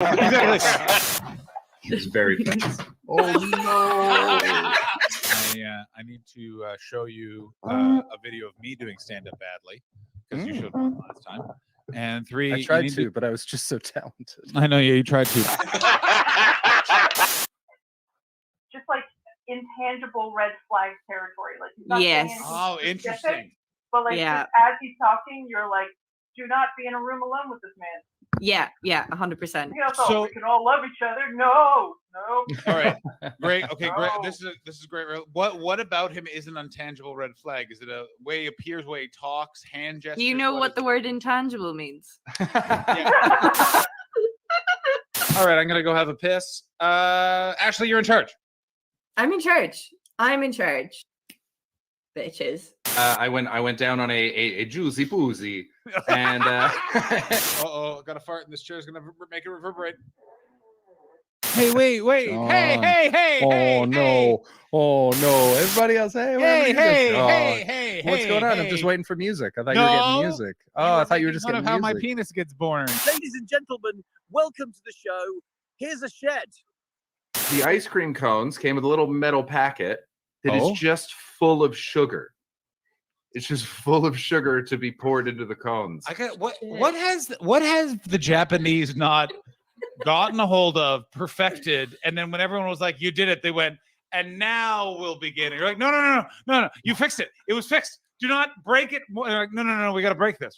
Exactly. It's very fast. Oh no! I need to show you a video of me doing stand-up badly because you showed one last time. And three, I tried to, but I was just so talented. I know, yeah, you tried to. Just like intangible red flag territory. Like he's not saying anything Oh, specific, interesting. But like Yeah. just as he's talking, you're like, do not be in a room alone with this man. Yeah, 100%. You know, we can all love each other. No. All right, great. Okay, great. No. This is great. What about him is an intangible red flag? Is it a way he appears, way he talks, hand gestures? Do you know what the word intangible means? Yeah. All right, I'm gonna go have a piss. Ashley, you're in charge. I'm in charge. Bitches. I went down on a juicy boozy, and Uh-oh, got a fart in this chair. Is gonna make it reverberate. Hey, wait. John. Hey. oh no, oh no! Everybody else, hey, Hey. What's going on? I'm just waiting for music. I thought you were getting music. Oh, I thought you were just getting how music. my penis gets born. Ladies and gentlemen, welcome to the show. Here's a shed. The ice cream cones came with a little metal packet that is just full of sugar. It's just full of sugar to be poured into the cones. I got what has the Japanese not gotten a hold of, perfected, and then when everyone was like, "You did it," they went, "And now we'll begin." And you're like, No, you fixed it. It was fixed. Do not break it. They're like, no, we got to break this.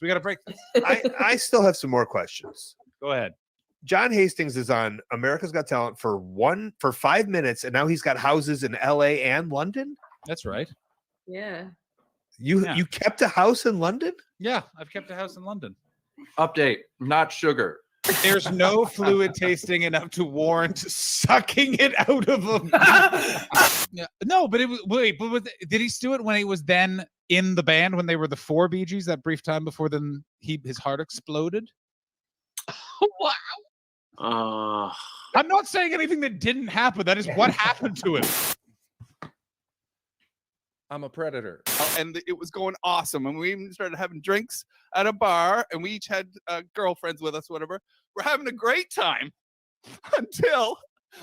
I still have some more questions. Go ahead. John Hastings is on America's Got Talent for 5 minutes, and now he's got houses in LA and London. That's right. Yeah. You kept a house in London? Yeah, I've kept a house in London. Update: not sugar. There's no fluid tasting enough to warrant sucking it out of him. Yeah. No, but it was did he do it when he was then in the band when they were the 4 Bee Gees that brief time before then his heart exploded? Wow. I'm not saying anything that didn't happen. That is what happened to him. I'm a predator. And it was going awesome. And we even started having drinks at a bar, and we each had girlfriends with us, whatever. We're having a great time until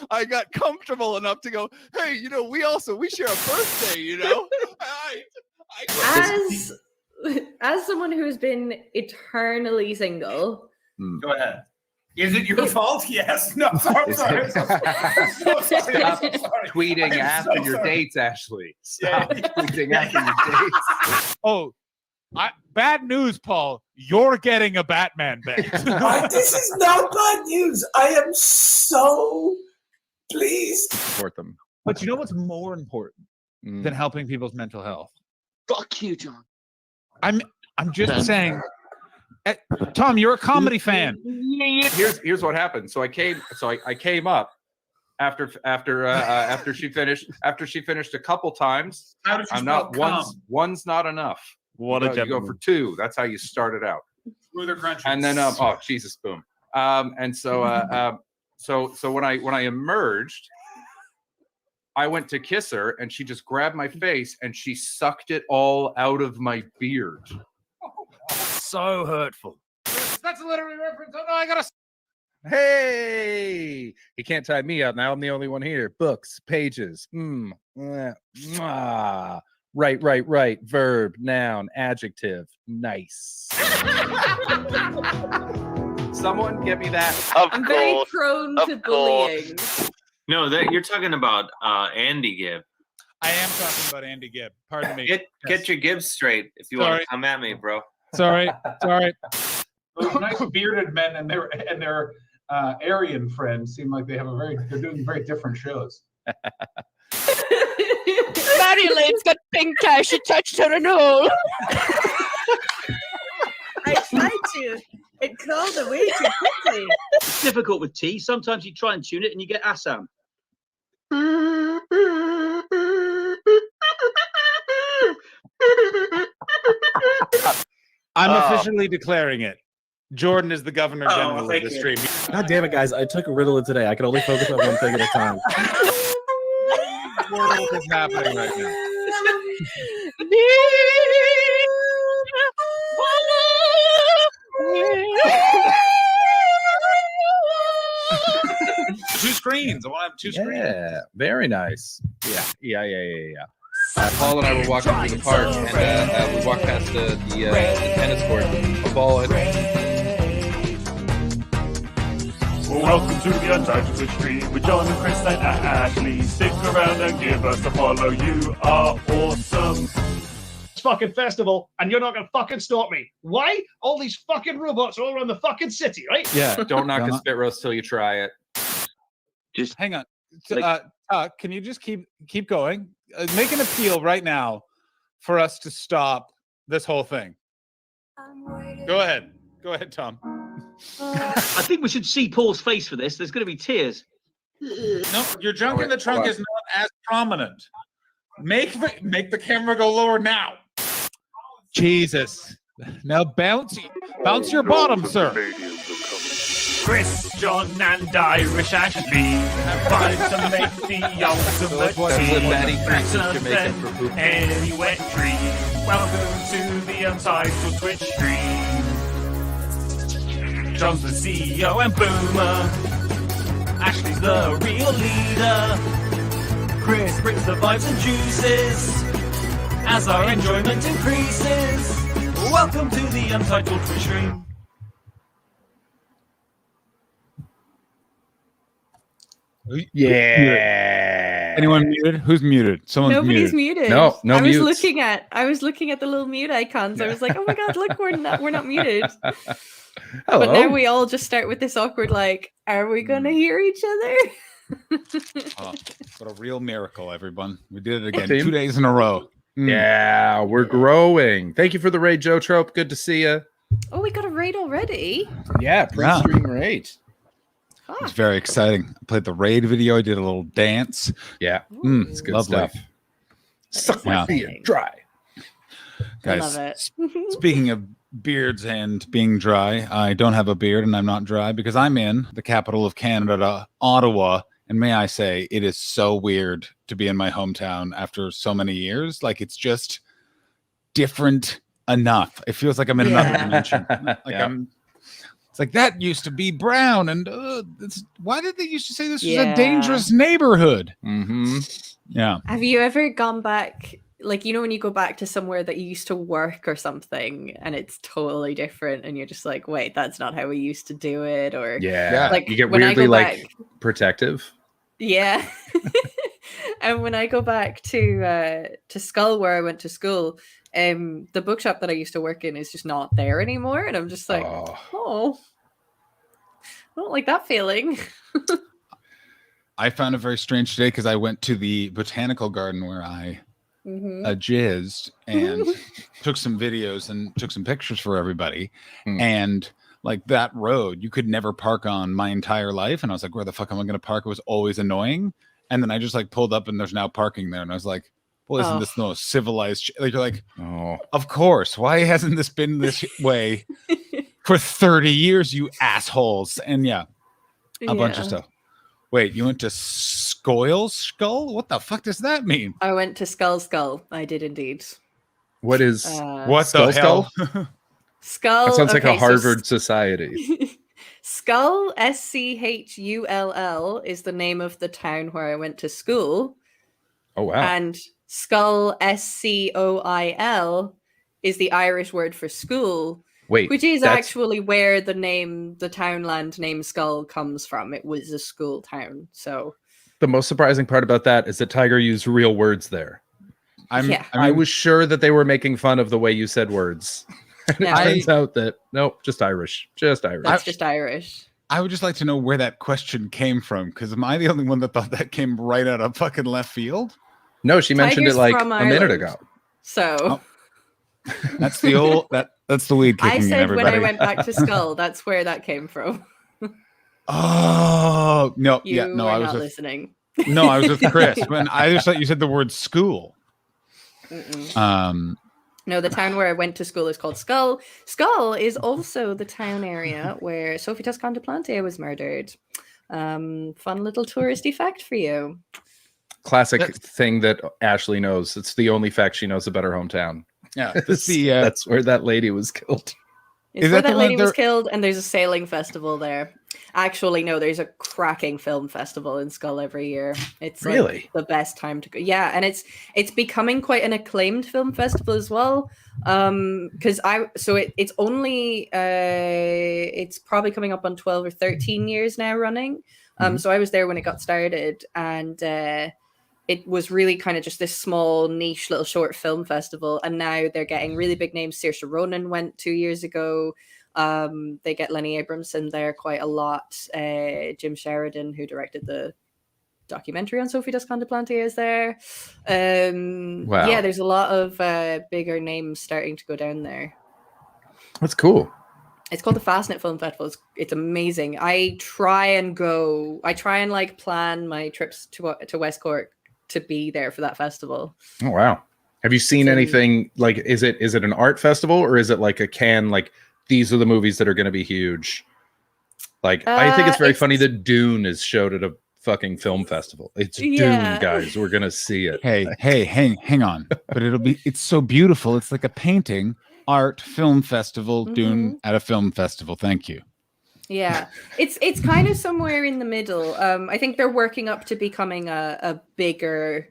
I got comfortable enough to go, hey, we share a birthday, As someone who's been eternally single. Go ahead. Is it your fault? Yes. No, sorry. Stop tweeting after your dates, Ashley. Stop tweeting after your dates. Oh, bad news, Paul. You're getting a Batman bet. This is not bad news. I am so pleased. Support them. But you know what's more important than helping people's mental health? Fuck you, John. I'm just saying. Tom, you're a comedy fan. Here's what happened. So I came up after she finished a couple times. How did you I'm not one's not enough. What you go for 2. That's how you start it out. Smoother crunch. And then oh Jesus, boom. And so so when I emerged, I went to kiss her and she just grabbed my face and she sucked it all out of my beard. So hurtful. That's a literary reference. Oh no, I gotta. Hey, he can't tie me up. Now I'm the only one here. Books, pages. Right. Verb, noun, adjective. Nice. Someone get me that. I'm very prone to bullying. No, you're talking about Andy Gibb. I am talking about Andy Gibb. Pardon me. Get your Gibbs straight if you want to come at me, bro. Sorry. Those nice bearded men and their Aryan friends seem like they're doing very different shows. Marylane's got pink eye. She touched her in a hole. I tried to. It crawled away too quickly. It's difficult with tea. Sometimes you try and tune it and you get Assam. I'm officially declaring it. Jordan is the Governor General of the stream. God damn it, guys. I took a Ritalin today. I can only focus on one thing at a time. What is happening right now? Two screens. I want to have two screens. Yeah, very nice. Yeah. Paul and I were walking through the park, and we walked past the tennis court. A ball had Welcome to the Untitled Twitch stream with John and Chris and Ashley. Stick around and give us a follow. You are awesome. Fucking festival, and you're not gonna fucking stop me. Why? All these fucking robots all around the fucking city, right? Yeah, don't knock a spit roast till you try it. Just hang on. Like- Can you just keep going? Make an appeal right now for us to stop this whole thing. Go ahead, Tom. I think we should see Paul's face for this. There's going to be tears. No, your junk in the trunk is not as prominent. Make the camera go lower now. Jesus. Now bounce your bottom, sir. Chris, John, and Irish Ashley find to make the ultimate team. Better than any wet dream. Welcome to the Untitled Twitch stream. John's the CEO and Boomer. Ashley's the real leader. Chris brings the vibes and juices as our enjoyment increases. Welcome to the Untitled Twitch stream. Yeah. Anyone muted? Who's muted? Someone's Nobody's muted. No I was mutes. looking at the little mute icons. I was like, oh my god, look, we're not muted. Hello. But now we all just start with this awkward, like, are we gonna hear each other? Oh, what a real miracle, everyone. We did it again. Team. 2 days in a row. Yeah, we're growing. Thank you for the raid, Joe Trope. Good to see you. Oh, we got a raid already. Yeah, pre-stream raid. It's very exciting. I played the raid video. I did a little dance. Yeah, it's good lovely. stuff. Suck my beard dry. Guys, I love it. speaking of beards and being dry, I don't have a beard and I'm not dry because I'm in the capital of Canada, Ottawa. And may I say, it is so weird to be in my hometown after so many years. Like, it's just different enough. It feels like I'm in another dimension. Like it's like that used to be brown, and why did they used to say this was a dangerous neighborhood? Mm-hmm. Yeah. Have you ever gone back, like, you know, when you go back to somewhere that you used to work or something, and it's totally different, and you're just like, wait, that's not how we used to do it, or like you get when I weirdly go like back- protective. Yeah. And when I go back to Skull, where I went to school, the bookshop that I used to work in is just not there anymore, and I'm just like, oh, I don't like that feeling. I found it very strange today because I went to the botanical garden where I jizzed and took some videos and took some pictures for everybody. And like that road, you could never park on my entire life. And I was like, where the fuck am I going to park? It was always annoying. And then I just like pulled up and there's now parking there. And I was like, well, isn't this the most civilized? Like, you're like, oh, of course. Why hasn't this been this way for 30 years, you assholes? And a bunch of stuff. Wait, you went to Skull? What the fuck does that mean? I went to Skull. I did indeed. What is what the hell? Skull. That sounds like a okay, so Harvard society. Skull, SCHULL, is the name of the town where I went to school. Oh wow! And Skull, SCOIL, is the Irish word for school. Wait, which is actually where the townland name Skull comes from. It was a school town. So the most surprising part about that is that Tiger used real words there. I was sure that they were making fun of the way you said words. And it turns out that nope, just Irish. Just Irish. That's just Irish. I would just like to know where that question came from, because am I the only one that thought that came right out of fucking left field? No, she mentioned Tiger's it like from a minute Ireland. ago. So that's the old that's the weed kicking I in, said everybody. when I went back to Skull, that's where that came from. Oh no, You I were was not with, listening. No, I was with Chris. When I just thought you said the word school. No, the town where I went to school is called Skull. Skull is also the town area where Sophie Toscan de Plante was murdered. Fun little touristy fact for you. Classic thing that Ashley knows. It's the only fact she knows about her hometown. Yeah, that's where that lady was killed. It's Is where that the that one lady was they're- killed, and there's a sailing festival there. Actually, no, there's a cracking film festival in Skull every year. It's like Really? the best time to go. Yeah, and it's becoming quite an acclaimed film festival as well. Because it's only it's probably coming up on 12 or 13 years now running. So I was there when it got started, and it was really kind of just this small niche little short film festival, and now they're getting really big names. Saoirse Ronan went 2 years ago. They get Lenny Abramson there quite a lot. Jim Sheridan, who directed the documentary on Sophie Duskon de Plantier, is there. Wow. Yeah, there's a lot of bigger names starting to go down there. That's cool. It's called the Fastnet Film Festival. It's amazing. I try and like plan my trips to West Cork to be there for that festival. Oh wow. Have you seen anything like is it an art festival or is it like a Cannes, like these are the movies that are going to be huge? Like I think it's very funny that Dune is showed at a fucking film festival. It's Dune, guys. We're going to see it. Hang on. But it's so beautiful. It's like a painting, art, film festival, Dune at a film festival. Thank you. Yeah, it's kind of somewhere in the middle. I think they're working up to becoming a bigger,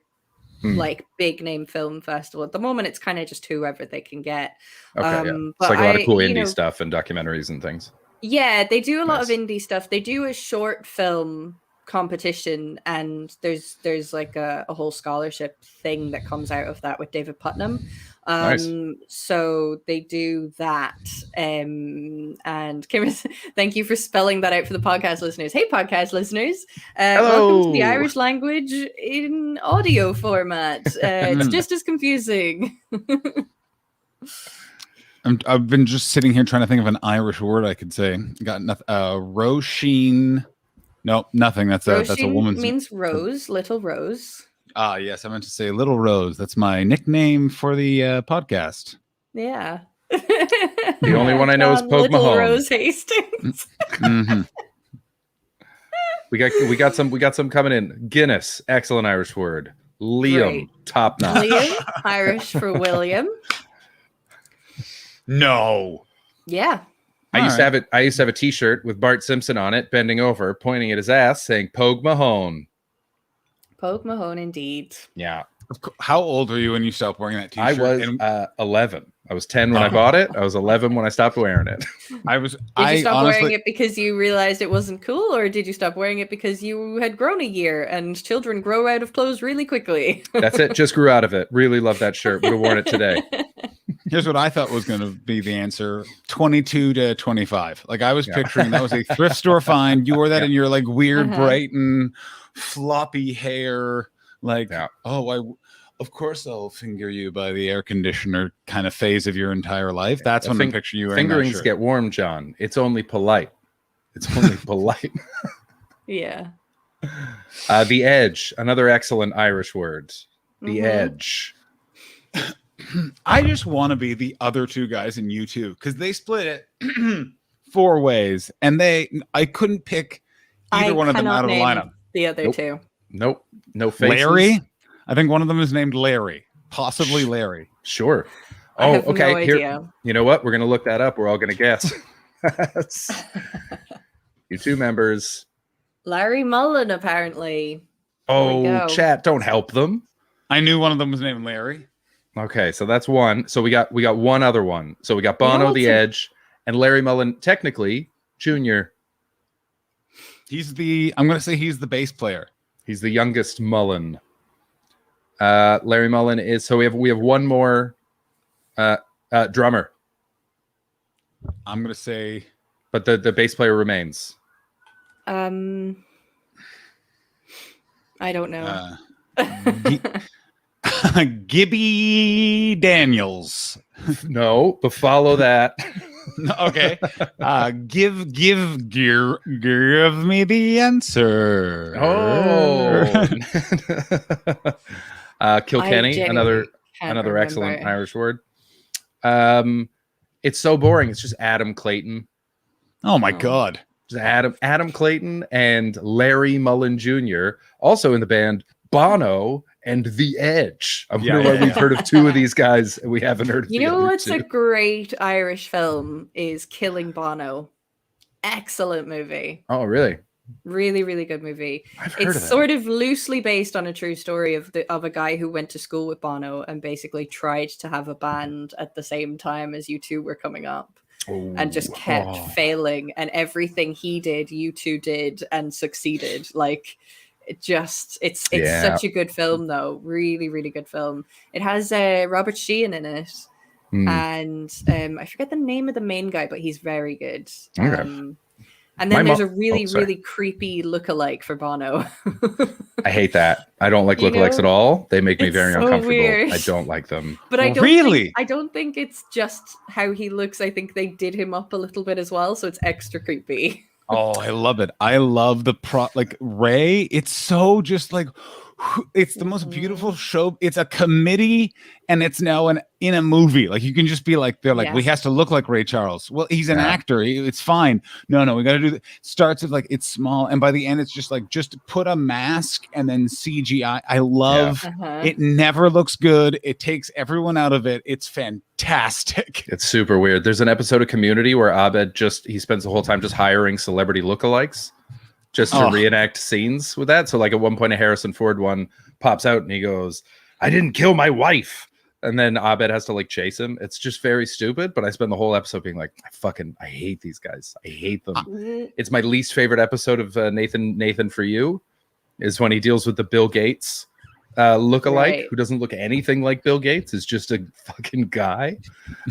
like big name film festival. At the moment, it's kind of just whoever they can get. Okay, yeah. But It's like a lot of cool indie stuff and documentaries and things. Yeah, they do a lot of indie stuff. They do a short film competition, and there's like a whole scholarship thing that comes out of that with David Putnam. Nice. So they do that. And Kim, thank you for spelling that out for the podcast listeners. Hey, podcast listeners. Welcome to the Irish language in audio format. It's just as confusing. I've been just sitting here trying to think of an Irish word I could say. Got nothing. Roisin. Nope, nothing. That's a woman's. Means rose, little rose. Ah, yes, I meant to say Little Rose. That's my nickname for the podcast. Yeah. The only one I know is Pogue Little Mahone. Rose Hastings. We got some coming in. Guinness, excellent Irish word. Liam, Great. top notch. Liam, Irish for William. No. Yeah. I used to have a T-shirt with Bart Simpson on it, bending over, pointing at his ass, saying "Pogue Mahone." Pogue Mahone, indeed. Yeah. How old were you when you stopped wearing that I T-shirt? was 11. I was 10 when I bought it. I was 11 when I stopped wearing it. Did you stop wearing it because you realized it wasn't cool, or did you stop wearing it because you had grown a year and children grow out of clothes really quickly? That's it. Just grew out of it. Really love that shirt. Would have worn it today. Here's what I thought was going to be the answer: 22 to 25. Like I was picturing that was a thrift store find. You wore that in your like weird Brighton floppy hair. Like, of course I'll finger you by the air conditioner kind of phase of your entire life. That's when I picture you wearing that Fingerings shirt. get warm, John. It's only polite. It's only polite. Yeah. The Edge, another excellent Irish word. The Edge. I just want to be the other two guys in U2 because they split it 4 ways, and I couldn't pick either one of them out of the lineup. The other two. Nope. No faces. Larry? I think one of them is named Larry. Possibly Larry. Sure. I have okay. no idea. You know what? We're going to look that up. We're all going to guess. U2 members. Larry Mullen, apparently. Oh, chat, don't help them. I knew one of them was named Larry. Okay, so that's one. So we got one other one. So we got Bono, The Edge, and Larry Mullen, technically Junior. I'm going to say he's the bass player. He's the youngest Mullen. Larry Mullen is. So we have one more drummer. I'm going to say, but the bass player remains. I don't know. Gibby Daniels. No, but follow that. Okay. Give me the answer. Kilkenny, another excellent Irish word. It's so boring. It's just Adam Clayton. Oh my God. Just Adam Clayton and Larry Mullen Jr. Also in the band Bono and The Edge. I wonder Yeah, why yeah, we've yeah. heard of two of these guys and we haven't heard of You the know other what's a two. great Irish film is Killing Bono. Excellent movie. Oh, really? Really, really good movie. I've heard It's of that. sort of loosely based on a true story of a guy who went to school with Bono and basically tried to have a band at the same time as U2 were coming up. And just kept failing, and everything he did, U2 did and succeeded. Like it's Yeah. such a good film though. Really, really good film. It has Robert Sheehan in it. And I forget the name of the main guy, but he's very good. Okay. And then My there's mo- a really, oh, sorry. really creepy lookalike for Bono. I hate that. I don't like You lookalikes know, at all. They make me it's very so uncomfortable. weird. I don't like them. But I don't Really? think, I don't think it's just how he looks. I think they did him up a little bit as well, so it's extra creepy. Oh, I love it. I love the like Ray. It's so just like it's the most beautiful show. It's a committee and it's now in a movie. Like you can just be like, they're like, Yeah. we has to look like Ray Charles. Well, he's an Yeah. actor. It's fine. No, we got to do that. Starts with like, it's small. And by the end, it's just like, just put a mask and then CGI. I love Uh-huh. it. Never looks good. It takes everyone out of it. It's fantastic. It's super weird. There's an episode of Community where Abed he spends the whole time just hiring celebrity lookalikes just to Oh. reenact scenes with that. So like at one point a Harrison Ford one pops out and he goes, "I didn't kill my wife." And then Abed has to like chase him. It's just very stupid, but I spend the whole episode being like, I hate these guys. I hate them. It's my least favorite episode of Nathan For You is when he deals with the Bill Gates lookalike Right. who doesn't look anything like Bill Gates, is just a fucking guy.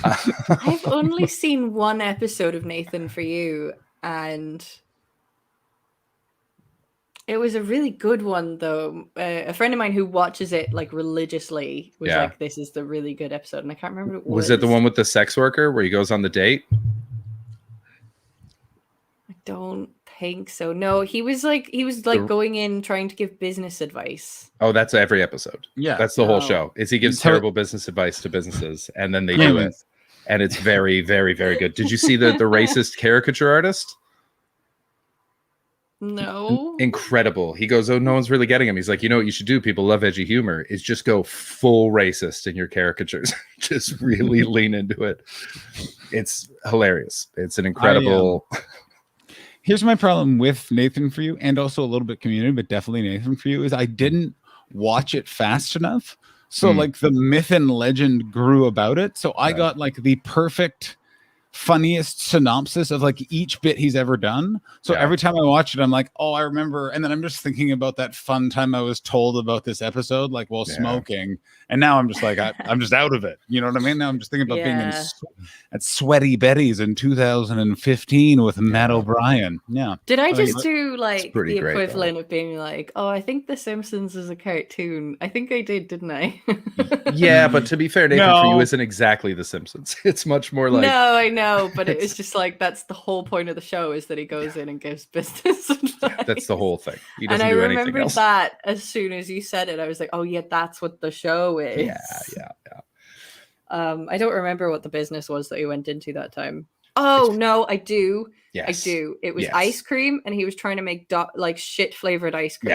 I've only seen one episode of Nathan For You, and it was a really good one, though. A friend of mine who watches it like religiously was Yeah. like, "This is the really good episode," and I can't remember what it Was it the one with the sex worker where he goes on the date? I don't think so. No, he was like going in trying to give business advice. Oh, that's every episode. Yeah. That's the whole Oh. show. Is he gives So- terrible business advice to businesses and then they Yeah. do it. And it's very, very, very good. Did you see the racist caricature artist? No. Incredible. He goes, "Oh, no one's really getting him." He's like, "You know what you should do? People love edgy humor. Is just go full racist in your caricatures. Just really lean into it. It's hilarious. It's an incredible." Here's my problem with Nathan For You and also a little bit Community, but definitely Nathan For You is I didn't watch it fast enough. So like the myth and legend grew about it. So I got like the perfect funniest synopsis of like each bit he's ever done. So Yeah. every time I watch it, I'm like, oh, I remember. And then I'm just thinking about that fun time I was told about this episode, like while Yeah. smoking. And now I'm just like, I'm just out of it. You know what I mean? Now I'm just thinking about being Yeah. at Sweaty Betty's in 2015 with Matt O'Brien. Yeah. Did I mean, just do like pretty the great, though. equivalent of being like, "Oh, I think The Simpsons is a cartoon"? I think I did, didn't I? Yeah, but to be fair, Nathan For You No. isn't exactly The Simpsons. It's much more like No, I know, but it was just like that's the whole point of the show is that he goes in and gives business advice. that's the whole thing. He And doesn't I do anything remembered else. that as soon as you said it, I was like, "Oh yeah, that's what the show is." Yeah. I don't remember what the business was that he went into that time. Oh no, I do. Yes. I do. It was Yes. ice cream, and he was trying to make like shit flavored ice cream.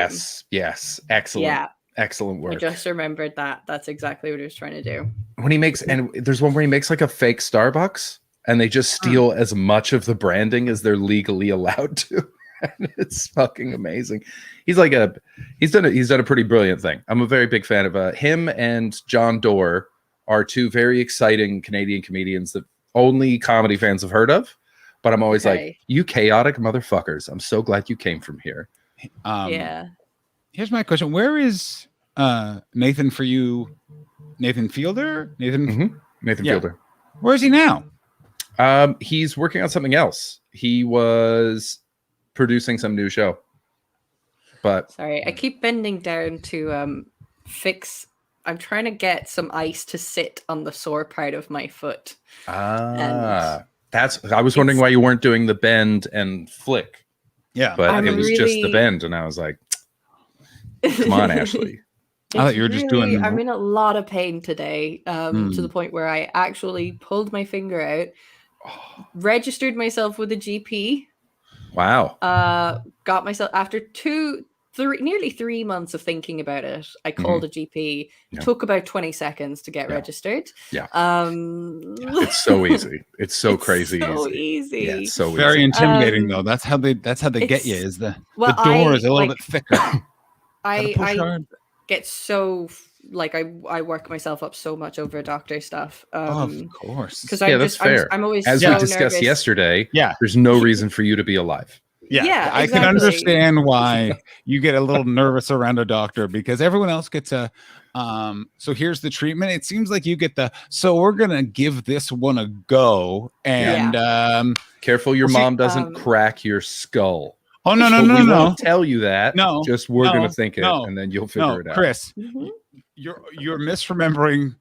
Yes. Excellent. Yeah. Excellent I work. just remembered that. That's exactly what he was trying to do. When he makes, and there's one where he makes like a fake Starbucks and they just steal as much of the branding as they're legally allowed to. And it's fucking amazing. He's done a pretty brilliant thing. I'm a very big fan of him, and John Doerr are two very exciting Canadian comedians that only comedy fans have heard of. But I'm always like, Okay. you chaotic motherfuckers. I'm so glad you came from here. Yeah. Here's my question. Where is Nathan For You? Nathan Fielder? Nathan Nathan Yeah. Fielder. Where is he now? He's working on something else. He was producing some new show. But Sorry, I keep bending down to fix. I'm trying to get some ice to sit on the sore part of my foot. I was wondering why you weren't doing the bend and flick. Yeah. But it was just the really- bend, and I was like, come on, Ashley. I thought It's you were just really- doing. I'm in a lot of pain today, to the point where I actually pulled my finger out, registered myself with a GP, Wow. got myself after two nearly 3 months of thinking about it. I called a GP. Yeah. Took about 20 seconds to get Yeah. registered. Yeah. It's so easy. It's so crazy so easy. easy. Yeah, it's so Very easy. intimidating though. That's how they get you. it's- Is the well, door I, is a little like, bit thicker. Gotta I push hard. get so like I work myself up so much over doctor stuff. Of course. Because Yeah, that's fair. I'm always As so we discussed nervous. yesterday, Yeah. there's no reason for you to be alive. Yeah, I can exactly. understand why you get a little nervous around a doctor because everyone else gets a so here's the treatment. It seems like you get so we're gonna give this one a go and Careful your Well, see, mom doesn't crack your skull. Oh no So no we no won't no tell you that. No, just we're no, gonna think it no, and then you'll figure it out. Chris, Mhm. you're misremembering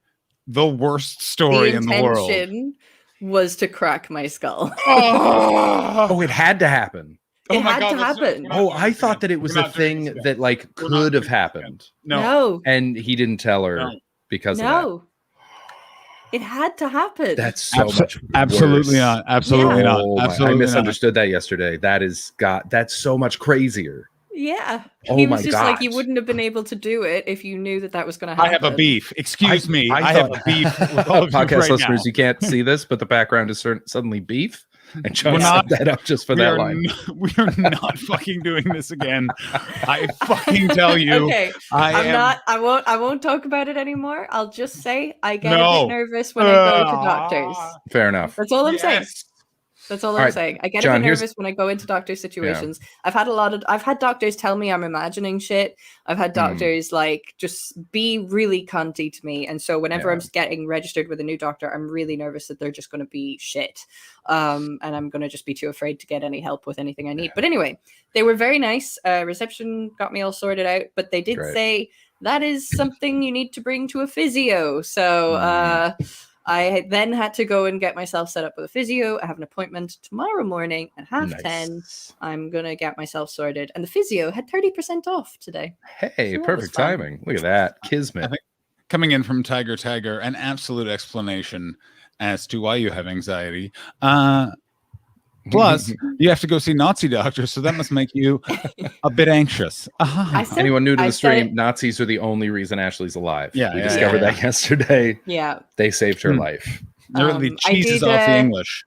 the worst The story in the world. intention was to crack my skull. Oh, it had to happen. It had to happen. Oh, I thought that it was a thing that like could have happened. No. And he didn't tell her because of that. No. It had to happen. That's so much absolutely worse. not. Absolutely not. Oh my- Absolutely I not. misunderstood that yesterday. That's so much crazier. Yeah. Oh He my was just like, you God. wouldn't have been able to do it if you knew that was going to I happen. have a beef. Excuse me. I thought- have a beef with all of you Podcast right listeners, now. you can't see this, but the background is suddenly beef. And John We're set not- that up just for we that are line. we are not fucking doing this again. I fucking tell you. Okay. I am not I won't talk about it anymore. I'll just say I get a No. bit nervous when I go to doctors. Fair enough. That's all I'm saying. That's all All I'm right, saying. I get John, a bit here's- nervous when I go into doctor situations. I've had doctors tell me I'm imagining shit. I've had doctors like just be really cunty to me. And so whenever I'm getting registered with a new doctor, I'm really nervous that they're just going to be shit. And I'm going to just be too afraid to get any help with anything I need. But anyway, they were very nice. Reception got me all sorted out, but they did Great. say that is something you need to bring to a physio. So I then had to go and get myself set up with a physio. I have an appointment tomorrow morning at 10:30. I'm going to get myself sorted. And the physio had 30% off today. Hey, So that was perfect fun. timing. Look at that. Kismet. coming in from Tiger, an absolute explanation as to why you have anxiety. Plus, you have to go see Nazi doctors, so that must make you a bit anxious. Anyone new to I the said stream, it- Nazis are the only reason Ashley's alive. Yeah, we yeah, discovered yeah, that yesterday. Yeah. They saved her life. The I cheese is did, off the English.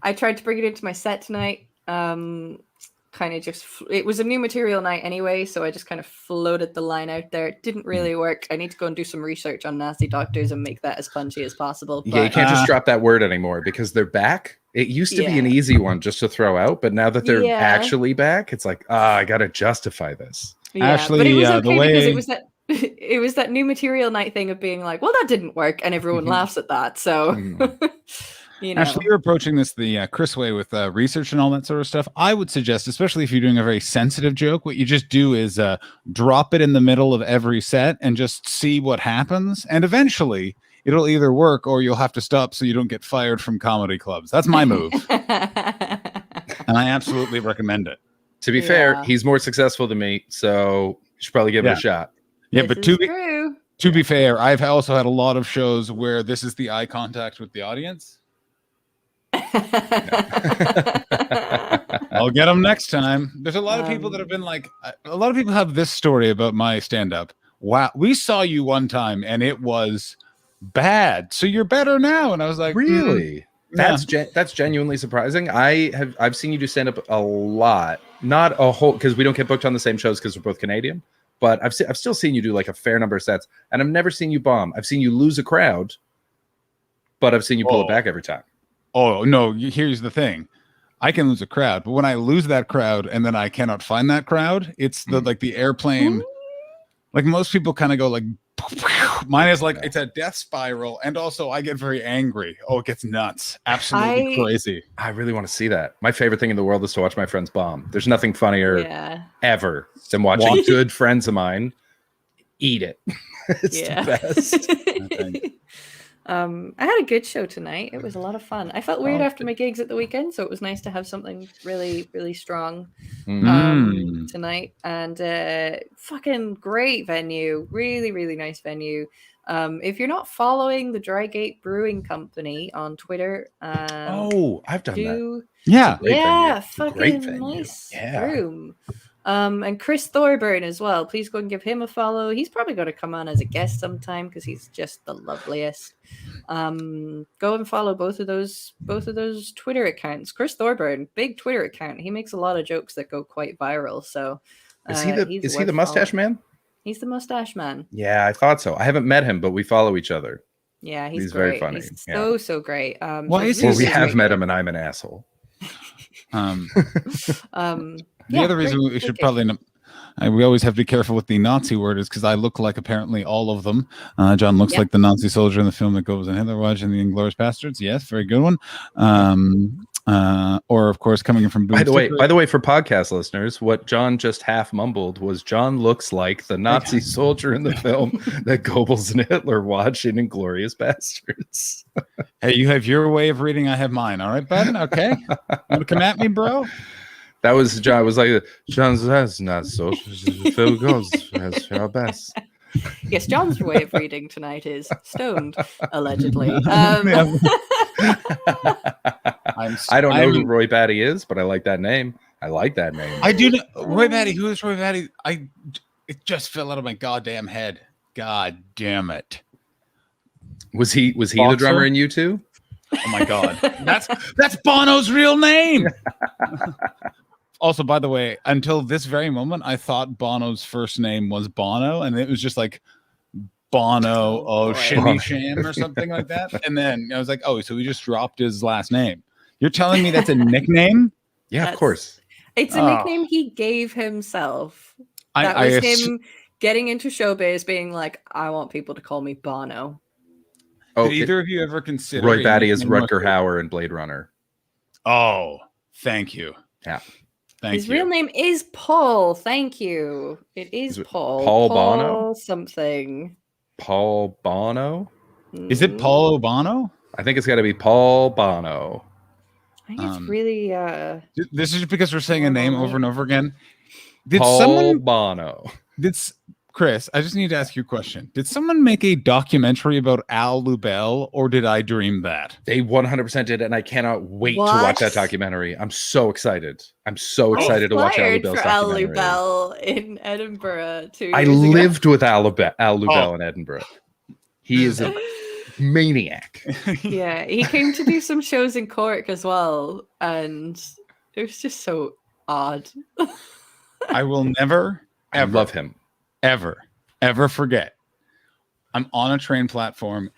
I tried to bring it into my set tonight. Kind of just, it was a new material night anyway, so I just kind of floated the line out there. It didn't really work. I need to go and do some research on Nazi doctors and make that as punchy as possible. Yeah, you but- can't just drop that word anymore because they're back. It used to be an Yeah. easy one just to throw out, but now that they're Yeah. actually back, it's like, I gotta justify this. Yeah, but it was okay the because way- it was that it was that new material night thing of being like, well, that didn't work, and everyone laughs at that. So, you know, Actually, you're approaching this the Chris way with research and all that sort of stuff. I would suggest, especially if you're doing a very sensitive joke, what you just do is drop it in the middle of every set and just see what happens. And eventually, it'll either work or you'll have to stop so you don't get fired from comedy clubs. That's my move, and I absolutely recommend it. To be fair, Yeah. he's more successful than me, so you should probably give it Yeah. a shot. Yeah, this but is to be true. to be fair, I've also had a lot of shows where this is the eye contact with the audience. I'll get them next time. There's a lot of people that have been like, a lot of people have this story about my stand-up. Wow, we saw you one time and it was bad, so you're better now. And I was like, Really? Yeah. That's genuinely surprising. I've seen you do stand up a lot, not a whole because we don't get booked on the same shows because we're both Canadian. But I've still seen you do like a fair number of sets, and I've never seen you bomb. I've seen you lose a crowd, but I've seen you pull it back every time. Oh no, here's the thing. I can lose a crowd, but when I lose that crowd and then I cannot find that crowd, it's the like the airplane. Like most people kind of go like, mine is like it's a death spiral, and also I get very angry. Oh, it gets nuts, absolutely crazy. I really want to see that. My favorite thing in the world is to watch my friends bomb. There's nothing funnier Yeah. ever than watching good friends of mine eat it. It's the best. I had a good show tonight. It was a lot of fun. I felt weird after my gigs at the weekend, so it was nice to have something really, really strong tonight. And fucking great venue, really, really nice venue. If you're not following the Drygate Brewing Company on Twitter, Oh, I've done that. Yeah. Great yeah, venue. It's a great fucking venue. nice Yeah. room. And Chris Thorburn as well. Please go and give him a follow. He's probably going to come on as a guest sometime because he's just the loveliest. Go and follow both of those Twitter accounts. Chris Thorburn, big Twitter account. He makes a lot of jokes that go quite viral. So Is he the mustache man? He's the mustache man. Yeah, I thought so. I haven't met him, but we follow each other. Yeah, he's very great. funny. He's Yeah. so great. Why is so he Or we so have great. met him, and I'm an asshole. The Yeah, other reason great- we should great probably we always have to be careful with the Nazi word is because I look like apparently all of them. John looks Yep. like the Nazi soldier in the film that goes in Hitler watching the Inglourious Bastards. Yes, very good one. Or of course coming in from By the way, for podcast listeners, what John just half mumbled was John looks like the Nazi soldier in the film that Goebbels and Hitler watch in Inglourious Bastards. Hey, you have your way of reading, I have mine. All right, bud. Okay, want to come at me, bro? That was John. Was like John says not so. Phil goes as our best. Yes, John's way of reading tonight is stoned, allegedly. I don't know who Roy Batty is, but I like that name. I do know Roy Batty. Who is Roy Batty? It just fell out of my goddamn head. God damn it. Was he the Boxer? drummer in U2? Oh my god. That's Bono's real name. Also, by the way, until this very moment, I thought Bono's first name was Bono, and it was just like Bono Shimmy Sham or something like that. And then I was like, oh, so he just dropped his last name. You're telling me that's a nickname? Yeah, of course. It's a nickname he gave himself. That was him getting into showbiz, being like, I want people to call me Bono. Oh, Did either of you ever consider Roy a Batty is nickname Rutger like- Hauer in Blade Runner? Oh, thank you. Yeah. His real name is Paul. Thank you. It is Paul. Paul Bono? Something. Paul Bono? Is it Paul Bono? I think it's got to be Paul Bono. I think it's really This is because we're saying a name over and over again. Did Paul someone Bono? Chris, I just need to ask you a question. Did someone make a documentary about Al Lubell, or did I dream that? They 100% did, and I cannot wait to What? watch that documentary. I'm so excited. I'm so excited to watch Al Fired Lubell's for Al documentary. Lubell in Edinburgh 2 I years ago. lived with Al Lubell in Edinburgh. He is a maniac. Yeah, he came to do some shows in Cork as well, and it was just so odd. I will never, I ever, love him. ever forget. I'm on a train platform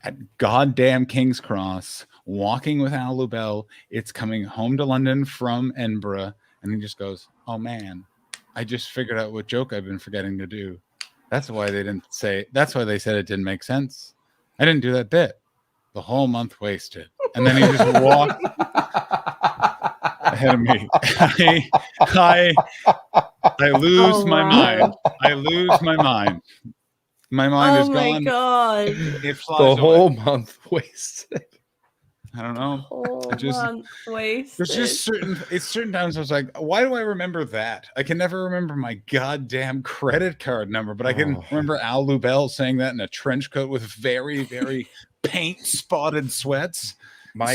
at goddamn King's Cross, walking with Al Lubell. It's coming home to London from Edinburgh, and he just goes, "Oh man, I just figured out what joke I've been forgetting to do." That's why they didn't say. That's why they said it didn't make sense. I didn't do that bit. The whole month wasted, and then he just walked ahead of me. I lose my mind. I lose my mind. My mind is Oh my gone. god. It flies The away. whole month wasted. I don't know. Whole I just- month wasted. There's just certain times I was like, why do I remember that? I can never remember my goddamn credit card number, but I can remember Al Lubell saying that in a trench coat with very, very paint spotted sweats.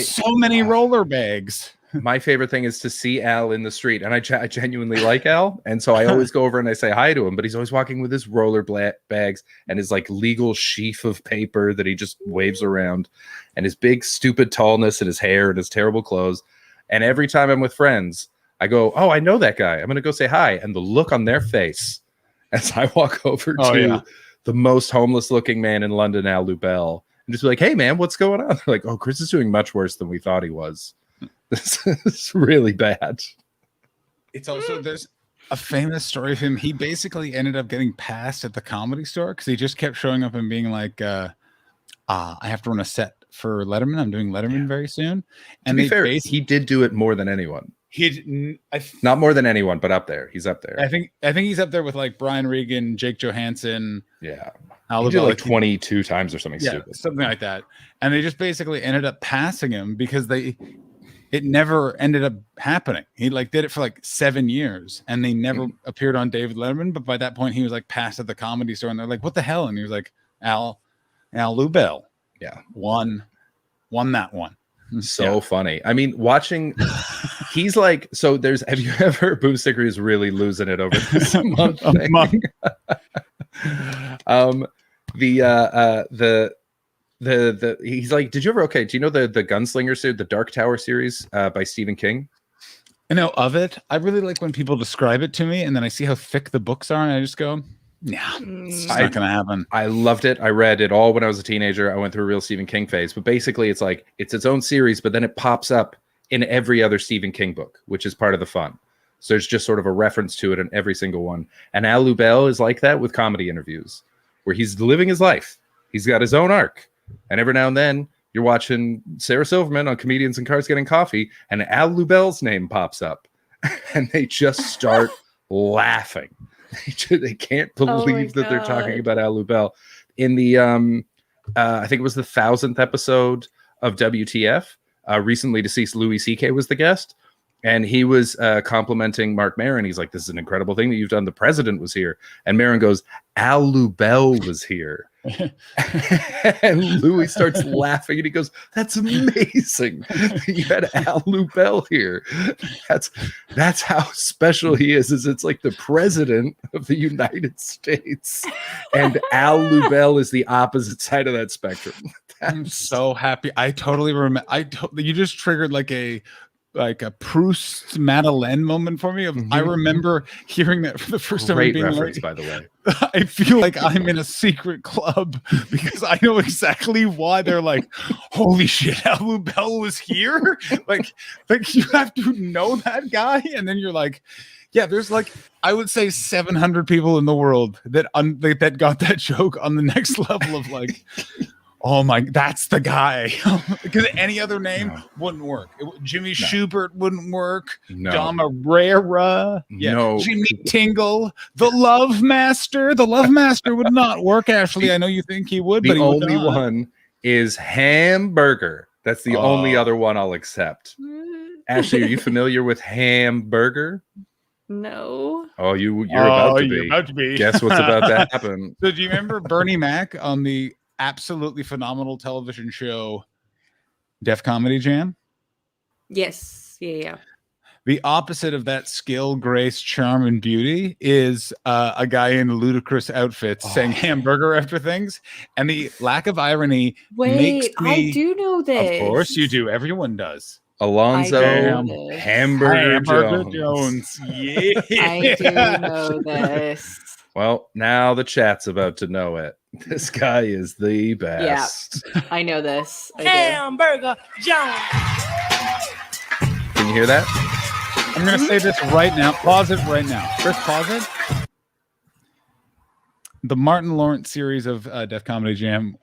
So many roller bags. My favorite thing is to see Al in the street, and I genuinely like Al, and so I always go over and I say hi to him. But he's always walking with his roller bags and his like legal sheaf of paper that he just waves around, and his big stupid tallness and his hair and his terrible clothes. And every time I'm with friends, I go, "Oh, I know that guy. I'm gonna go say hi." And the look on their face as I walk over to the most homeless looking man in London, Al Lubell, and just be like, "Hey, man, what's going on?" They're like, "Oh, Chris is doing much worse than we thought he was." This is really bad. It's also there's a famous story of him. He basically ended up getting passed at the Comedy Store because he just kept showing up and being like, I have to run a set for Letterman. I'm doing Letterman very soon. And To be they fair, he did do it more than anyone. Not more than anyone, but up there. He's up there. I think he's up there with like Brian Regan, Jake Johansson. Yeah. Al He did Lubell, like 22 times or something yeah, stupid. something like that. And they just basically ended up passing him because it never ended up happening. He like did it for like 7 years and they never appeared on David Letterman. But by that point he was like passed at the Comedy Store and they're like, what the hell? And he was like, Al Lubell. Yeah. Won that one. So funny. I mean, watching he's like, so there's, have you ever, Boomsticker is really losing it over this month thing. He's like, did you ever, do you know the Gunslinger series, the Dark Tower series by Stephen King? I know of it. I really like when people describe it to me and then I see how thick the books are and I just go, nah, it's not gonna happen. I loved it. I read it all when I was a teenager. I went through a real Stephen King phase, but basically it's like, it's its own series, but then it pops up in every other Stephen King book, which is part of the fun. So there's just sort of a reference to it in every single one. And Al Lubell is like that with comedy interviews, where he's living his life. He's got his own arc. And every now and then you're watching Sarah Silverman on Comedians in Cars Getting Coffee, and Al Lubell's name pops up. And they just start laughing. They can't believe that they're talking about Al Lubell. In the, I think it was the 1000th episode of WTF, recently deceased Louis C.K. was the guest. And he was complimenting Mark Maron. He's like, this is an incredible thing that you've done. The president was here. And Maron goes, Al Lubell was here. And Louis starts laughing and he goes, that's amazing. You had Al Lubell here. That's how special he is it's like the president of the United States. And Al Lubell is the opposite side of that spectrum. I'm so happy. I totally remember. You just triggered like a Proust Madeleine moment for me. I remember hearing that for the first time. Great Being reference, like, by the way. I feel like I'm in a secret club because I know exactly why they're like, holy shit, Al Lubell was here. like you have to know that guy, and then you're like, yeah, there's like, I would say 700 people in the world that that got that joke on the next level of like, oh my, that's the guy. Because any other name wouldn't work. Jimmy Schubert wouldn't work. No. Dom Herrera. Yeah. No. Jimmy Tingle. The Love Master. The Love Master would not work, Ashley. I know you think he would, but The he would only not. one is Hamburger. That's the only other one I'll accept. Ashley, are you familiar with Hamburger? No. Oh, you're about to be. You're about to be. Guess what's about to happen? So do you remember Bernie Mac on the absolutely phenomenal television show Def Comedy Jam? Yes. Yeah. The opposite of that skill, grace, charm, and beauty is a guy in ludicrous outfits saying hamburger after things. And the lack of irony makes Wait, me... I do know this. Of course you do. Everyone does. Alonzo Hamburger Jones. Yeah. I do know this. Well, now the chat's about to know it. This guy is the best. Yeah, I know this. I do. Hamburger Jones. Can you hear that? I'm going to say this right now. Pause it right now. Chris, pause it. The Martin Lawrence series of Def Comedy Jam,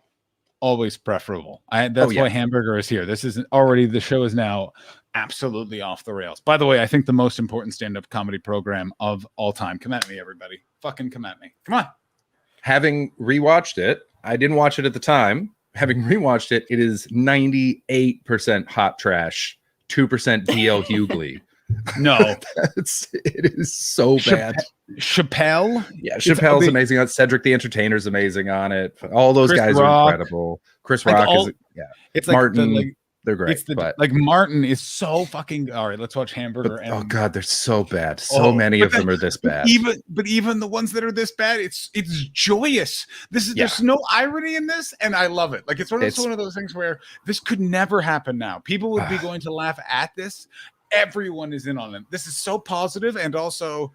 always preferable. That's why Hamburger is here. This is already, the show is now absolutely off the rails. By the way, I think the most important stand-up comedy program of all time. Come at me, everybody. Fucking come at me. Come on. Having rewatched it, I didn't watch it at the time. Having rewatched it, it is 98% hot trash, 2% DL Hughley. No, it is so bad. Chappelle, yeah, Chappelle's amazing on it. Cedric the Entertainer's amazing on it. All those Chris guys Rock. are incredible. Chris Rock is It's Martin. Like they're great. Like Martin is so fucking all right. Let's watch Hamburger. Oh god, they're so bad. So many of them are this bad. Even the ones that are this bad, it's joyous. There's no irony in this, and I love it. Like it's one of those things where this could never happen now. People would be going to laugh at this. Everyone is in on it. This is so positive and also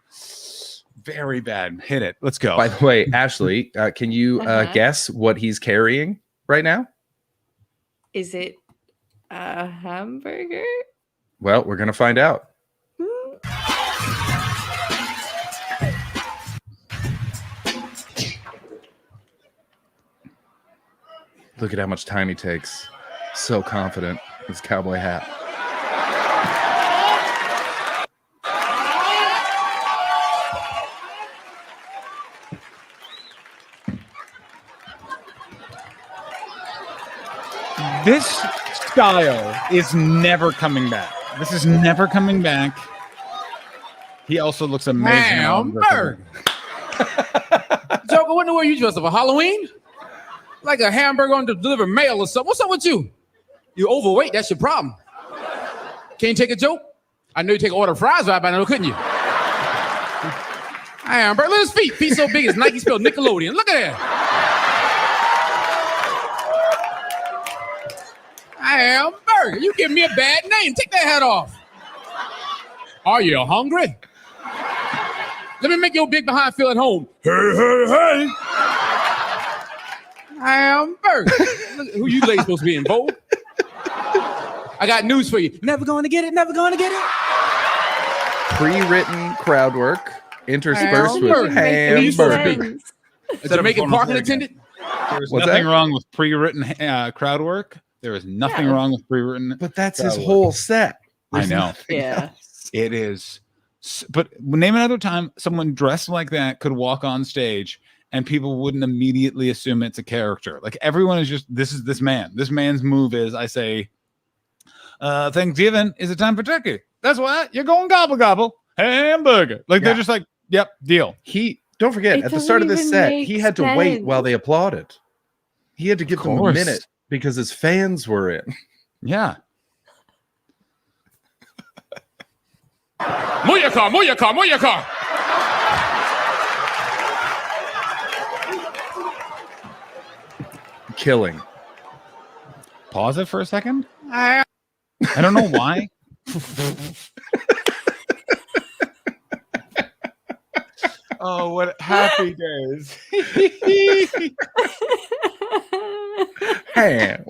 very bad. Hit it. Let's go. By the way, Ashley, can you guess what he's carrying right now? Is it a hamburger? Well, we're gonna find out. Look at how much time he takes. So confident. His cowboy hat. This style is never coming back. This is never coming back. He also looks amazing. Hamburger. Joker, what in the world you dressed up for Halloween? Like a hamburger on the delivered mail or something. What's up with you? You're overweight. That's your problem. Can't take a joke? I know you take an order of fries right by now, couldn't you? Hamburger. Look at his feet. Feet so big as Nike spelled Nickelodeon. Look at that. Hamburger. You give me a bad name. Take that hat off. Are you hungry? Let me make your big behind feel at home. Hey, hey, hey. Hamburger. Look, who you ladies supposed to be in, Vogue? I got news for you. Never going to get it. Never going to get it. Pre-written crowd work interspersed with Hamburger. hamburger. A Jamaican parking attendant? There's What's nothing that? wrong with pre-written crowd work. There is nothing wrong with pre-written. But that's crowd his work. whole set. I There's know. nothing Yeah. else. It is. But name another time someone dressed like that could walk on stage and people wouldn't immediately assume it's a character. Like everyone is just, this is this man. This man's move is, I say, Thanksgiving is a time for turkey. That's why you're going gobble gobble hamburger. Like they're just like, yep, deal. Don't forget, It at the start of this doesn't set, even he make had to wait sense. while they applauded. He had to give them a course. minute because his fans were in. Yeah. Move your car, move your car, move your car. Killing. Pause it for a second. I don't know why. Oh, what happy days. Ham.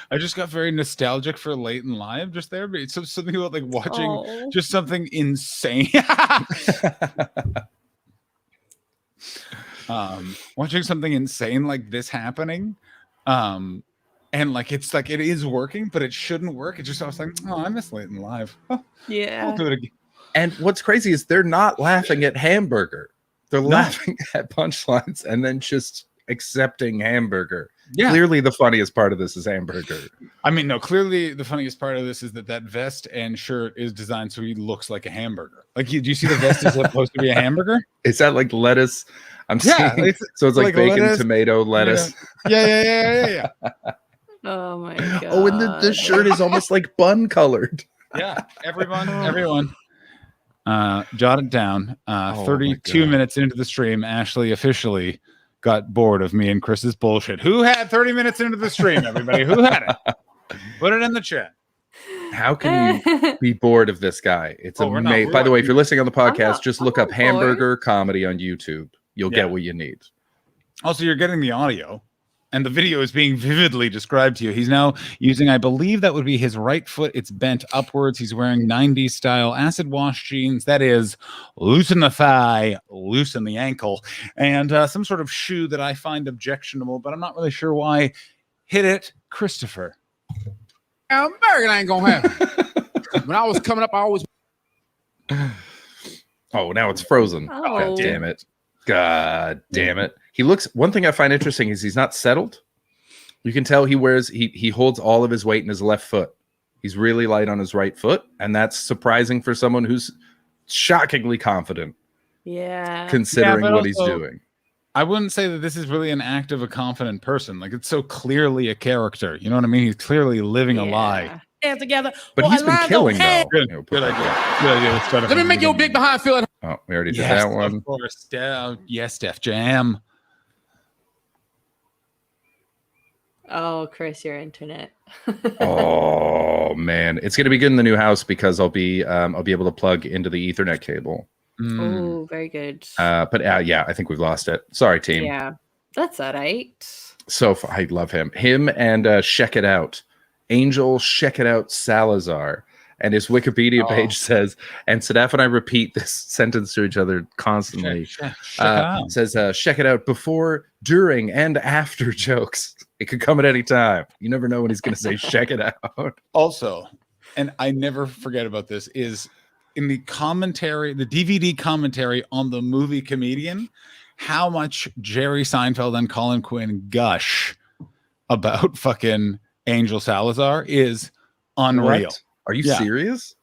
I just got very nostalgic for Leighton Live just there, but it's something about like watching Oh. just something insane. Watching something insane like this happening. And like it's like it is working, but it shouldn't work. It just I was like, oh, I miss Leighton Live. Oh, Yeah. I'll do it again. And what's crazy is they're not laughing at hamburger. They're laughing at punchlines and then just accepting hamburger. Yeah. Clearly the funniest part of this is hamburger. I mean, no, clearly the funniest part of this is that vest and shirt is designed so he looks like a hamburger. Like, do you see the vest is supposed to be a hamburger? Is that like lettuce? I'm Yeah, seeing. So it's like bacon, lettuce, tomato, lettuce. Yeah. Oh my god. Oh, and the shirt is almost like bun colored. Yeah, everyone. Jot it down. my 32 God. minutes into the stream, Ashley officially got bored of me and Chris's bullshit. Who had 30 minutes into the stream, everybody? Who had it? Put it in the chat. How can you be bored of this guy? It's Oh, we're not- amazing. we're By the not- way, if you're listening on the podcast, not- just I'm look not up hamburger comedy on YouTube. You'll Yeah. get what you need. Also, you're getting the audio, and the video is being vividly described to you. He's now using, I believe that would be his right foot. It's bent upwards. He's wearing 90s style acid wash jeans. That is, loosen the thigh, loosen the ankle, and some sort of shoe that I find objectionable, but I'm not really sure why. Hit it, Christopher. Hamburger ain't gonna happen. When I was coming up, I always Oh, now it's frozen. Oh. God damn it. God damn it. He looks, one thing I find interesting is he's not settled. You can tell he holds all of his weight in his left foot. He's really light on his right foot. And that's surprising for someone who's shockingly confident Yeah. considering but what he's also- doing. I wouldn't say that this is really an act of a confident person. Like, it's so clearly a character. You know what I mean? He's clearly living a lie. hands together. But Boy, he's been Alonzo, killing, hey. though. Good, You know, good idea. Good idea. Let's start Let me make your big behind feel at Oh, we already did Yes, that one. of course. Yes, Def Jam. Oh, Chris, your internet. Oh man, it's gonna be good in the new house because I'll be able to plug into the Ethernet cable. Oh, very good. But yeah, I think we've lost it. Sorry, team. Yeah, that's all right. So I love him. Him and Check It Out, Angel Check It Out Salazar, and his Wikipedia page says, and Sadaf and I repeat this sentence to each other constantly. Check it out. Says, check it out before, during, and after jokes. It could come at any time. You never know when he's going to say, check it out. Also, and I never forget about this, is in the commentary, the DVD commentary on the movie Comedian, how much Jerry Seinfeld and Colin Quinn gush about fucking Angel Salazar is unreal. What? Are you Yeah. serious?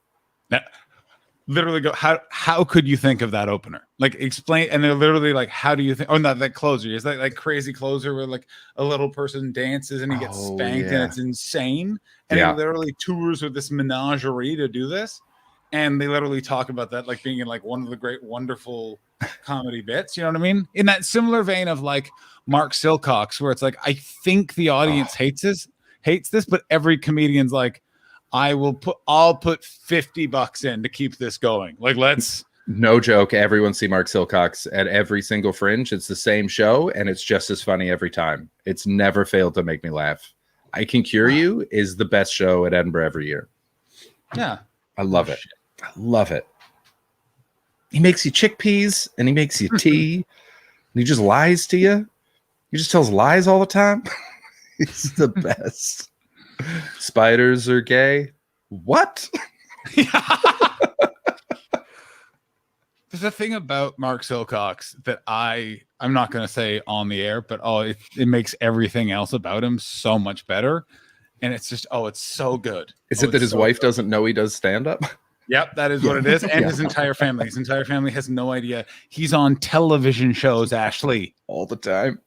literally go, how could you think of that opener? Like explain, and they're literally like, how do you think? Oh, not that closer. Is that like crazy closer where like a little person dances and he gets spanked and it's insane. And he literally tours with this menagerie to do this. And they literally talk about that like being in like one of the great, wonderful comedy bits. You know what I mean? In that similar vein of like Mark Silcox, where it's like, I think the audience hates this, but every comedian's like, I'll put $50 in to keep this going. Like, let's. No joke. Everyone see Mark Silcox at every single Fringe. It's the same show, and it's just as funny every time. It's never failed to make me laugh. I Can Cure You is the best show at Edinburgh every year. Yeah. I love it. I love it. He makes you chickpeas, and he makes you tea, and he just lies to you. He just tells lies all the time. He's the best. Spiders are gay. What? There's a thing about Mark Silcox that I'm not going to say on the air, but it makes everything else about him so much better. And it's just, it's so good. Is it that his wife doesn't know he does stand-up? Yep, that is what it is. And his entire family. His entire family has no idea. He's on television shows, Ashley. All the time.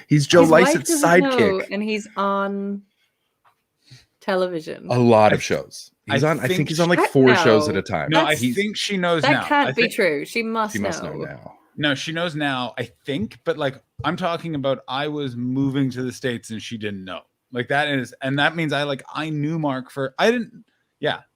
He's Joe Lyson's sidekick. And he's on television. A lot of shows. I think he's on like 4 shows at a time. No, I think she knows now. That can't be true. She must know now. No, she knows now, I think. But like, I'm talking about I was moving to the States and she didn't know. Like that is, and that means I knew Mark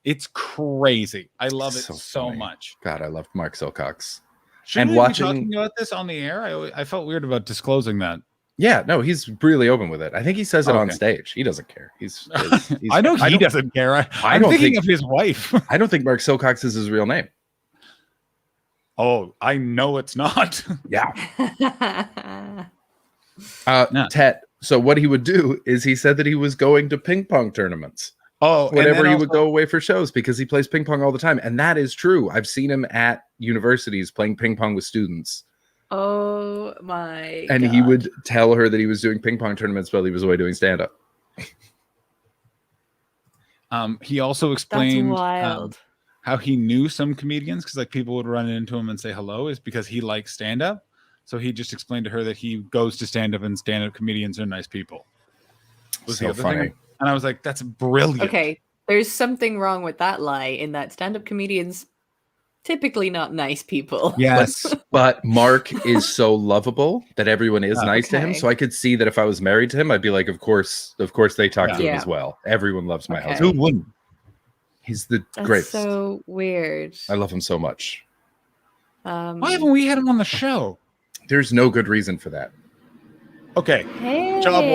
it's crazy. I love it so much. God, I loved Mark Silcox. Should we be talking about this on the air? I felt weird about disclosing that. Yeah, no, he's really open with it. I think he says it on stage. He doesn't care. He's I know he doesn't care. I'm thinking of his wife. I don't think Mark Silcox is his real name. Oh, I know it's not. Yeah. Tet. So what he would do is he said that he was going to ping pong tournaments. Whenever he would go away for shows because he plays ping pong all the time. And that is true. I've seen him at universities playing ping pong with students. Oh my And God. he would tell her that he was doing ping pong tournaments while he was away doing stand-up. He also explained wild. How he knew some comedians because like people would run into him and say hello is because he likes stand-up. So he just explained to her that he goes to stand-up and stand-up comedians are nice people. Was so the other funny. thing. And I was like, that's brilliant. Okay, there's something wrong with that lie in that stand-up comedians typically not nice people. Yes. But Mark is so lovable that everyone is nice to him. So I could see that if I was married to him, I'd be like, of course they talk to him as well. Everyone loves my husband. Who wouldn't? He's the That's greatest. so weird. I love him so much. Why haven't we had him on the show? There's no good reason for that. Okay. Hey. Job 1.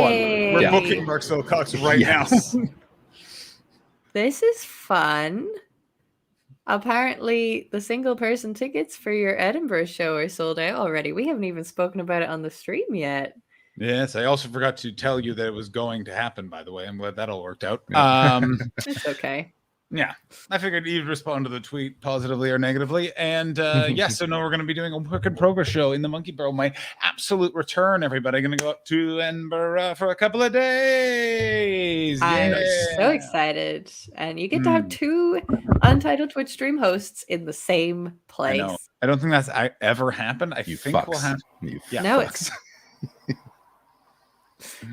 We're booking Mark Silcox right now. This is fun. Apparently, the single person tickets for your Edinburgh show are sold out already. We haven't even spoken about it on the stream yet. Yes, I also forgot to tell you that it was going to happen, by the way. I'm glad that all worked out. It's okay. Yeah, I figured you'd respond to the tweet positively or negatively. And so no, we're going to be doing a work in progress show in the Monkey Barrel. My absolute return, everybody. Going to go up to Edinburgh for a couple of days. I'm so excited. And you get to have 2 Untitled Twitch stream hosts in the same place. I know. I don't think that's ever happened. I think we'll have. No, it's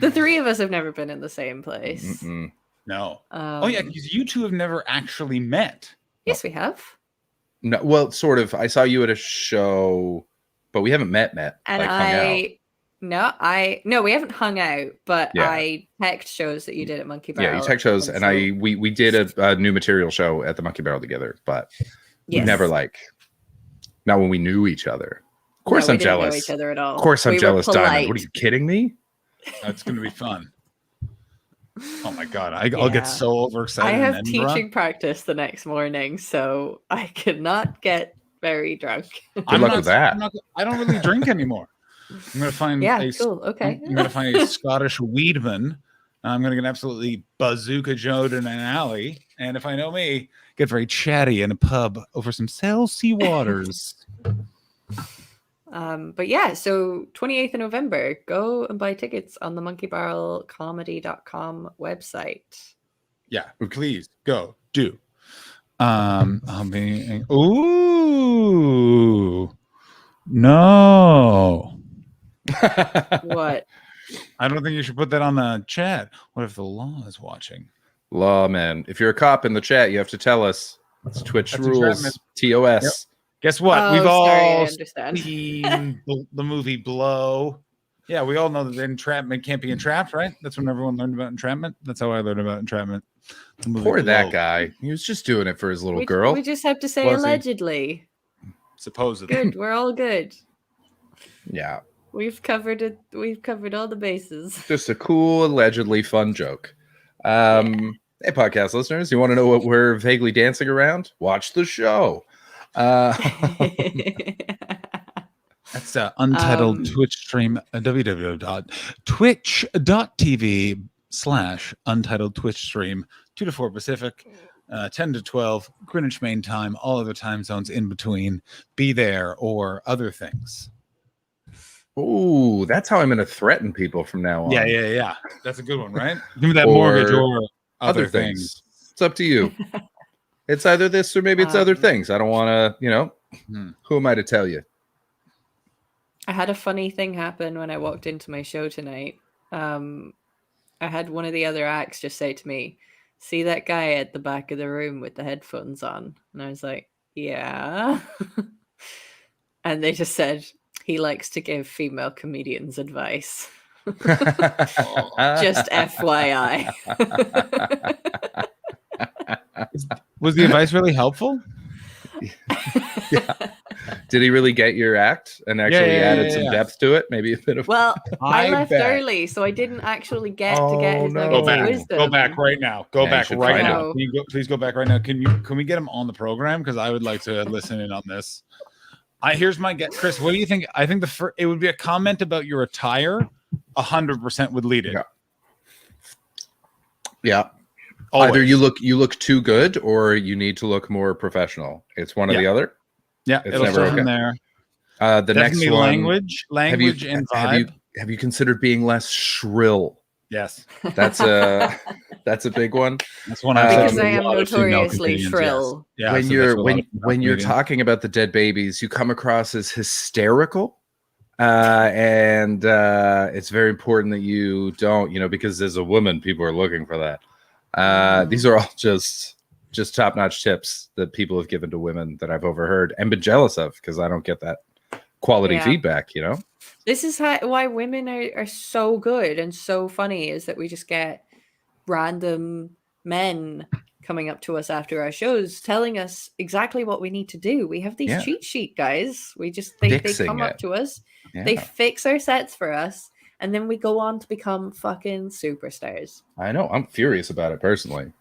the 3 of us have never been in the same place. No. Because you 2 have never actually met. Yes, we have. No, well, sort of. I saw you at a show, but we haven't met. And like, we haven't hung out, but I teched shows that you did at Monkey Barrel. Yeah, you tech shows, and we did a new material show at the Monkey Barrel together, but we never not when we knew each other. Of course, I'm jealous. Know each other at all. Of course, I'm jealous, Diamond. What are you kidding me? That's going to be fun. Oh my God, I'll get so overexcited. I have teaching practice the next morning, so I could not get very drunk. Good luck with that. I don't really drink anymore. I'm going to find okay. I'm going to find a Scottish weedman. I'm going to get absolutely bazooka Joed in an alley. And if I know me, get very chatty in a pub over some Chelsea waters. But yeah, so 28th of November, go and buy tickets on the monkeybarrelcomedy.com website. Yeah, please go do. I'll be. Ooh, no. What? I don't think you should put that on the chat. What if the law is watching? Law, man. If you're a cop in the chat, you have to tell us. It's Twitch That's rules. entrapment. TOS. Yep. Guess what? Oh, We've sorry, I all understand. seen the movie Blow. Yeah, we all know that entrapment can't be entrapped, right? That's when everyone learned about entrapment. That's how I learned about entrapment. The movie Poor that Blow. guy. He was just doing it for his little We girl. just have to say Was he? allegedly. Supposedly. Good. We're all good. Yeah. We've covered it. We've covered all the bases. Just a cool, allegedly fun joke. Hey, podcast listeners, you want to know what we're vaguely dancing around? Watch the show. That's untitled Twitch stream, www.twitch.tv/untitled Twitch stream, 2 to 4 Pacific, 10 to 12 Greenwich Main Time, all other time zones in between. Be there or other things. Ooh, that's how I'm going to threaten people from now on. Yeah. That's a good one, right? Give me that mortgage or other things. It's up to you. It's either this or maybe it's other things. I don't want to, who am I to tell you? I had a funny thing happen when I walked into my show tonight. I had one of the other acts just say to me, "See that guy at the back of the room with the headphones on?" And I was like, "Yeah." And they just said, "He likes to give female comedians advice." Just FYI. Was the advice really helpful? Yeah. Did he really get your act and actually added some depth to it? Maybe a bit of. Well, I left bet. early, so I didn't actually get to get his nuggets Go of back. wisdom. Go back right now. Go Yeah, back you should right find now. out. Can you please go back right now? Can we get him on the program? Because I would like to listen in on this. Here's my guess, Chris. What do you think? I think it would be a comment about your attire. 100% would lead it. Yeah. Always. Either you look too good or you need to look more professional. It's one or the other. Yeah, it's it'll never start from okay. there. The next Definitely one, language and vibe. Have you considered being less shrill? Yes, that's a big one. That's one because I am notoriously shrill. Yeah, when you're talking about the dead babies, you come across as hysterical, and it's very important that you don't, because as a woman, people are looking for that. These are all just top-notch tips that people have given to women that I've overheard and been jealous of because I don't get that quality feedback, This is why women are so good and so funny, is that we just get random men coming up to us after our shows telling us exactly what we need to do. We have these cheat sheet guys. They come up to us, they fix our sets for us, and then we go on to become fucking superstars. I know. I'm furious about it personally.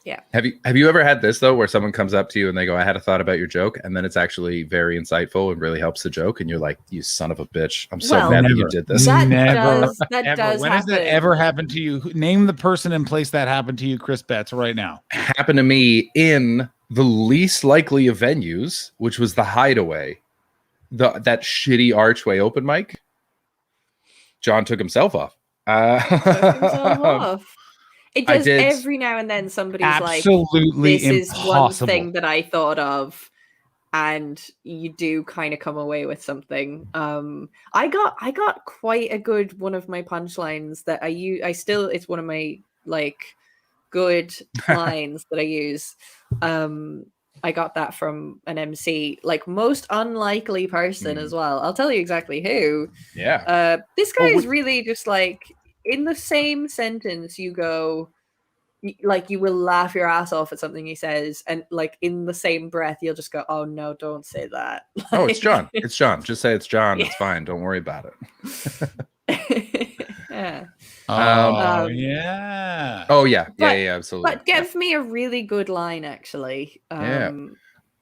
Yeah. Have you ever had this though, where someone comes up to you and they go, "I had a thought about your joke," and then it's actually very insightful and really helps the joke, and you're like, "You son of a bitch! I'm so mad that you did this." That Never. does When happen. has that ever happened to you? Name the person and place that happened to you, Chris Betts, right now. Happened to me in the least likely of venues, which was the Hideaway, that shitty Archway open mic. John took himself off. It does every now and then. Somebody's absolutely like, "This impossible. is one thing that I thought of," and you do kind of come away with something. I got quite a good one of my punchlines that I use. It's one of my good lines that I use. I got that from an MC, most unlikely person as well. I'll tell you exactly who. Yeah. This guy is really just in the same sentence you go, you will laugh your ass off at something he says, and in the same breath you'll just go, "Oh no, don't say that." Oh, it's John. It's John. Just say it's John. It's fine. Don't worry about it. Yeah. Yeah. Oh yeah. Yeah, absolutely. But give me a really good line, actually.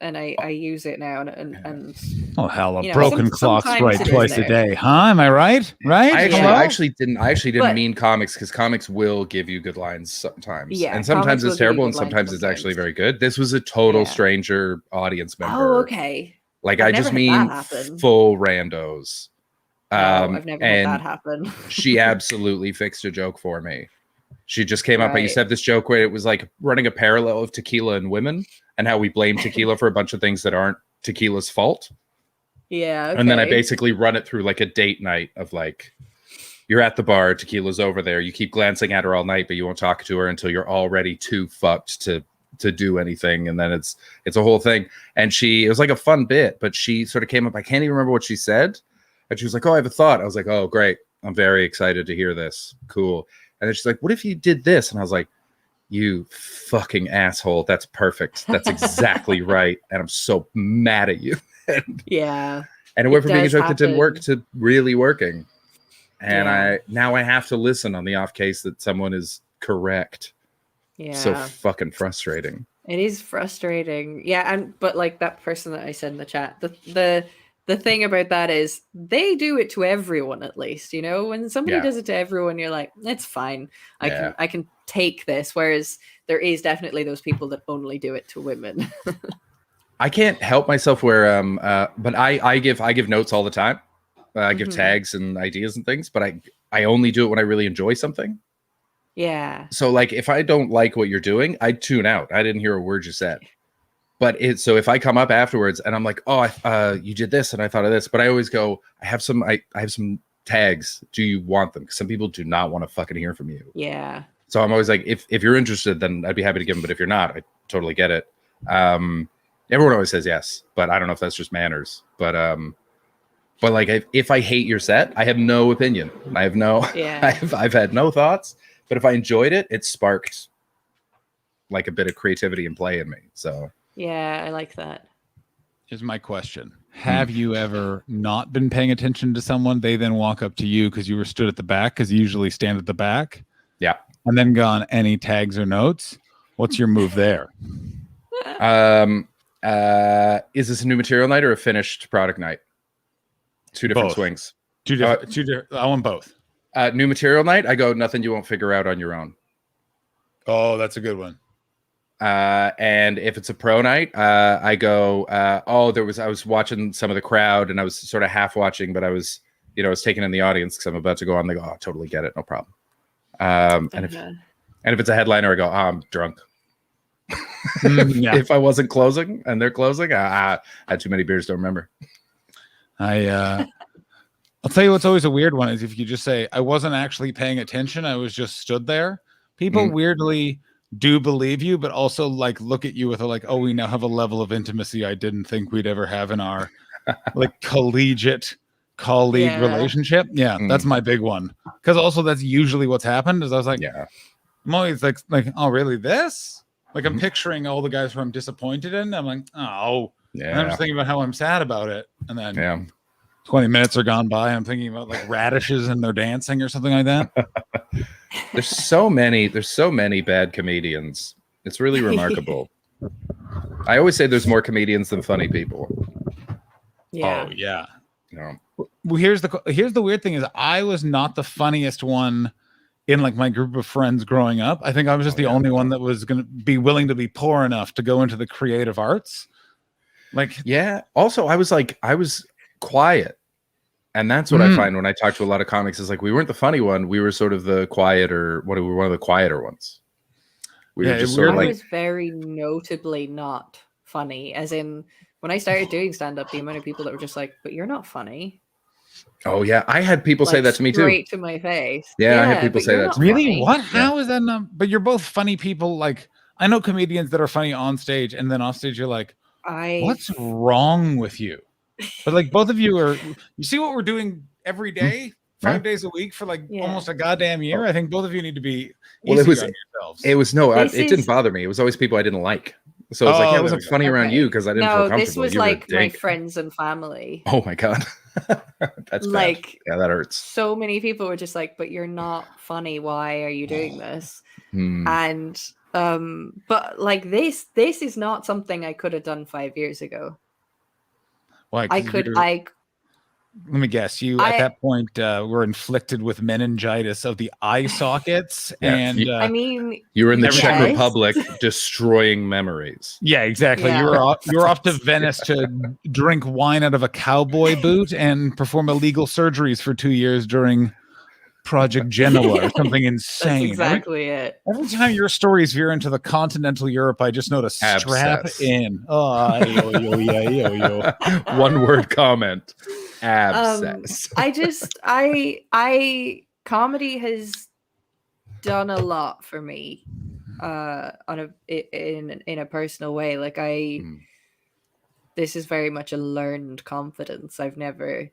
And I use it now, and oh hell, a broken clock's right twice a day, huh? Am I right? Right? I actually didn't mean comics, because comics will give you good lines sometimes. Yeah, and sometimes it's terrible, and sometimes it's actually very good. This was a total stranger audience member. Oh, okay. I just mean full randos. I've never had that happen. She absolutely fixed a joke for me. She just came up. I used to have this joke where it was like running a parallel of tequila and women and how we blame tequila for a bunch of things that aren't tequila's fault. Yeah. And then I basically run it through like a date night of like, you're at the bar, tequila's over there. You keep glancing at her all night, but you won't talk to her until you're already too fucked to do anything. And then it's a whole thing. And it was like a fun bit, but she sort of came up. I can't even remember what she said. And she was like, oh, I have a thought. I was like, oh, great. I'm very excited to hear this. Cool. And then she's like, what if you did this? And I was like, you fucking asshole. That's perfect. That's exactly right. And I'm so mad at you. Yeah. And it went from being a joke that didn't work to really working. And I have to listen on the off case that someone is correct. Yeah. So fucking frustrating. It is frustrating. Yeah, but like that person that I said in the chat, the thing about that is they do it to everyone at least, you know? When somebody does it to everyone, you're like, it's fine. I can take this. Whereas there is definitely those people that only do it to women. I can't help myself where but I give notes all the time. I give tags and ideas and things, but I only do it when I really enjoy something. Yeah. So like if I don't like what you're doing, I tune out. I didn't hear a word you said. But so if I come up afterwards and I'm like, oh, you did this and I thought of this, but I always go, I have some tags. Do you want them? Because some people do not want to fucking hear from you. Yeah. So I'm always like, if you're interested, then I'd be happy to give them. But if you're not, I totally get it. Everyone always says yes, but I don't know if that's just manners. But like if I hate your set, I have no opinion. I have no. Yeah. I've had no thoughts. But if I enjoyed it, it sparked like a bit of creativity and play in me. So. Yeah, I like that. Here's my question. Have you ever not been paying attention to someone? They then walk up to you because you were stood at the back, because you usually stand at the back. Yeah. And then gone, any tags or notes? What's your move there? Is this a new material night or a finished product night? Two different Both. swings. Two different. I want both. New material night, I go, nothing you won't figure out on your own. Oh, that's a good one. And if it's a pro night, I go, I was watching some of the crowd and I was sort of half watching, but I was taken in the audience because I'm about to go on. They go, oh, totally get it. No problem. And if it's a headliner, I go, oh, I'm drunk. Yeah. If I wasn't closing and they're closing, I had too many beers to remember. I'll tell you what's always a weird one is if you just say, I wasn't actually paying attention. I was just stood there. People weirdly do believe you, but also like look at you with a like, oh, we now have a level of intimacy I didn't think we'd ever have in our like collegiate colleague relationship. Yeah, that's my big one. Because also that's usually what's happened is I was like, I'm always like, oh, really this? Like I'm picturing all the guys who I'm disappointed in. I'm like, oh, and I'm just thinking about how I'm sad about it. And then 20 minutes are gone by. I'm thinking about like radishes and they're dancing or something like that. There's so many bad comedians. It's really remarkable. I always say there's more comedians than funny people. Yeah. Oh yeah. No. Well, here's the weird thing is I was not the funniest one in like my group of friends growing up. I think I was just the only one that was going to be willing to be poor enough to go into the creative arts. Like, yeah. Also, I was quiet. And that's what I find when I talk to a lot of comics is like, we weren't the funny one. We were sort of the quieter, we were one of the quieter ones. We were just sort of like, I was very notably not funny. As in when I started doing stand-up, the amount of people that were just like, but you're not funny. oh yeah. I had people say that to me too. Straight to my face. Yeah, I had people but say you're that not to me. really? funny. What? How is that not? But you're both funny people. Like I know comedians that are funny on stage and then off stage you're like, what's wrong with you? But like both of you you see what we're doing every day, 5 days a week for like almost a goddamn year. I think both of you need to be easy on yourselves. It didn't bother me. It was always people I didn't like. So it's like, I wasn't funny around you because I didn't feel comfortable. No, this was like my friends and family. Oh my God. That's like bad. Yeah, that hurts. So many people were just like, but you're not funny. Why are you doing this? And but like this is not something I could have done 5 years ago. Why? Let me guess. You at that point were inflicted with meningitis of the eye sockets, and I mean, you were in the Czech Republic destroying memories. Yeah, exactly. Yeah. You were off to Venice to drink wine out of a cowboy boot and perform illegal surgeries for 2 years during Project Genoa or something insane. That's exactly it. Every time your stories veer into the continental Europe, I just know to strap Abscess. in. Oh, yo. One word comment. Abscess. I comedy has done a lot for me in a personal way. Like this is very much a learned confidence. I've never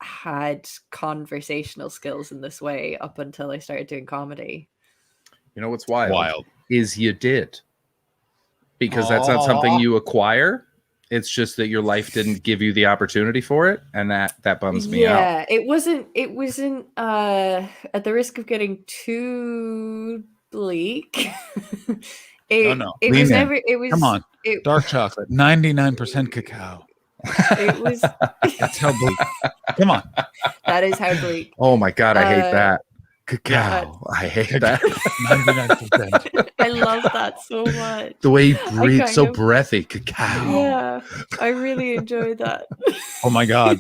had conversational skills in this way up until I started doing comedy. You know what's wild? Is you did. Because that's not something you acquire. It's just that your life didn't give you the opportunity for it, and that bums me out. Yeah, it wasn't at the risk of getting too bleak. It No. It Lean was in. never it was Come on. it, Dark chocolate, 99% cacao. it was That's how bleak. Come on. that is how bleak. Oh my god, I hate that. yeah. Cacao. I hate that. 99%. I love that so much. The way he breathes kind so of- breathy. Cacao. Yeah, I really enjoyed that. Oh my God.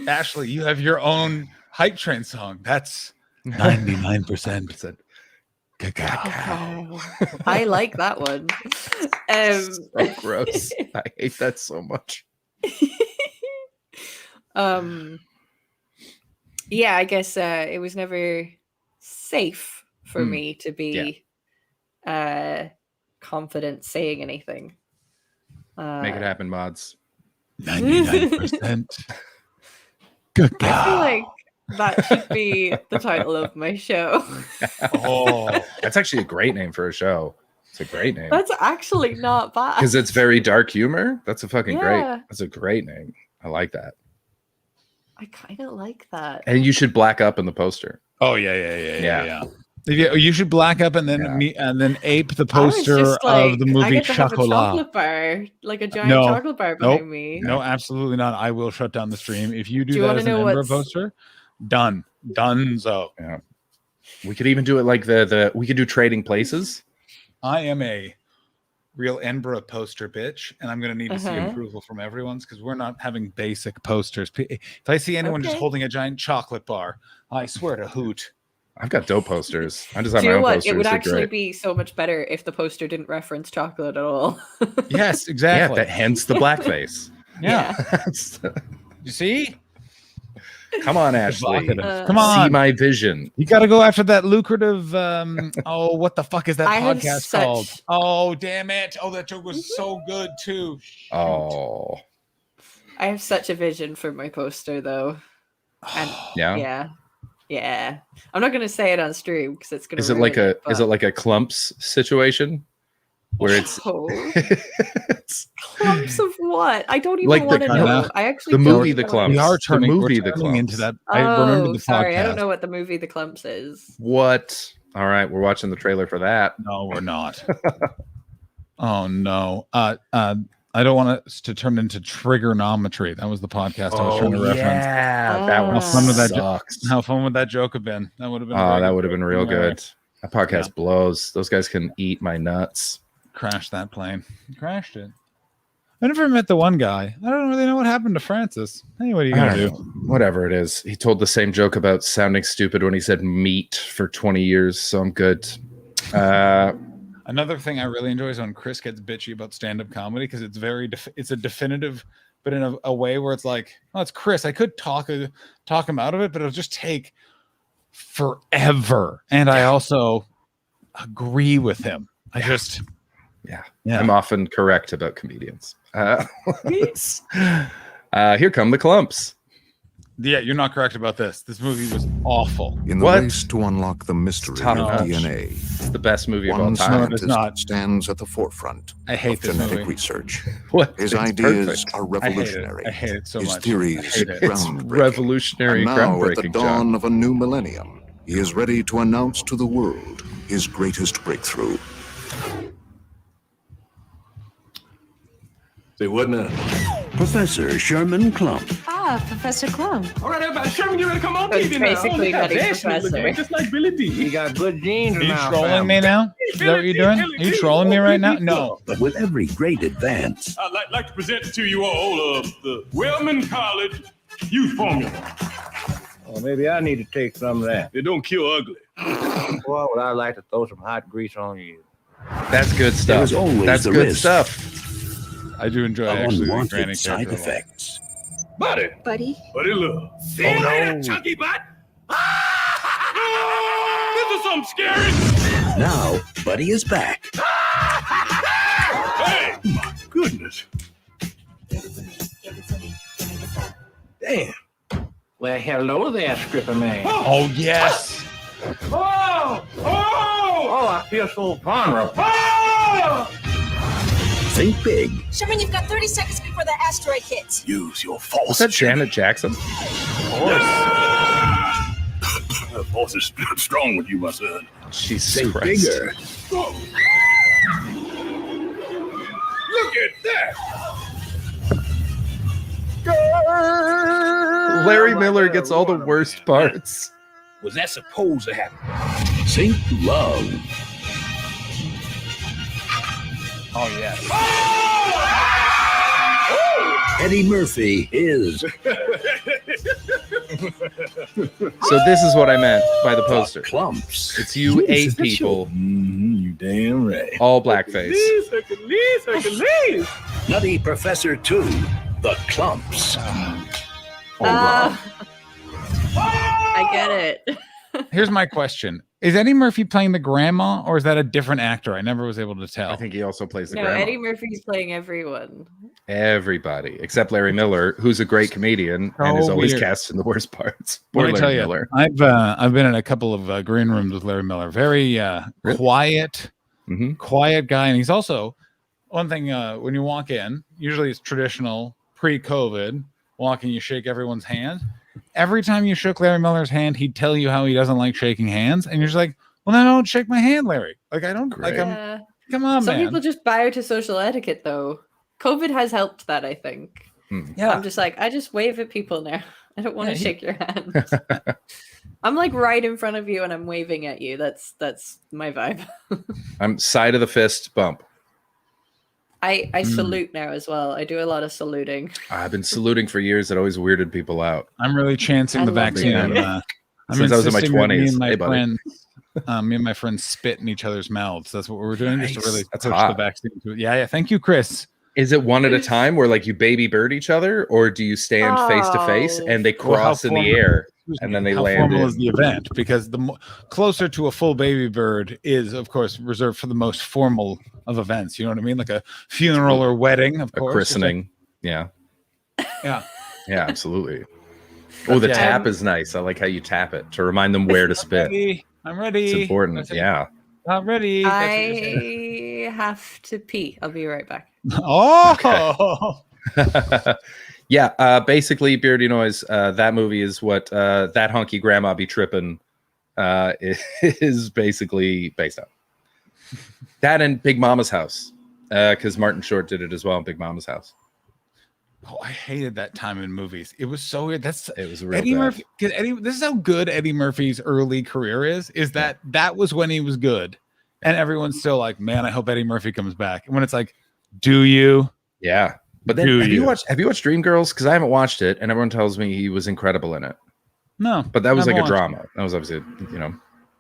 Ashley, you have your own hype train song. That's 99% cacao. I like that one. So gross. I hate that so much. Yeah, I guess it was never safe for Hmm. me to be confident saying anything. Make it happen, mods. 99%. I feel like that should be the title of my show. Oh, That's actually a great name for a show. It's a great name. That's actually not bad. Because it's very dark humor. That's a fucking great. Yeah. That's a great name. I like that. I kind of like that. And you should black up in the poster. Oh yeah. You should black up and then and then ape the I was poster just of the like, I movie get to have a Chocolat. chocolate bar, like a giant No. chocolate bar behind Nope. me. No, absolutely not. I will shut down the stream if you do, Do you that wanna as an know Ember what's- poster. Done. Donezo. Yeah. We could even do it like the we could do trading places. I am a real Enbra poster bitch, and I'm going to need to see Uh-huh. approval from everyone's because we're not having basic posters. If I see anyone just Okay. holding a giant chocolate bar, I swear to hoot. I've got dope posters. I just have Do my you know own what? posters. It would They're actually great. be so much better if the poster didn't reference chocolate at all. Yes, Yeah, exactly. that hence the blackface. Yeah. You see? Come on, Ashley. Evocative. Come See on. my vision. You got to go after that lucrative. Oh, what the fuck is that I had podcast such- called? Oh, damn it. Oh, that joke was so good, too. Oh. I have such a vision for my poster, though. And Yeah? yeah. I'm not gonna say it on stream because it's gonna. Is it like ruin a is it like a clumps situation? Where it's Oh. Clumps of what? I don't even Like the want to kind know. of- I actually the don't movie The know. Clumps. We are The turning, movie we're The turning into Clumps. that. I remember Oh, the sorry. I podcast. don't know what the movie The Clumps is. what? All right, we're watching the trailer for that. No, we're not. Oh no. I don't want us to turn into trigonometry. That was the podcast I was trying to reference. Yeah, that one How fun would that sucks. How fun would that joke have been? That would have been. Oh, very that good. would have been real Yeah. good. That podcast blows. Those guys can eat my nuts. Crashed that plane. Crashed it. I never met the one guy. I don't really know what happened to Francis. Hey, what are you I gonna don't do? know. Whatever it is. He told the same joke about sounding stupid when he said meat for 20 years, so I'm good. Another thing I really enjoy is when Chris gets bitchy about stand-up comedy because it's very it's a definitive, but in a way where it's like, oh, it's Chris. I could talk him out of it, but it'll just take forever. And I also agree with him. I just Yeah. Yeah. I'm often correct about comedians. Here come the clumps. Yeah, you're not correct about this. This movie was awful. In the What? race to unlock the mystery top of notch. DNA, It's the best movie of all one time. No, it is scientist not. stands at the forefront I hate of this genetic movie. research. What? His It's ideas perfect. are I hate it. revolutionary. I hate it so His much. I theories hate it. It's groundbreaking. revolutionary, And now, at the groundbreaking, dawn John. of a new millennium, he is ready to announce to the world his greatest breakthrough. Say what now? Professor Sherman Klump. Ah, Professor Klump. All right, everybody, Sherman, you ready to come on It's TV now? basically Holy Betty cow, Ashley looking Professor. just like Billy D. He got good genes Are you trolling me now? Is that what you're doing? Are you trolling me right now? No. But with every great advance, I'd like to present to you all the Wellman College Youth Formula. Well, maybe I need to take some of that. It don't kill ugly. Well, would I like to throw some hot grease on you? That's good stuff. There's always That's the good risk. stuff. I do enjoy actually the Unwanted granny side character. effects. Buddy. Buddy? Buddy, look. See Oh, you later, no. chunky butt. This is something scary. Now, Buddy is back. Hey, my goodness. Damn. Well, hello there, stripper man. Oh yes. Oh! Oh, I feel so vulnerable. Think big. Sherman, you've got 30 seconds before the asteroid hits. Use your force. Was that Janet Jackson? The force is strong with you, my son. Jesus Think Christ. bigger. Look at that. Larry Miller gets all the worst parts. Was that supposed to happen? Think love. Oh yes. Eddie Murphy is. So this is what I meant by the poster. Clumps. It's you 8 people, You damn right. all blackface. Hercules. Nutty Professor 2. The Clumps. I get it. Here's my question: is Eddie Murphy playing the grandma, or is that a different actor? I never was able to tell. I think he also plays the No, grandma. Eddie Murphy's playing everyone. Everybody except Larry Miller, who's a great comedian and is So always weird. cast in the worst parts. Let Poor me Larry tell you, Miller. I've been in a couple of green rooms with Larry Miller. Very Really? quiet, Mhm. quiet guy, and he's also one thing. When you walk in, usually it's traditional pre-COVID. Walk in, you shake everyone's hand. Every time you shook Larry Miller's hand, he'd tell you how he doesn't like shaking hands, and you're just like, "Well, then don't shake my hand, Larry." Like I don't like. Yeah. Come on, Some man. people just bow to social etiquette, though. COVID has helped that, I think. Yeah. I'm just like, I just wave at people now. I don't want to Yeah, shake your hand. I'm like right in front of you and I'm waving at you. That's my vibe. I'm side of the fist bump. I salute now as well. I do a lot of saluting. I've been saluting for years. It always weirded people out. I'm really chancing I the love vaccine. it. I'm Since I was in my insisting that 20s. Hey, buddy. Me and my friends spit in each other's mouths. That's what we're doing, just to Nice. really That's push hot. the vaccine. Yeah. Thank you, Chris. Is it one at a time where like you baby bird each other, or do you stand face to face Oh. and they Well, how cross in the formal- air excuse and me, then they how land formal in? is the event? Because closer to a full baby bird is, of course, reserved for the most formal of events. You know what I mean? Like a funeral or wedding, of A course. christening. Yeah. Yeah. Yeah, absolutely. Oh, the Yeah. tap is nice. I like how you tap it to remind them where to spit. I'm ready. It's important. That's it. Yeah. I'm ready. That's what you're saying. I have to pee. I'll be right back. Oh. Yeah. Basically, Beardy Noise. That movie is what That Hunky Grandma Be Trippin' is basically based on. That and Big Mama's House, because Martin Short did it as well in Big Mama's House. Oh, I hated that time in movies. It was so weird. It was real Eddie bad. Murphy. 'Cause this is how good Eddie Murphy's early career is that was when he was good, and everyone's still like, man, I hope Eddie Murphy comes back. And when it's like, do you? Yeah. But then Do have you you? watched Dreamgirls? Because I haven't watched it, and everyone tells me he was incredible in it. No, But that was like haven't a watched drama. That was obviously,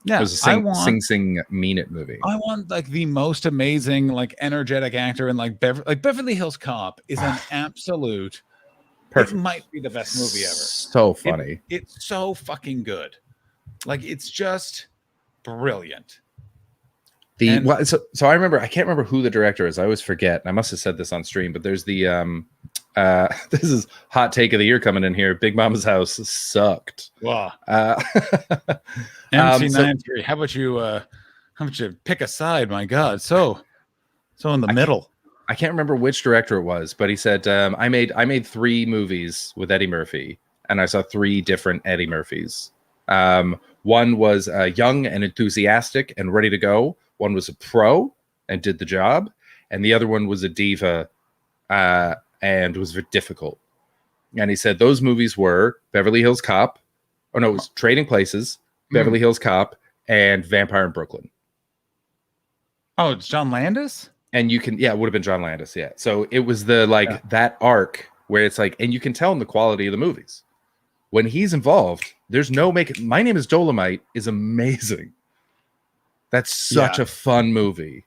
Yeah, it was a I want- sing mean it movie. I want like the most amazing, like energetic actor in like Beverly Hills Cop is an absolute. Perfect. It might be the best movie ever. So funny. It's so fucking good. Like it's just brilliant. So I remember, I can't remember who the director is. I always forget. I must have said this on stream, but there's the this is hot take of the year coming in here. Big Mama's House sucked. Wow. So- MC93. How about you pick a side? My God. So in the middle. I can't remember which director it was, but he said, I made 3 movies with Eddie Murphy, and I saw 3 different Eddie Murphys. One was young and enthusiastic and ready to go. One was a pro and did the job, and the other one was a diva and was very difficult. And he said those movies were Beverly Hills Cop, it was Trading Places, Beverly Hills Cop, and Vampire in Brooklyn. Oh, it's John Landis? And you can, it would have been John Landis, yeah. So it was the that arc where it's like, and you can tell in the quality of the movies. when he's involved, there's no making. My Name is Dolomite is amazing. That's such a fun movie.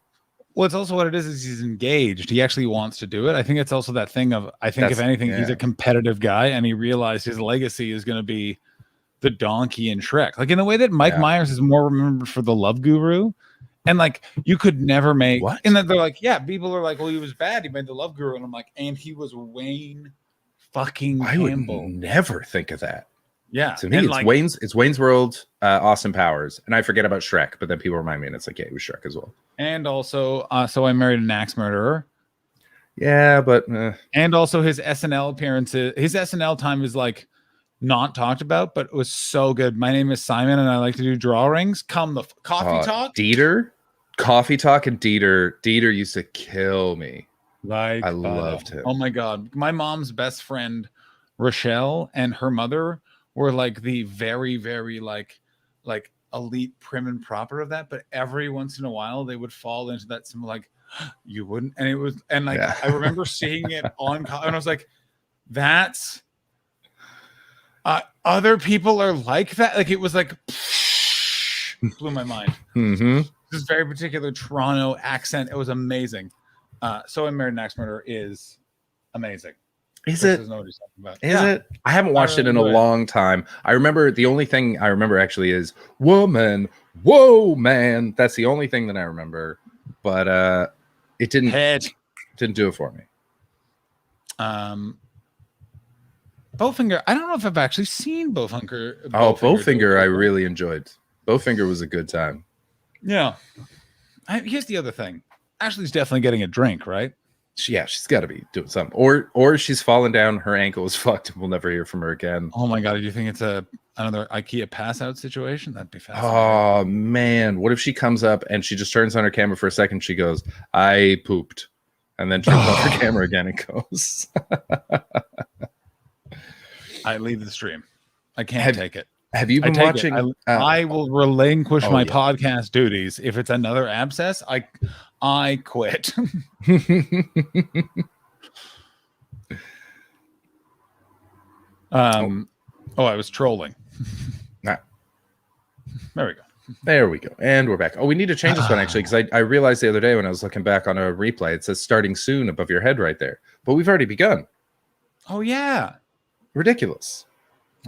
Well, it's also what it is he's engaged. He actually wants to do it. I think it's also that thing of, I think if anything, he's a competitive guy and he realized his legacy is going to be the donkey in Shrek. Like in the way that Mike Myers is more remembered for the Love Guru. And like, you could never make, and then they're like, yeah, people are like, well, he was bad. He made the Love Guru. And I'm like, and he was Wayne fucking Campbell. I would never think of that. Yeah. To me, it's Wayne's World, Austin Powers, and I forget about Shrek, but then people remind me, and it's like, yeah, he was Shrek as well. And also, So I Married an Axe Murderer. Yeah, but and also his SNL appearances. His SNL time is like not talked about, but it was so good. My Name is Simon, and I like to do drawings. Come the Coffee Talk. Dieter, Coffee Talk, and Dieter. Dieter used to kill me. Like I loved him. Oh my god, my mom's best friend Rochelle and her mother were like the very, very like elite prim and proper of that, but every once in a while they would fall into that some like you wouldn't, and it was, and like I remember seeing it on and I was like, that's other people are like that. Like it was like blew my mind. This very particular Toronto accent. It was amazing. So I Married an Axe Murderer is amazing. Is Chris it? doesn't know what he's talking about. Is it? I haven't watched it in a long time. I remember the only thing I remember actually is woman, whoa, man. That's the only thing that I remember. But it didn't do it for me. Bowfinger. I don't know if I've actually seen Bowfinger. Bowfinger, I really enjoyed. Bowfinger was a good time. Yeah. Here's the other thing. Ashley's definitely getting a drink, right? She's got to be doing something, or she's fallen down, her ankle is fucked, and we'll never hear from her again. Oh my god, do you think it's another IKEA pass out situation? That'd be fascinating. Oh man, what if she comes up and she just turns on her camera for a second? She goes, "I pooped," and then turns off her camera again and goes. I leave the stream. I can't take it. Have you been watching? I will relinquish my podcast duties if it's another abscess. I quit. I was trolling. Nah. There we go. There we go. And we're back. Oh, we need to change this one actually, because I realized the other day when I was looking back on a replay, it says starting soon above your head right there. But we've already begun. Oh, yeah. Ridiculous.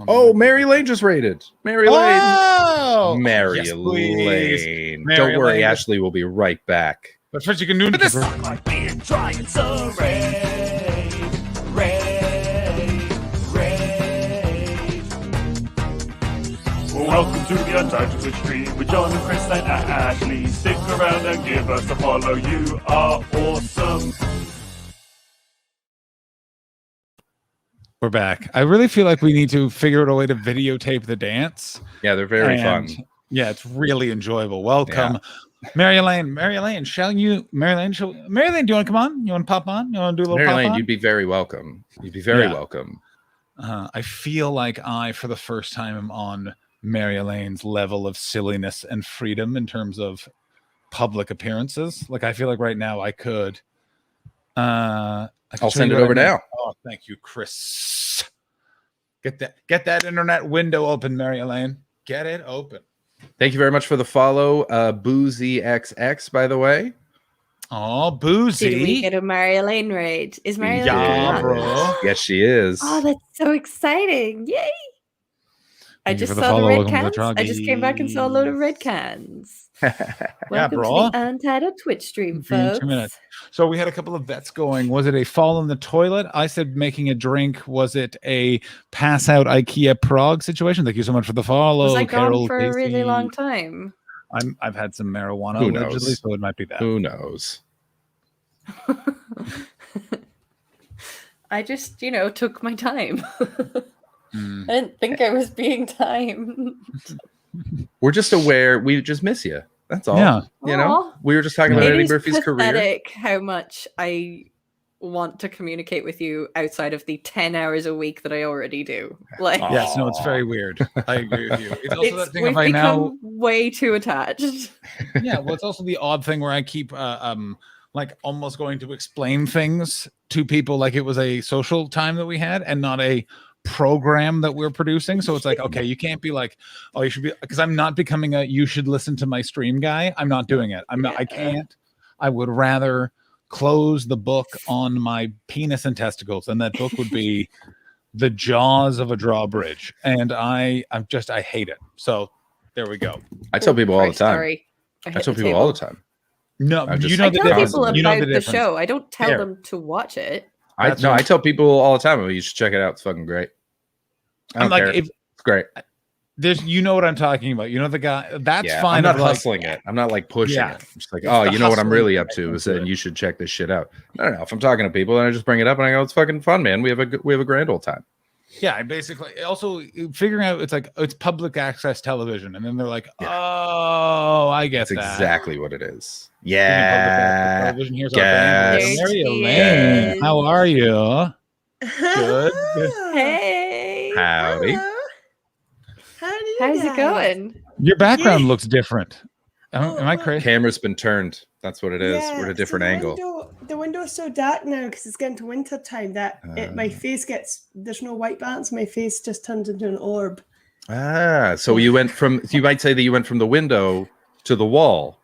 Oh, Mary Lane just raided. Mary Lane. Oh, Mary yes, Lane. Mary Don't worry, Lane. Ashley will be right back. That's what you can do to this. Welcome to the Untitled Twitch stream with John and Chris and Ashley. Stick around and give us a follow. You are awesome. We're back. I really feel like we need to figure out a way to videotape the dance. Yeah, they're very fun. Yeah, it's really enjoyable. Welcome, Mary Elaine. Mary Elaine, do you want to come on? You want to pop on? You want to do a little Mary pop Lane, on? you'd be very welcome. You'd be very welcome. I feel like for the first time, am on Mary Elaine's level of silliness and freedom in terms of public appearances. Like, I feel like right now I could. I'll send it over now. Oh, thank you, Chris. Get that internet window open, Mary Elaine. Get it open. Thank you very much for the follow, Boozy XX, by the way. Oh, Boozy. Did we get a Mary Elaine raid? Is Mary Elaine Yeah, bro. Yes, she is. Oh, that's so exciting. Yay. I Thank you just for the saw the follow. red Welcome to the cans. I just came back and saw a load of red cans. Welcome bro. to the Untitled Twitch stream, In folks. 2 minutes. So we had a couple of bets going. Was it a fall in the toilet? I said making a drink. Was it a pass out IKEA Prague situation? Thank you so much for the follow. Was I gone Carol for a really Casey. long time? I've had some marijuana Who allegedly, knows? so it might be that. Who knows? I just, took my time. Hmm. I didn't think I was being timed. We're just aware. We just miss you. That's all. Yeah. You know, Aw. we were just talking about It Eddie is Murphy's career. pathetic how much I want to communicate with you outside of the 10 hours a week that I already do. Like, Yes, no, it's very weird. I agree with you. It's also that thing we've if I become now way too attached. yeah, well, it's also the odd thing where I keep like almost going to explain things to people like it was a social time that we had and not a program that we're producing. So it's like, okay, you can't be like, oh, you should be, because I'm not becoming a you should listen to my stream guy. I'm not doing it. I can't. I would rather close the book on my penis and testicles, and that book would be The Jaws of a Drawbridge. And I hate it. So there we go. I tell people all the time. Sorry. I tell people all the time. No, I you know I the tell difference. people You know about the the difference. show. I don't tell Here. them to watch it. I tell people all the time, "Oh, you should check it out. It's fucking great." I I'm don't like, care. if It's great. there's, you know what I'm talking about. You know the guy. That's Yeah, fine. I'm not of like- hustling it. I'm not like pushing Yeah. it. I'm just like, It's oh, the you know what I'm hustling really that up makes to me is do that it. you should check this shit out. I don't know. If I'm talking to people and I just bring it up and I go, it's fucking fun, man. We have a grand old time. Yeah, I basically also figuring out it's like it's public access television, and then they're like, oh, I get That's that. exactly what it is. Speaking of public access Yeah. television, here's our band. Yes. Mary There Elaine, she how are you? Good. Hey. Howdy. How do you How's it guys? going? Your background looks different. Am I crazy? Camera's been turned. That's what it is. We're at a so different the angle. The window's so dark now because it's getting to winter time that my face gets, there's no white balance. My face just turns into an orb. So you might say that you went from the window to the wall.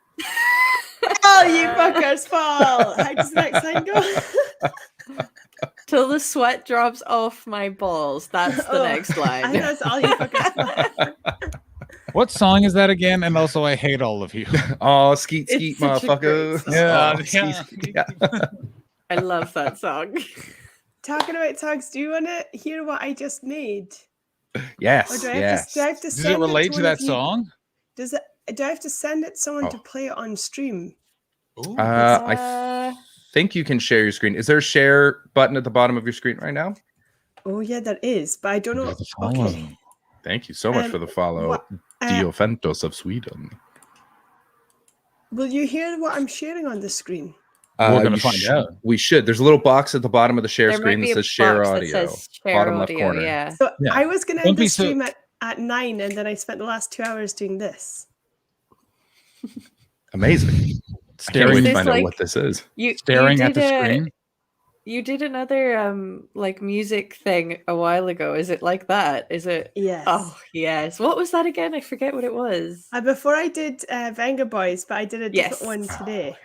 Oh, you fuckers fall. How does the next line go? Till the sweat drops off my balls. That's the Oh, next line. I know it's all you fuckers fall. What song is that again? And also, I hate all of you. Oh, skeet It's skeet, such a motherfucker. great Yeah, Oh, skeet, skeet, yeah. I love that song. Talking about songs, do you want to hear what I just made? Yes. Or do I have Yes. to, do I have to Does send it relate to to one of that you? song? Do I have to send it to someone to Oh. play it on stream? I think you can share your screen. Is there a share button at the bottom of your screen right now? Oh yeah, there is, but I don't know. Okay. Thank you so much for the follow, what- Diofentos of Sweden. Will you hear what I'm sharing on the screen? We're gonna you find out. We should. There's a little box at the bottom of the share There might screen be that a says share box that audio. says share Bottom left audio, corner. yeah. So Yeah. I was gonna Don't end be the so- stream at 9, and then I spent the last 2 hours doing this. Amazing. I can't Staring- wait Is to this find out like- what this is. You Staring you at the did screen. You did another like music thing a while ago. Is it like that? Is it? Yes. Oh yes. What was that again? I forget what it was. Before I did Venga Boys, but I did a different Yes. one today.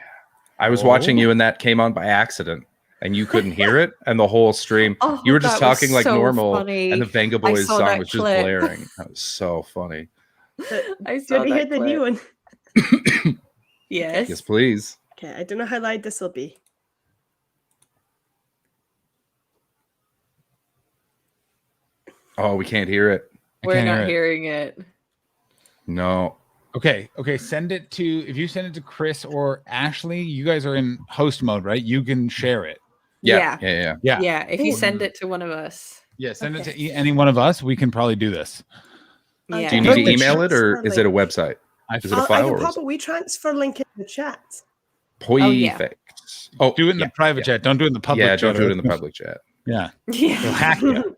I was watching you and that came on by accident and you couldn't hear it and the whole stream Oh, you were just that was talking like so normal funny. and the Venga I Boys saw song that was just clip. blaring. That was so funny. I Do you saw want to hear that the new clip. one? Yes. Yes, please. Okay, I don't know how loud this will be. Oh, we can't hear it. I We're can't not hear it. hearing it. No. Okay. Send it to, if you send it to Chris or Ashley, you guys are in host mode, right? You can share it. Yeah. Yeah. If you send it to one of us. Yeah, send it to any one of us. We can probably do this. Yeah. Do you need to email it or is it a website? Is it a I file can or is pop a WeTransfer link in the chat. perfect? Oh, do it in the private chat. Don't do it in the public Yeah, chat. don't do it in the public chat. Yeah. Yeah. They'll hack you.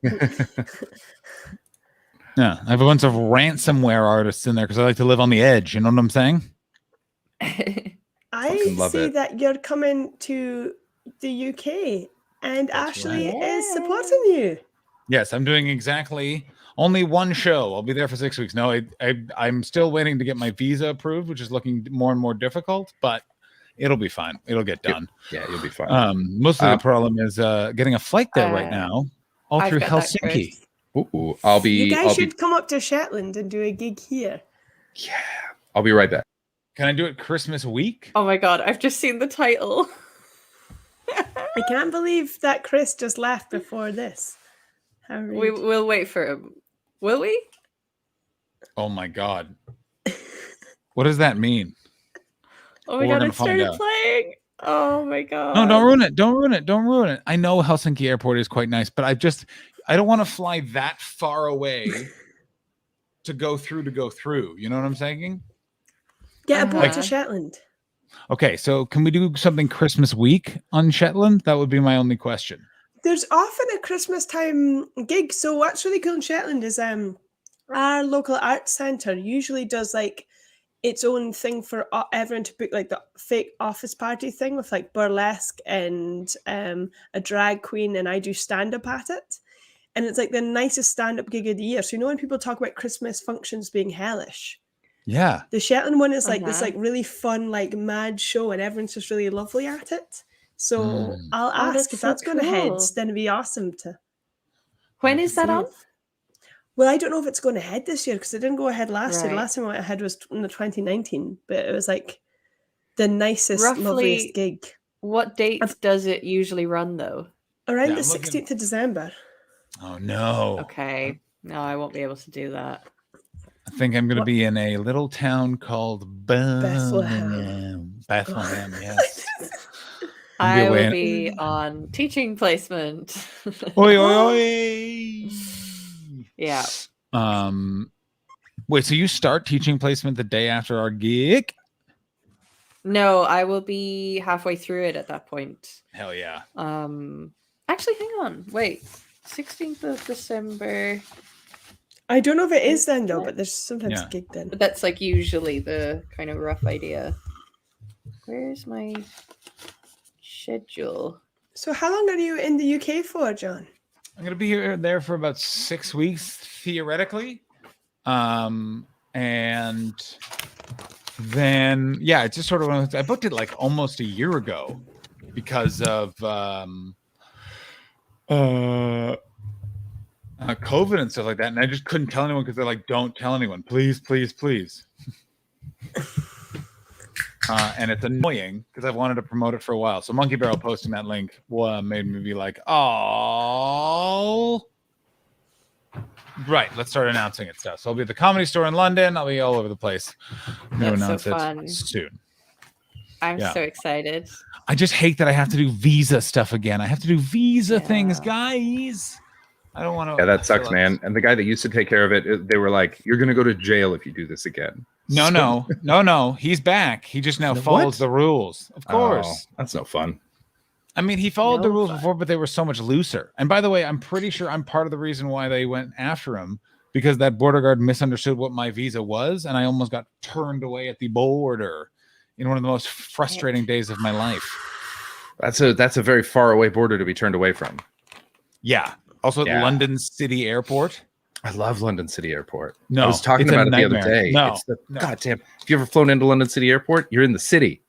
Yeah. I have a bunch of ransomware artists in there because I like to live on the edge. You know what I'm saying? I Fucking love see it. that you're coming to the UK and Ashley is supporting you. Yes, I'm doing exactly only one show. I'll be there for 6 weeks. No, I'm still waiting to get my visa approved, which is looking more and more difficult, but it'll be fine. It'll get done. Yeah, you'll be fine. Most of the problem is getting a flight there right now, all I've through got that, Helsinki. Ooh, I'll be You guys I'll should be come up to Shetland and do a gig here. I'll be right back. Can I do it Christmas week? Oh my god, I've just seen the title. I can't believe that Chris just left before this. How rude. We'll wait for him. Will we? Oh my god. What does that mean? Oh my We're god, gonna it find started out. playing. Oh my god. No, don't ruin it. Don't ruin it. Don't ruin it. I know Helsinki Airport is quite nice, but I don't want to fly that far away to go through. You know what I'm saying? Get a boat Like- to Shetland. Okay, so can we do something Christmas week on Shetland? That would be my only question. There's often a Christmas time gig. So what's really cool in Shetland is our local arts centre usually does like its own thing for everyone to book, like the fake office party thing with like burlesque and a drag queen, and I do stand up at it. and it's like the nicest stand-up gig of the year. So when people talk about Christmas functions being hellish, Yeah. the Shetland one is like this like really fun, like mad show, and everyone's just really lovely at it. So I'll ask that's if so that's going ahead. cool. Then it'd be awesome to. When is that on? Well, I don't know if it's going ahead this year because it didn't go ahead last year. The Right. last time it went ahead was in the 2019, but it was like the nicest, Roughly- loveliest gig. What dates does it usually run though? Around Yeah, the I'm looking- 16th of December. Oh no. Okay. No, I won't be able to do that. I think I'm going to be in a little town called Bethlehem. Bethlehem, yes. I away will in- be on teaching placement. Oi, oi, oi. Yeah. Wait, so you start teaching placement the day after our gig? No, I will be halfway through it at that point. Hell yeah. Actually, hang on. Wait. 16th of December. I don't know if it is then though, but there's sometimes Yeah. a gig then. But that's like usually the kind of rough idea. Where's my schedule? So how long are you in the UK for, John? I'm going to be there for about 6 weeks, theoretically. And then, yeah, it's just sort of, I booked it like almost a year ago because of COVID and stuff like that. And I just couldn't tell anyone because they're like, don't tell anyone, please, please, please. And it's annoying because I've wanted to promote it for a while. So Monkey Barrel posting that link made me be like, oh, right. Let's start announcing it stuff. So I'll be at the Comedy Store in London. I'll be all over the place. I'm going to That's so announce fun. it soon. I'm Yeah. so excited. I just hate that I have to do visa stuff again. I have to do visa things, guys. I don't want to. Yeah, that sucks, man. And the guy that used to take care of it, they were like, "You're gonna go to jail if you do this again." No. He's back. He just now What? follows the rules. Of course. Oh, that's no fun. I mean, he followed the rules before, but they were so much looser. And by the way, I'm pretty sure I'm part of the reason why they went after him because that border guard misunderstood what my visa was, and I almost got turned away at the border in one of the most frustrating days of my life. That's a very far away border to be turned away from. Yeah. Also at London City Airport. I love London City Airport. No, I was talking it's a about it the other nightmare. day. No, It's the no. goddamn. If you ever flown into London City Airport, you're in the city.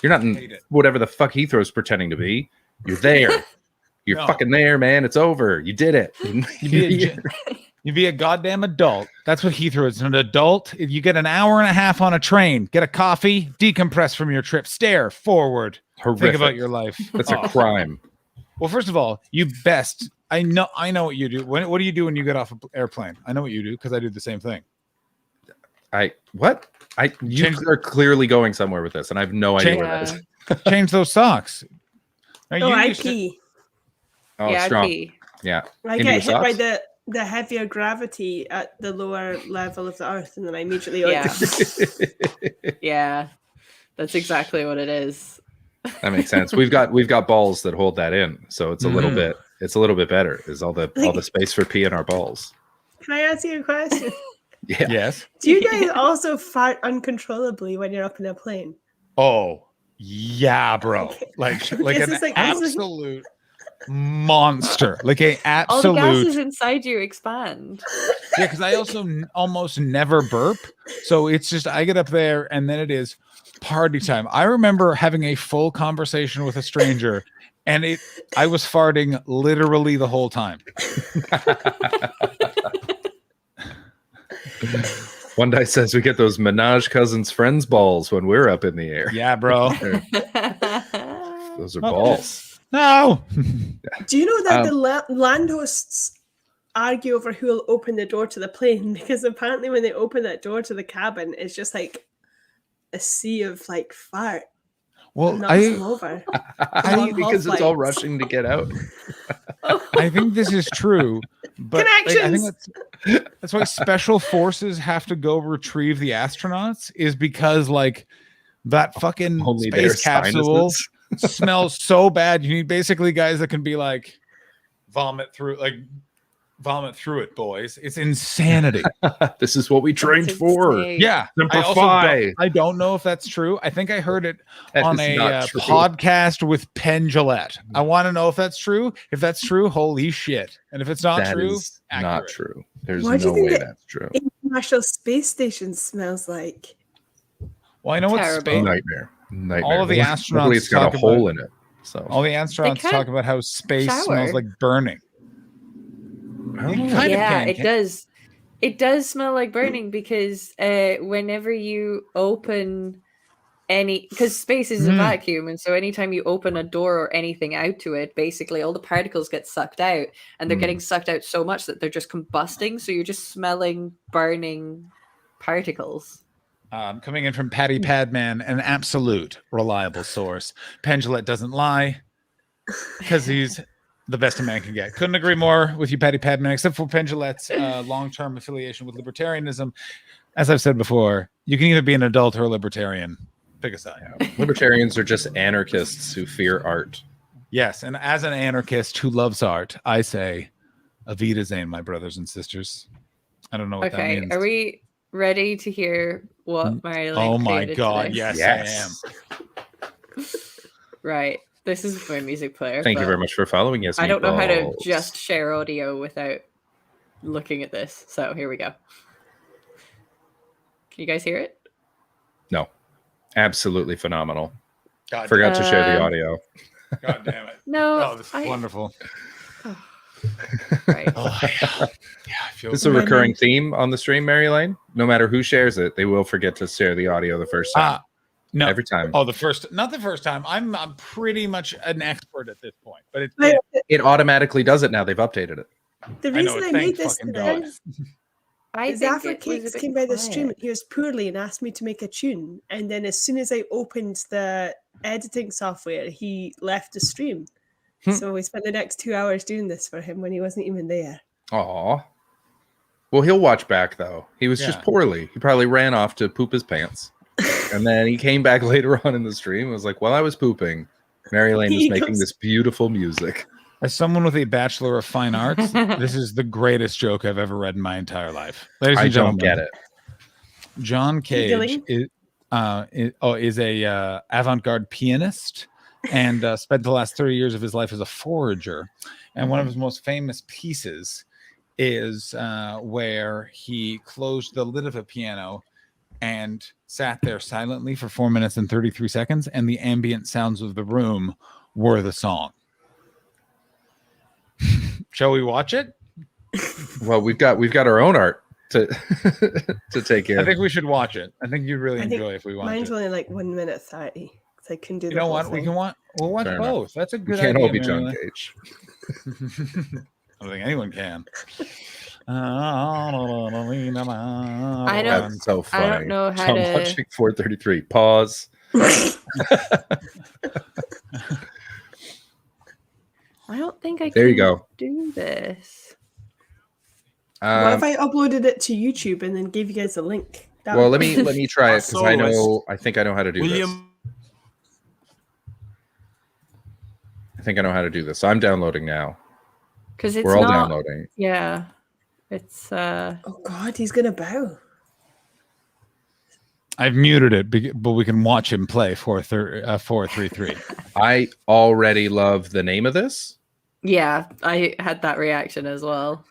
You're not in whatever the fuck Heathrow's pretending to be. You're there. You're No. fucking there, man. It's over. You did it. You be a goddamn adult. That's what Heathrow is. An adult. If you get an hour and a half on a train, get a coffee, decompress from your trip, stare forward, think Horrific. about your life. That's a Oh. crime. Well, first of all, you best. I know what you do. What do you do when you get off an airplane? I know what you do because I do the same thing. You are clearly going somewhere with this, and I have no idea where that is. Change those socks. Now, Oh, you I used to- pee. Oh, Yeah, I strong. pee. Yeah. I Into get your hit by socks? the heavier gravity at the lower level of the earth, and then I immediately Yeah. Yeah. That's exactly what it is. That makes sense. We've got balls that hold that in, so it's a little Mm. bit. It's a little bit better. Is all the space for pee in our balls. Can I ask you a question? Yeah. Yes. Do you guys also fart uncontrollably when you're up in a plane? Oh, yeah, bro. Like This an is like- this is- absolute monster. Like a All the absolute. gases inside you expand. Yeah, because I also almost never burp. So it's just I get up there and then it is party time. I remember having a full conversation with a stranger and I was farting literally the whole time. One guy says we get those Menage cousins friends balls when we're up in the air. Yeah, bro. Those are balls. No. Do you know that the land hosts argue over who will open the door to the plane? Because apparently when they open that door to the cabin, it's just like a sea of like fart. Well, knocks them over. Long haul Because it's all flights. rushing to get out. I think this is true, but like, I think Connections! that's why special forces have to go retrieve the astronauts is because like that fucking Only their space capsule sinuses. smells so bad. You need basically guys that can be like vomit through, like vomit through it, boys. It's insanity. This is what we trained for. Yeah. I don't know if that's true. I think I heard it That on is a not true. podcast with Penn Jillette. I want to know if that's true. If that's true, holy shit. And if it's not That true, is not true. There's What do you no think way the that's true. International Space Station smells like? well, I know what's Terrible. space. Nightmare. All of the Luckily, astronauts it's got talk a hole about- in it. So All the astronauts can't talk about how space shower. smells like burning. You kind of Yeah, can, it can't- does. It does smell like burning because whenever you open because space is a Mm. vacuum, and so anytime you open a door or anything out to it, basically all the particles get sucked out, and they're getting sucked out so much that they're just combusting. So you're just smelling burning particles. Coming in from Patty Padman, an absolute reliable source. Penn Jillette doesn't lie because he's the best a man can get. Couldn't agree more with you, Patty Padman, except for Penn Jillette's long-term affiliation with libertarianism. As I've said before, you can either be an adult or a libertarian. Pick a side. Libertarians are just anarchists who fear art. Yes, and as an anarchist who loves art, I say, Avita Zane, my brothers and sisters. I don't know what that Okay, means. are we ready to hear what Marilyn Oh my created God, today? yes, I am. Right, this is my music player. Thank you but very much for following us. I don't know how to meatballs. just share audio without looking at this. So here we go. Can you guys hear it? No, absolutely phenomenal. God Forgot to share the Uh, audio. God damn it. No. Oh, this is wonderful. Right. Oh, yeah, I feel This is a good. recurring theme on the stream, Mary Lane. No matter who shares it, they will forget to share the audio the first time. No, every time. Oh, not the first time. I'm pretty much an expert at this point, but it's It automatically does it now. They've updated it. The I know, reason I, thank made this fucking today God. I is think Afro it was a Cakes bit came by the stream. quiet. He was poorly and asked me to make a tune. And then as soon as I opened the editing software, he left the stream. So we spent the next 2 hours doing this for him when he wasn't even there. Aw. Well, he'll watch back though. He was just Yeah. poorly. He probably ran off to poop his pants. And then he came back later on in the stream and was like, while I was pooping, Mary Lane was He making goes- this beautiful music. As someone with a Bachelor of Fine Arts, this is the greatest joke I've ever read in my entire life. Ladies I and don't gentlemen, get it. John Cage Giggling? is a avant-garde pianist and spent the last 30 years of his life as a forager. And one of his most famous pieces is where he closed the lid of a piano and sat there silently for 4 minutes and 33 seconds, and the ambient sounds of the room were the song. Shall we watch it? Well, we've got our own art to to take care I of. think we should watch it. I think you'd really I think enjoy if we watch mine's it. only like 1 minute 30. So I couldn't do You the know whole what? We thing. can we'll watch Fair enough. both. That's a We good can't idea. all be John Marilyn. Cage. I don't think anyone can. I don't- That's so funny. I don't know how I'm to- watching 433. Pause. I don't think I can There you go. do this. What if I uploaded it to YouTube and then gave you guys a link? That Well, would- let me try it because I soloist. think I know how to do this. I think I know how to do this. I'm downloading now. Because it's We're all not, downloading. Yeah. It's Oh God, he's gonna bow. I've muted it, but we can watch him play 433. I already love the name of this. yeah, I had that reaction as well.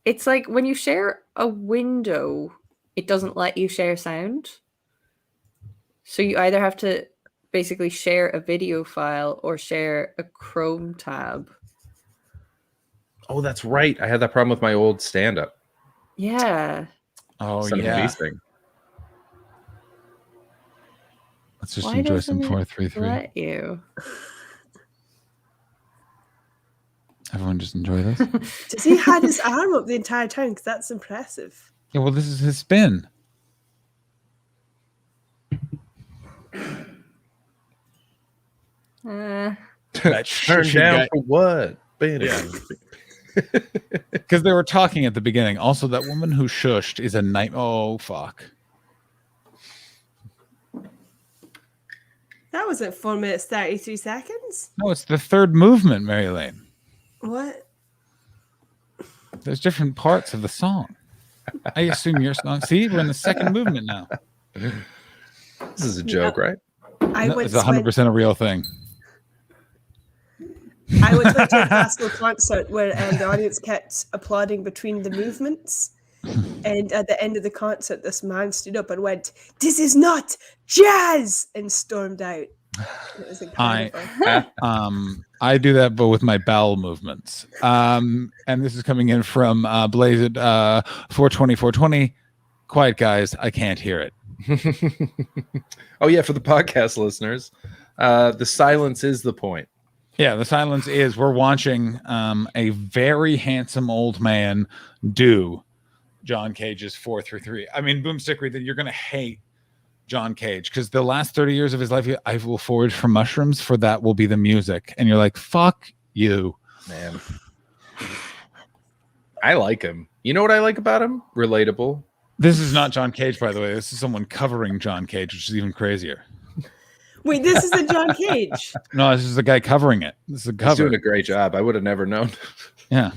It's like when you share a window, it doesn't let you share sound. So you either have to basically share a video file or share a Chrome tab. Oh, that's right. I had that problem with my old stand-up. Yeah. Oh Son of a yeah. bee thing. Let's just Why enjoy some doesn't it 433. let you? Everyone just enjoy this. Does he had his arm up the entire time? Because that's impressive. Yeah, well, this is his spin. Uh, That Turn shushy down guy- for what? Yeah. Because they were talking at the beginning. Also, that woman who shushed is a night. Oh fuck! That wasn't 4 minutes 33 seconds. No, it's the third movement, Mary Lane. What? There's different parts of the song. I assume your song. See, we're in the second movement now. This is a joke, right? It's 100% a real thing. I once went to a classical concert where the audience kept applauding between the movements. And at the end of the concert, this man stood up and went, "This is not jazz," and stormed out. It was incredible. I do that, but with my bowel movements. And this is coming in from Blazed 420. Quiet guys, I can't hear it. Oh yeah, for the podcast listeners, the silence is the point. Yeah, the silence is we're watching a very handsome old man do John Cage's 433. I mean, Boomstick, you're going to hate John Cage because the last 30 years of his life, I will forage for mushrooms, for that will be the music. And you're like, fuck you. Man. I like him. You know what I like about him? Relatable. This is not John Cage, by the way. This is someone covering John Cage, which is even crazier. Wait, this is a John Cage? No, this is the guy covering it. This is a cover. He's doing a great job. I would have never known. Yeah.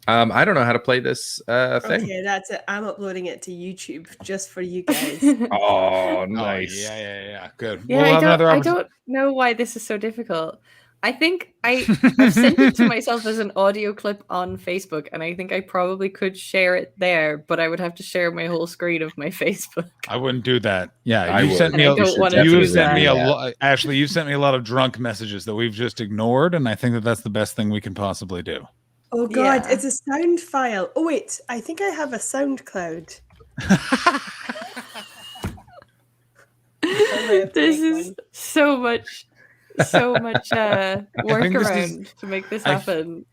I don't know how to play this thing. Okay, that's it. I'm uploading it to YouTube just for you guys. Oh, nice. Yeah. Good. Yeah, I don't know why this is so difficult. I think I've sent it to myself as an audio clip on Facebook, and I think I probably could share it there, but I would have to share my whole screen of my Facebook. I wouldn't do that. Yeah, I you would. sent me. And I don't wanna You do sent me a that. lot. Ashley, you sent me a lot of drunk messages that we've just ignored, and I think that that's the best thing we can possibly do. Oh god, it's a sound file. Oh wait, I think I have a SoundCloud. This is so much workaround to make this happen.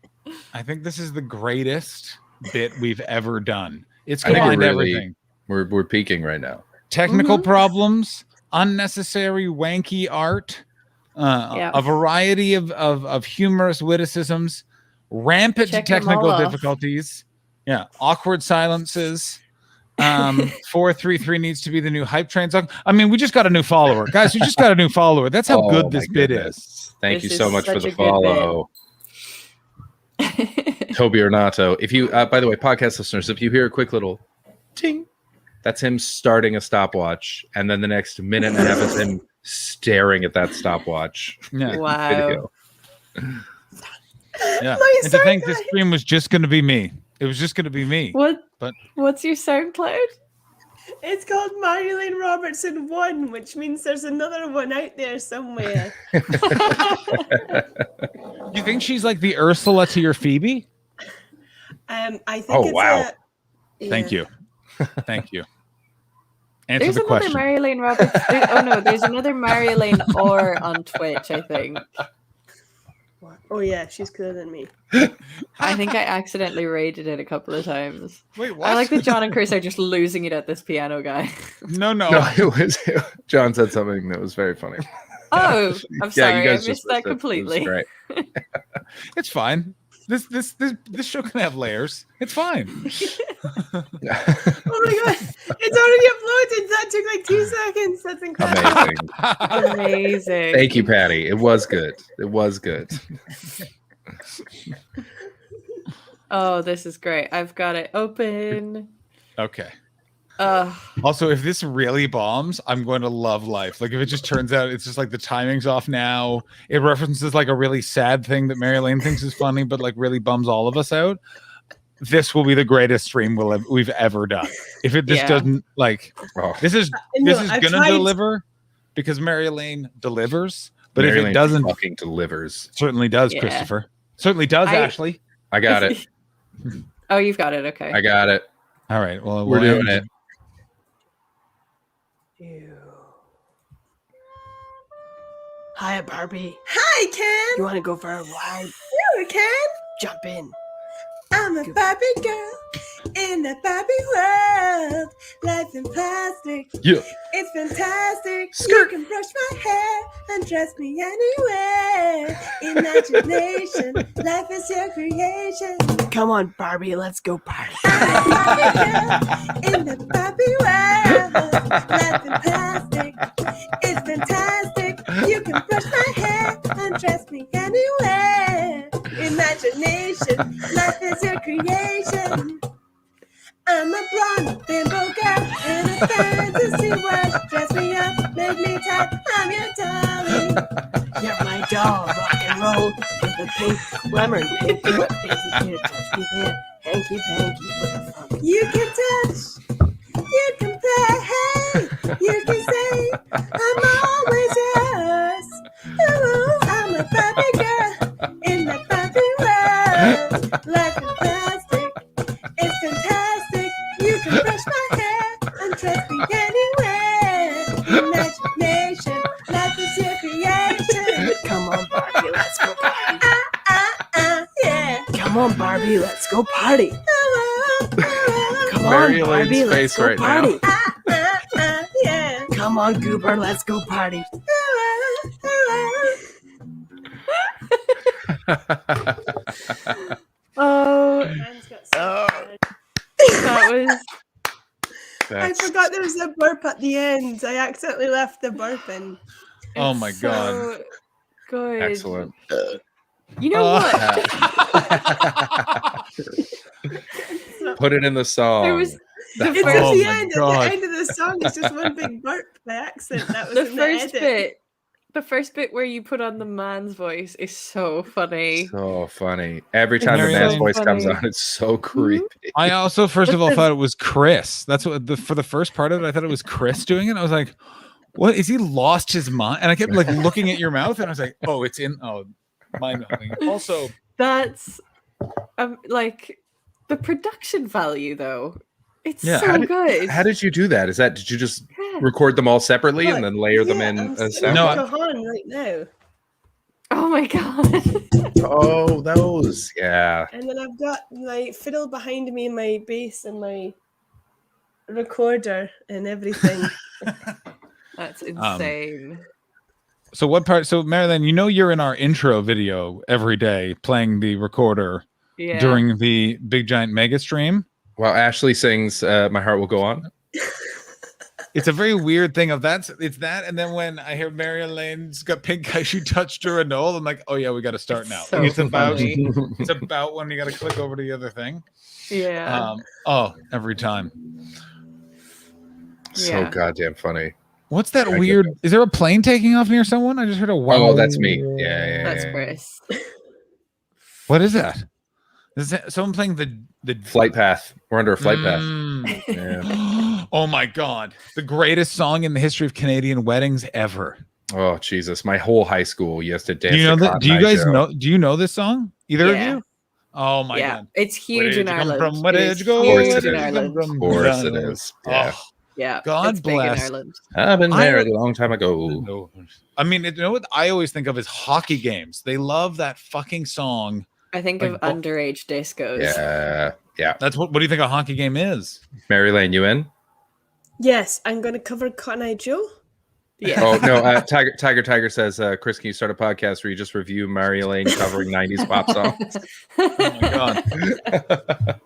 I think this is the greatest bit we've ever done. It's I think combined we're really- everything. We're peaking right now. Technical problems, unnecessary wanky art, a variety of humorous witticisms, rampant Check them technical all off. difficulties, awkward silences. 433 needs to be the new hype train song. I mean, we just got a new follower, guys. We just got a new follower. That's how good this bit is. Thank This you so is much for such the a good follow. Toby Ornato. If you, by the way, podcast listeners, if you hear a quick little ting, that's him starting a stopwatch, and then the next minute and a half is him staring at that stopwatch. Yeah. Wow. Video. Yeah. My And to think SoundCloud. this stream was just going to be me. It was just going to be me. But What's your SoundCloud? It's called Marilyn Robertson 1, which means there's another one out there somewhere. you think she's like the Ursula to your Phoebe? I think Oh, it's wow. Thank you. Thank you. Answer There's the another question. Marilyn Roberts. There's another Marilyn Orr on Twitch, I think. Oh yeah, she's cooler than me. I think I accidentally raided it a couple of times. Wait, what? I like that John and Chris are just losing it at this piano guy. No. No, it was John said something that was very funny. Oh, I'm sorry. I missed just that it. It was completely. great. It's fine. This show can have layers. It's fine. Oh my god, it's already uploaded. That took like 2 seconds. That's incredible. Amazing. Amazing. Thank you, Patty. It was good. It was good. Oh, this is great. I've got it open. Okay. Uh, Also, if this really bombs, I'm going to love life. Like if it just turns out it's just like the timing's off now. It references like a really sad thing that Mary Lane thinks is funny, but like really bums all of us out. This will be the greatest stream we've ever done. If this Yeah. doesn't like, this is No, gonna I've tried- deliver because Mary Lane delivers. But Mary if it Lane doesn't, fucking delivers. certainly does, Yeah. Christopher. Certainly does, Ashley. I got it. Oh, you've got it. Okay. I got it. All right. Well, We're we'll doing end it. Hi, Barbie. Hi, Ken. You want to go for a ride? Sure, Ken. Jump in. I'm a Barbie girl in the Barbie world. Life's in plastic. Yeah. It's fantastic. You can brush my hair and dress me anywhere. Imagination, life is your creation. Come on, Barbie, let's go party. I'm a Barbie girl in the Barbie world. Life's in plastic. It's fantastic. You can brush my hair imagination. Life is your creation. I'm a blonde bimbo girl in a fantasy world. Dress me up, make me tight. I'm your darling. You're my doll, rock and roll with a pink glamour and pink foot. Pinky can't touch me there. Hanky panky with a funk. You can touch, you can play, you can say, I'm always yours. Ooh, I'm a Barbie girl in the Barbie world. Life is plastic, it's fantastic. You can brush my hair and trust me anywhere. Imagination, life is your creation. Come on, Barbie, let's go party. Yeah. Come on, Barbie, let's go party. Come on, Mary Barbie, Elaine's let's face go right party. now. Yeah. Come on, Goober, let's go party. Oh, that was. I forgot there was a burp at the end. I accidentally left the burp in. Oh my god. So good. Excellent. You know what? Put it in the song. There was It's at the end. At the end of the song, it's just one big burp by accident. That was the in first the edit. bit. The first bit where you put on the man's voice is so funny. So funny. Every time the Mary man's Elaine voice comes funny. on, it's so creepy. I also, first of all, thought it was Chris. That's what for the first part of it, I thought it was Chris doing it. I was like, "What is he lost his mind?" And I kept like looking at your mouth, and I was like, "Oh, it's in." Oh, mind blowing. Also, That's like the production value, though. It's Yeah. so good. How did you do that? Did you just record them all separately and then layer them in I'm as sitting sound? with Kahan right now. Oh my god. Oh, those. Yeah. And then I've got my fiddle behind me, my bass, and my recorder and everything. That's insane. so what part? So Marilyn, you know you're in our intro video every day playing the recorder Yeah. during the Big Giant Mega Stream. While Ashley sings "My Heart Will Go On." It's a very weird thing of that. It's that, and then when I hear Mary Elaine's got pink eye, she touched her and all. I'm like, oh yeah, we got to start now. So Like, it's about funny. it's about when you got to click over to the other thing. Yeah. Oh, every time. So Yeah. goddamn funny. What's that I get weird? Is there a plane taking off near someone? I just heard a wow. Oh, that's me. Yeah. That's Chris. What is that? Is that someone playing the Flight path. We're under a flight path. Mm. Yeah. Oh my god, the greatest song in the history of Canadian weddings ever. Oh Jesus! My whole high school used to dance. Do you know to that? Cotton Do you Eye guys Joe. know? Do you know this song? Either Yeah. of you? Oh my Yeah. god, It's Where huge did in you come Ireland. from? Where It did is you go? huge Of course in it is. Ireland. Of course it is. Yeah. Oh, Yeah. God it's big bless. in Ireland. I've been I- married a long time ago. no. I mean, you know what I always think of is hockey games. They love that fucking song. I think Like, of underage discos. Yeah. Yeah. That's what. What do you think a hockey game is? Mary Lane, you in? Yes, I'm going to cover Cotton Eye Joe. Yeah. Oh no! Tiger says, "Chris, can you start a podcast where you just review Mary Lane covering '90s pop songs?" Oh my god.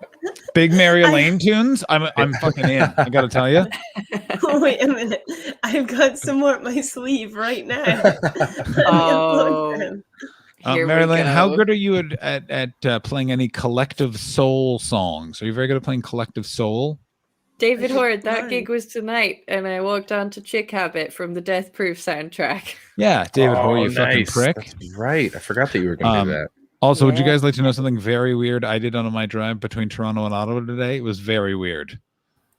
Big Mary Elaine tunes. I'm fucking in. I gotta tell you. Oh, wait a minute. I've got some more up my sleeve right now. Oh. Here we Mary Elaine, how go. good are you at playing any collective soul songs? Are you very good at playing collective soul? David Horde, that Right. gig was tonight, and I walked on to Chick Habit from the Death Proof soundtrack. Yeah, David Hoare, you Oh, fucking nice. prick. That's right. I forgot that you were going to do that. Also, would you Yeah. guys like to know something very weird I did on my drive between Toronto and Ottawa today? It was very weird.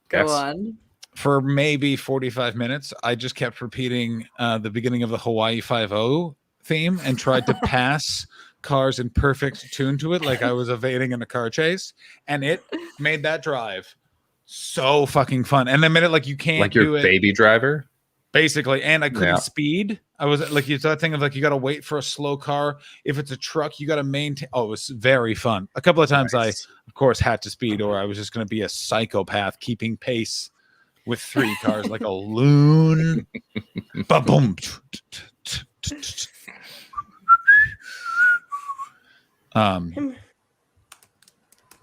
Go Yes. on. For maybe 45 minutes, I just kept repeating the beginning of the Hawaii Five-0 theme and tried to pass cars in perfect tune to it like I was evading in a car chase. And it made that drive so fucking fun. And the minute like you can't Like do your it, baby driver. basically, and I couldn't Yeah. speed. I was like, it's that thing of like you got to wait for a slow car. If it's a truck, you got to maintain. Oh, it was very fun. A couple of times Nice. I, of course, had to speed, or I was just going to be a psychopath keeping pace with three cars like a loon. Ba-boom.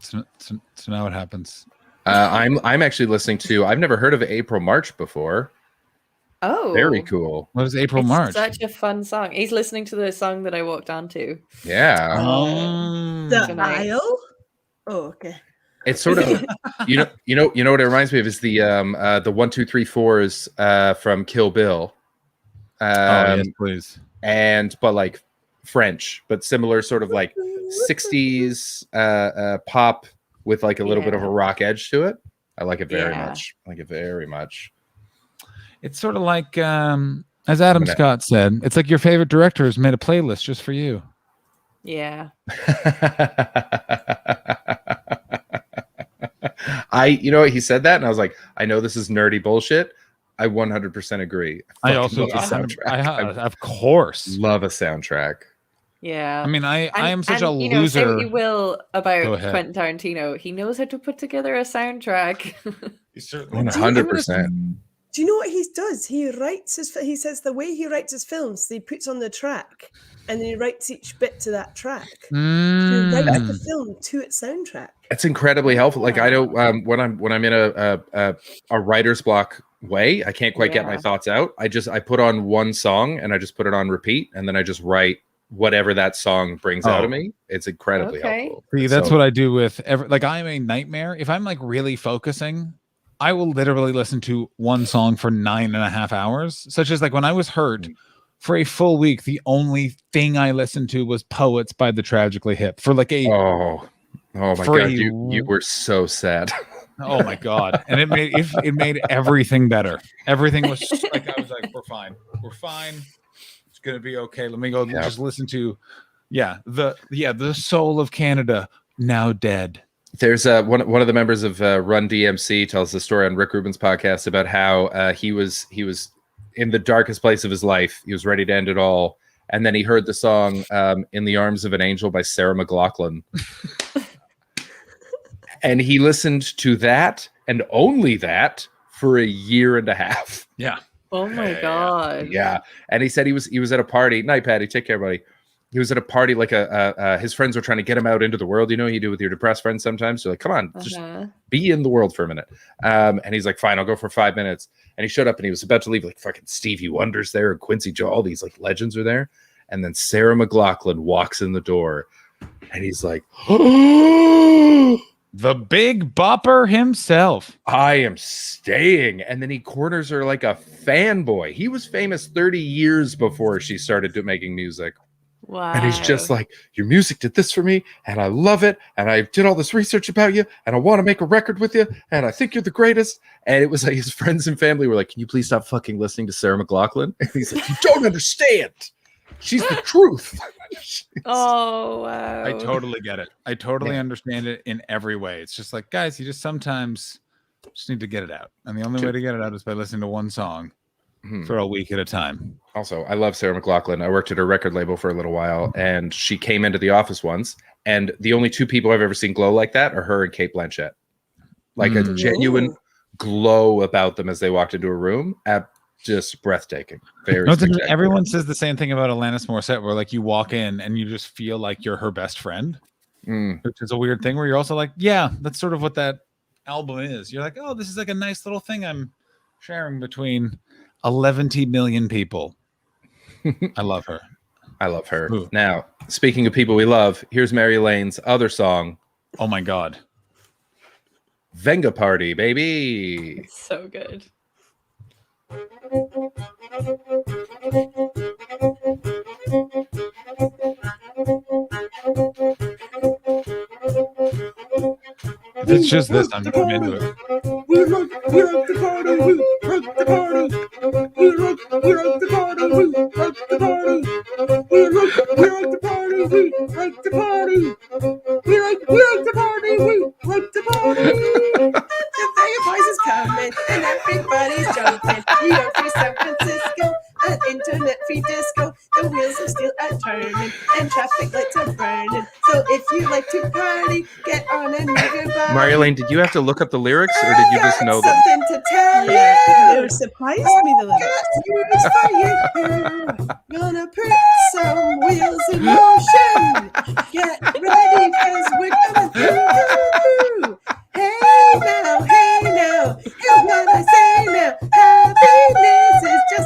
So now what happens? I'm actually listening to. I've never heard of April March before. Oh, Very cool. What is April it's March? such a fun song. He's listening to the song that I walked onto. Yeah. The Tonight. Isle. Oh, okay. It's sort of you know what it reminds me of is the 1 2 3 4s from Kill Bill. Oh yes, please. And but like French, but similar sort of like 60s pop with like a little bit of a rock edge to it. I like it very much. I like it very much. It's sort of like, as Adam Scott said, it's like your favorite director has made a playlist just for you. Yeah. You know what, he said that and I was like, I know this is nerdy bullshit. I 100% agree. I also, love a soundtrack. of course, love a soundtrack. Yeah. I mean, I am such a you know, say loser. what you will Go about ahead. Quentin Tarantino. He knows how to put together a soundtrack. He certainly 100%. Do you know what he does? He writes he says the way he writes his films, he puts on the track and then he writes each bit to that track. So he writes the film to its soundtrack. It's incredibly helpful. Like I know when I'm in a writer's block way, I can't quite get my thoughts out. I put on one song and I just put it on repeat and then I just write whatever that song brings out of me. It's incredibly helpful. See, that's what I do with like I'm a nightmare. If I'm like really focusing, I will literally listen to one song for 9.5 hours. Such as like when I was hurt for a full week, the only thing I listened to was Poets by the Tragically Hip for like a oh my god, you were so sad. Oh my god. And it made everything better. Everything was like I was like, we're fine. It's gonna be okay. Let me go just listen to the soul of Canada now dead. There's one of the members of Run DMC tells the story on Rick Rubin's podcast about how he was in the darkest place of his life. He was ready to end it all, and then he heard the song "In the Arms of an Angel" by Sarah McLachlan, and he listened to that and only that for 1.5 years. Yeah. Oh my god. Yeah, and he said he was at a party. Night, Patty. Take care, buddy. He was at a party, like his friends were trying to get him out into the world. You know, you do with your depressed friends sometimes. So like, come on, just be in the world for a minute. And he's like, fine, I'll go for 5 minutes. And he showed up and he was about to leave. Like fucking Stevie Wonder's there and Quincy Jones, all these like legends are there. And then Sarah McLachlan walks in the door, and he's like, the Big Bopper himself. I am staying. And then he corners her like a fanboy. He was famous 30 years before she started making music. Wow. And he's just like, your music did this for me, and I love it, and I did all this research about you, and I want to make a record with you, and I think you're the greatest. And it was like his friends and family were like, can you please stop fucking listening to Sarah McLachlan? And he's like, you don't understand. She's the truth. Oh wow. I totally get it. I totally understand it in every way. It's just like, guys, you just sometimes just need to get it out. And the only way to get it out is by listening to one song for a week at a time. Also, I love Sarah McLachlan. I worked at her record label for a little while, and she came into the office once, and the only two people I've ever seen glow like that are her and Cate Blanchett. Like a genuine glow about them as they walked into a room. Just breathtaking. Very spectacular. Everyone says the same thing about Alanis Morissette, where like you walk in and you just feel like you're her best friend, which is a weird thing where you're also like, yeah, that's sort of what that album is. You're like, oh, this is like a nice little thing I'm sharing between 11 million people. I love her. I love her. Ooh. Now, speaking of people we love, here's Mary Lane's other song. Oh my God. Venga Party, baby. It's so good. It's just this. I'm into it. We rock the party. We rock the party. We rock the party. We rock the party. We rock the party. We rock the party. We rock the party. We rock the party. The Venga Boys is coming and everybody's jumping. We are free San Francisco, an internet-free disco. The wheels of steel are turning and traffic lights are burning. So if you like to party, get on and move your body. Marlene, did you have to look up the lyrics, or did you just know them? Something to tell you. They surprised me, the lyrics. For you. Gonna put some wheels in motion. Get ready, cause we're coming through. Hey now, hear what I say now. Happiness is just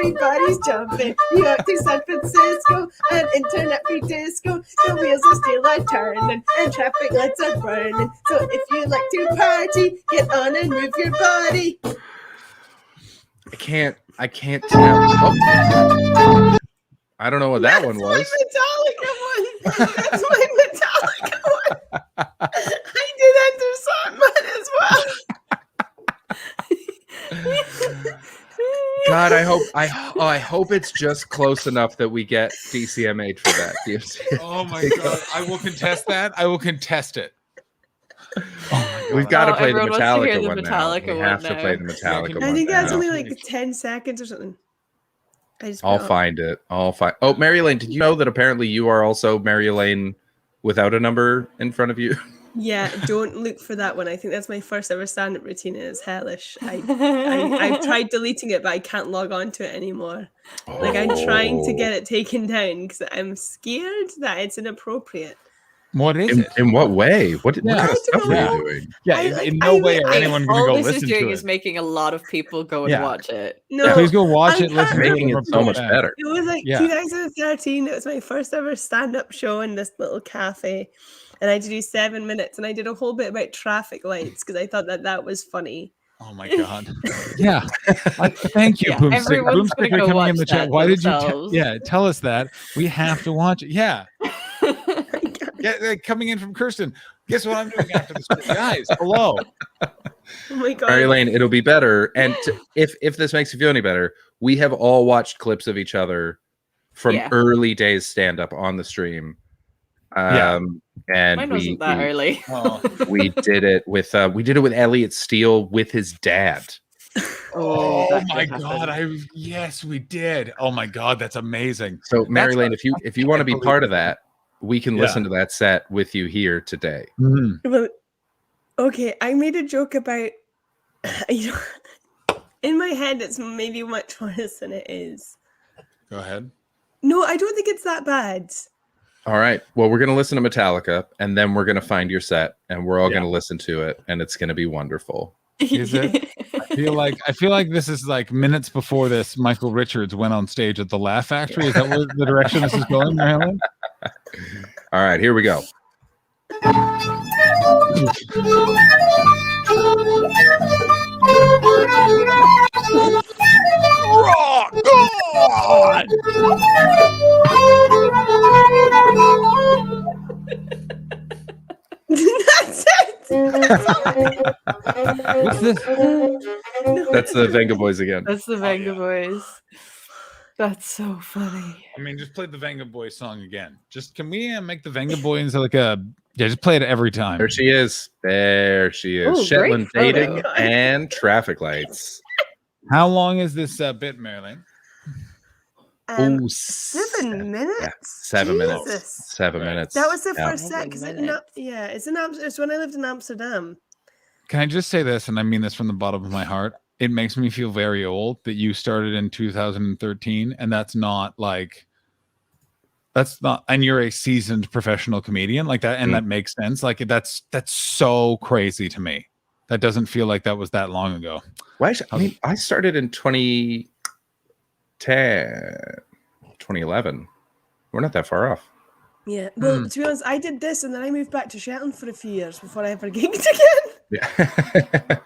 everybody's jumping. New York to San Francisco, an internet-free disco. The wheels of steel are turning, and traffic lights are burning. So if you like to party, get on and move your body. I can't tell. Oh. I don't know what that one was. That's my Metallica one. I did enter Sandman as well. God, I hope it's just close enough that we get DCMH for that. Oh my God. I will contest that. I will contest it. We've got to play the everyone wants to hear Metallica the one Metallica now. We one have to now. play the Metallica one. I think that's now. only like 10 seconds or something. I'll find it. Oh, Mary Elaine, did you know that apparently you are also Mary Elaine without a number in front of you? Yeah, don't look for that one. I think that's my first ever stand-up routine, and it's hellish. I've tried deleting it, but I can't log on to it anymore. Like I'm trying to get it taken down because I'm scared that it's inappropriate. What is it? In what way? What kind of stuff are you doing? Yeah, in no way are anyone going to All go this is listen doing to is it. making a lot of people go and Yeah. watch it. No, Please go watch I it. Listen can't. to Making it so much better. It was like Yeah. 2013. It was my first ever stand-up show in this little cafe, and I had to do 7 minutes, and I did a whole bit about traffic lights because I thought that was funny. Oh my God. Yeah. Thank you, Yeah, Boomstick. everyone's Boomstick, gonna you're go coming in watch the chat. that Why did you? themselves. Yeah, tell us that. We have to watch it. Yeah. Yeah, coming in from Kirsten. Guess what I'm doing after this? Guys, hello. Oh my god. Mary Elaine, it'll be better. And if this makes you feel any better, we have all watched clips of each other from Yeah. early days stand up on the stream. Yeah. And Mine we, wasn't that early. we did it with Elliot Steele with his dad. Oh that my did God. happen. Yes, we did. Oh my God, that's amazing. So Mary That's Elaine, what- if you want to be part of that, we can Yeah. listen to that set with you here today. Well, okay, I made a joke about, you know, in my head it's maybe much worse than it is. Go ahead. No, I don't think it's that bad. All right. Well, we're going to listen to Metallica, and then we're going to find your set, and we're all Yeah. going to listen to it, and it's going to be wonderful. Is it? I feel like this is like minutes before this. Michael Richards went on stage at the Laugh Factory. Is that where the direction this is going, Marilyn? All right, here we go. Rock God! That's it. What's this? That's the Venga Boys again. That's the Venga Boys. That's so funny. I mean, just play the Venga Boys song again. Just can we make the Venga Boys like a just play it every time. There she is. There she is. Ooh, Shetland great dating photo. and traffic lights. How long is this bit, Marilyn? Ooh, 7 minutes. Yeah, 7 minutes. Jesus. 7 minutes. That was the Yeah. first set because it's when I lived in Amsterdam. Can I just say this, and I mean this from the bottom of my heart? It makes me feel very old that you started in 2013, and that's not, and you're a seasoned professional comedian like that, and that makes sense. Like that's so crazy to me. That doesn't feel like that was that long ago. Well, I started in 2010, 2011. We're not that far off. Yeah. Well, to be honest, I did this and then I moved back to Shetland for a few years before I ever gigged again. Yeah.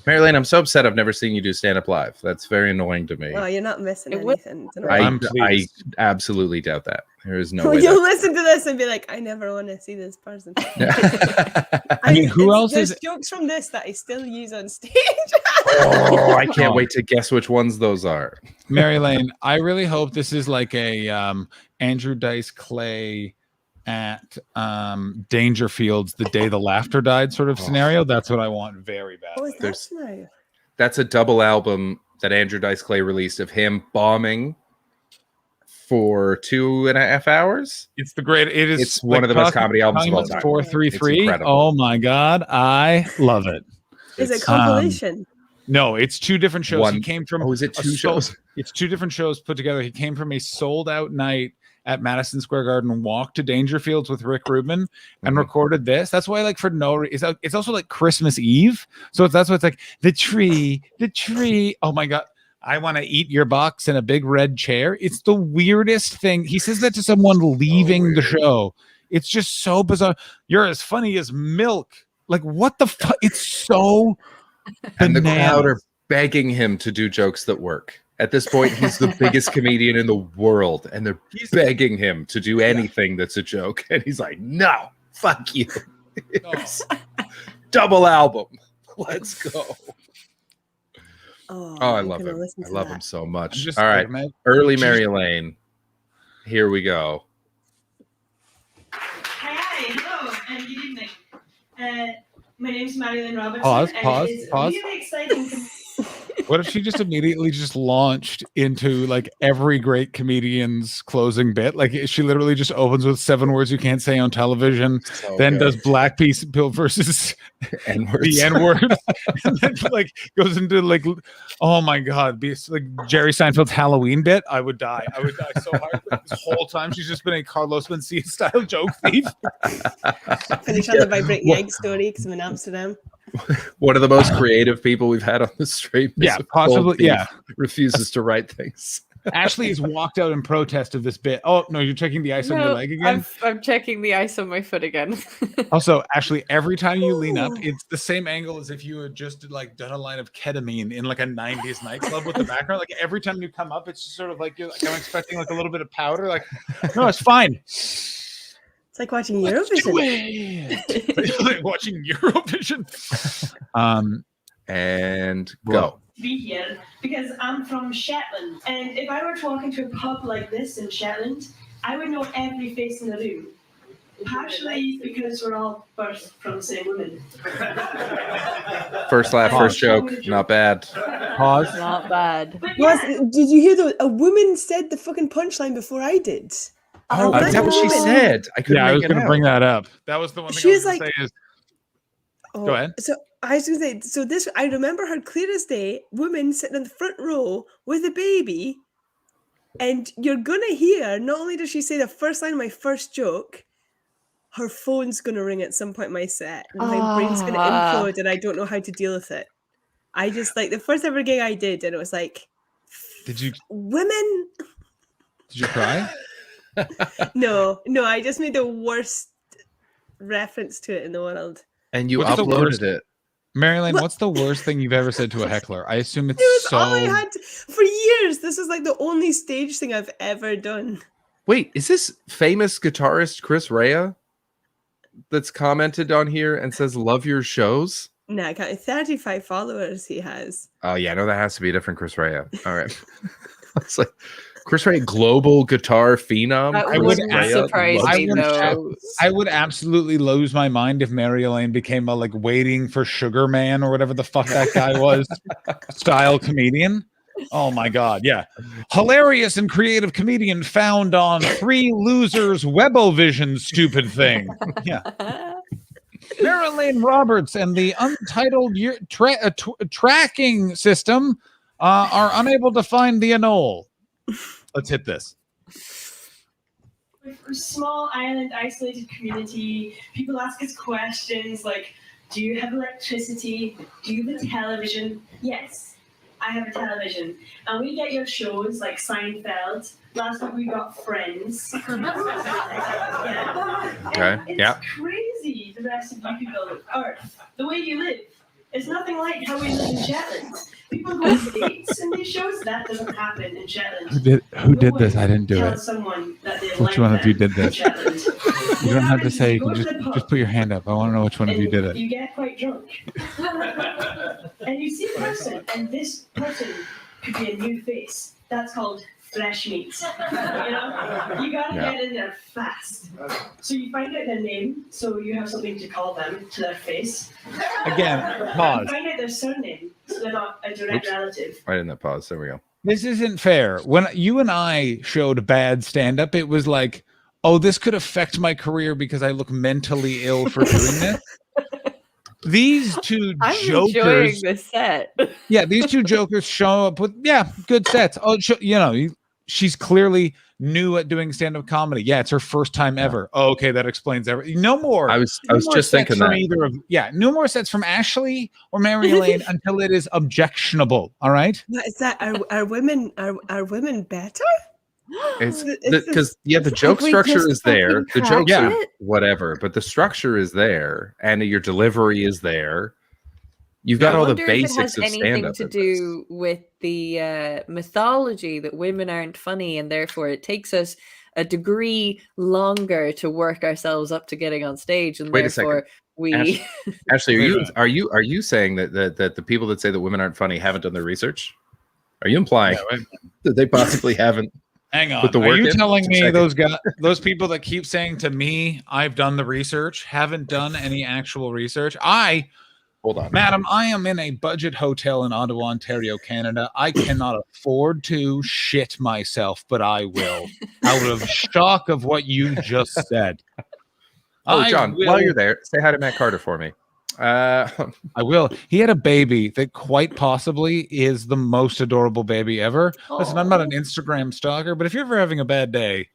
Marilyn, I'm so upset I've never seen you do stand up live. That's very annoying to me. Oh, you're not missing anything. Don't worry. I absolutely doubt that. There is no Well, way. you'll listen to this and be like, I never want to see this person. I mean, who else There's is? jokes from this that I still use on stage. Oh, I can't wait to guess which ones those are. Mary Lane, I really hope this is like a Andrew Dice Clay at Dangerfields the day the laughter died sort of scenario. That's what I want very What badly. was that now? That's a double album that Andrew Dice Clay released of him bombing for 2.5 hours. It's the great. It is. It's one of the best comedy albums of all time. 433. It's incredible. Oh my god, I love it. Is it compilation? No, it's two different shows. He One- came from. Oh, is it a two shows? It's two different shows put together. He came from a sold out night at Madison Square Garden, walked to Dangerfields with Rick Rubin and recorded this. That's why, like, for no reason, it's also like Christmas Eve. So that's why it's like the tree. Oh my god, I want to eat your box in a big red chair. It's the weirdest thing. He says that to someone leaving the show. It's just so bizarre. You're as funny as milk. Like, what the fuck? It's so And the bananas. crowd are begging him to do jokes that work. At this point, he's the biggest comedian in the world, and they're begging him to do anything that's a joke. And he's like, no, fuck you. Double album. Let's go. Oh, I I'm love gonna him. listen I to love that. him so much. Just All right. man. Early She's- Mary Elaine. Here we go. Hi, hello, and good evening. My name's Marilyn Robertson. Pause, and pause, it's pause. Really exciting. What if she just immediately just launched into like every great comedian's closing bit? Like she literally just opens with 7 words you can't say on television, then good. does Black Pill versus N-words. the N-word, and then like goes into like, oh my god, be like Jerry Seinfeld's Halloween bit. I would die. I would die so hard. Like, this whole time she's just been a Carlos Mencia style joke thief. Finish on the vibrating egg story because I'm in Amsterdam. One of the most creative people we've had on the stream. is Yeah, a possibly, cold thief, yeah. Refuses to write things. Ashley has walked out in protest of this bit. Oh no, you're checking the ice on your No, leg again. I'm checking the ice on my foot again. Also, Ashley, every time you lean up, it's the same angle as if you had just like done a line of ketamine in like a 90s nightclub with the background. Like every time you come up, it's just sort of like you're like, I'm expecting like a little bit of powder. Like, no, it's fine. It's like watching Eurovision. Like watching Eurovision. And go. Be here because I'm from Shetland, and if I were to walk into a pub like this in Shetland, I would know every face in the room. Partially because we're all birthed from the same woman. First laugh, first joke. Not bad. Pause. Not bad. Did you hear a woman said the fucking punchline before I did? Oh, A is that what she woman. said? I couldn't Yeah, I was make it going to out. bring that up. That was the one thing She I was was going to like- say is. Oh, Go ahead. So I was gonna say, so this I remember her clear as day, woman sitting in the front row with a baby, and you're gonna hear not only does she say the first line of my first joke, her phone's gonna ring at some point in my set, and my brain's gonna Ah. implode, and I don't know how to deal with it. I just like the first ever gig I did, and it was like Did you women. cry? No, I just made the worst reference to it in the world. And you What's the uploaded worst- it. Marilyn, what's the worst thing you've ever said to a heckler? I assume it's It was so. all I had for years. This is like the only stage thing I've ever done. Wait, is this famous guitarist Chris Rea that's commented on here and says, love your shows? No, I can't. 35 followers he has. Oh, yeah, no, that has to be a different Chris Rea. All right. It's like Chris Rea, global guitar phenom. That Chris wouldn't Rea surprise loves me, your though. shows. I would absolutely lose my mind if Mary Elaine became a like waiting for Sugar Man or whatever the fuck that guy was style comedian. Oh my god, yeah. Hilarious and creative comedian found on 3 Losers Webovision stupid thing. Yeah. Marilyn Roberts and the untitled tracking system are unable to find the anole. Let's hit this. We're a small island, isolated community. People ask us questions like, do you have electricity? Do you have a television? Yes, I have a television. And we get your shows like Seinfeld. Last week we got Friends. Yeah. Okay, And yeah. It's crazy, the rest of you people, or the way you live. It's nothing like how we live in Shetland. People go on dates in these shows. That doesn't happen in Shetland. Who did this? I didn't do Tell it. someone that they Which like one of you them did in this? Shetland. You don't have to say. You Go can to just the pub. just put your hand up. I want to know which one of you did it. You get quite drunk. And you see a person, and this person could be a new face. That's called fresh meat. You know? You gotta Yeah. get in there fast. So you find out their name, so you have something to call them to their face. Again, You pause. find out their surname, so they're not a direct Oops. relative. Right in that pause. There we go. This isn't fair. When you and I showed bad stand-up, it was like, oh, this could affect my career because I look mentally ill for doing this. These two I'm enjoying jokers, this set. yeah, these two jokers show up with good sets. Oh, you know, she's clearly new at doing stand-up comedy. Yeah, it's her first time ever. Oh, okay, that explains everything. No more. I was no more just sets thinking from that. either of no more sets from Ashley or Mary Elaine until it is objectionable. All right. What is that? Are women better? It's It's because the joke we structure just is there. The fucking jokes cracked are it. whatever, but the structure is there, and your delivery is there. You've got all the wonder if it basics has of anything stand-up. to do with the mythology that women aren't funny, and therefore it takes us a degree longer to work ourselves up to getting on stage, and Wait a second. therefore we. Ashley, Wait a minute. are you saying that the people that say that women aren't funny haven't done their research? Are you implying that they possibly haven't? Hang on. put the Are work you in? telling me Check it. those people that keep saying to me, I've done the research, haven't done any actual research? Hold on, madam, I am in a budget hotel in Ottawa, Ontario, Canada. I cannot afford to shit myself, but I will, out of shock of what you just said. Oh, John, while you're there, say hi to Matt Carter for me. I will. He had a baby that quite possibly is the most adorable baby ever. Listen, I'm not an Instagram stalker, but if you're ever having a bad day,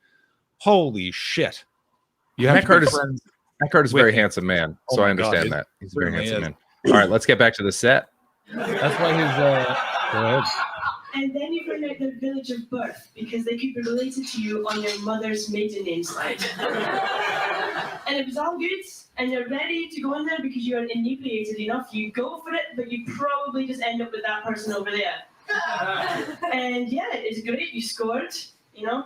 holy shit. You have Matt to be Carter's friends Matt Carter's a with very him. handsome man, Oh so my I God, understand he that. He's a very certainly handsome is. man. All right, let's get back to the set. That's why he's go ahead. And then you bring out their village of birth because they could be related to you on your mother's maiden name slide. And it was all good, and you're ready to go in there because you're inebriated enough. You go for it, but you probably just end up with that person over there. And yeah, it's great. You scored, you know.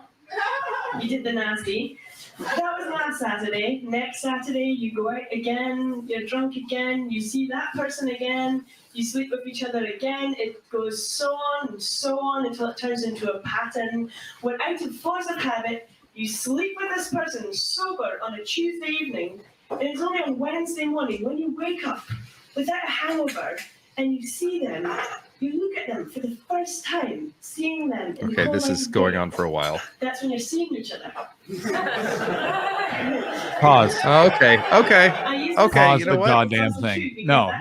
You did the nasty. That was last Saturday. Next Saturday, you go out again, you're drunk again, you see that person again, you sleep with each other again. It goes so on until it turns into a pattern. When out of force of habit, you sleep with this person sober on a Tuesday evening, and it's only on Wednesday morning when you wake up without a hangover and you see them. You look at them for the first time, seeing them. In the Okay, whole this light is of going day. on for a while. That's when you're seeing each other. Pause. Okay. Okay. Pause You know the what? goddamn thing. No.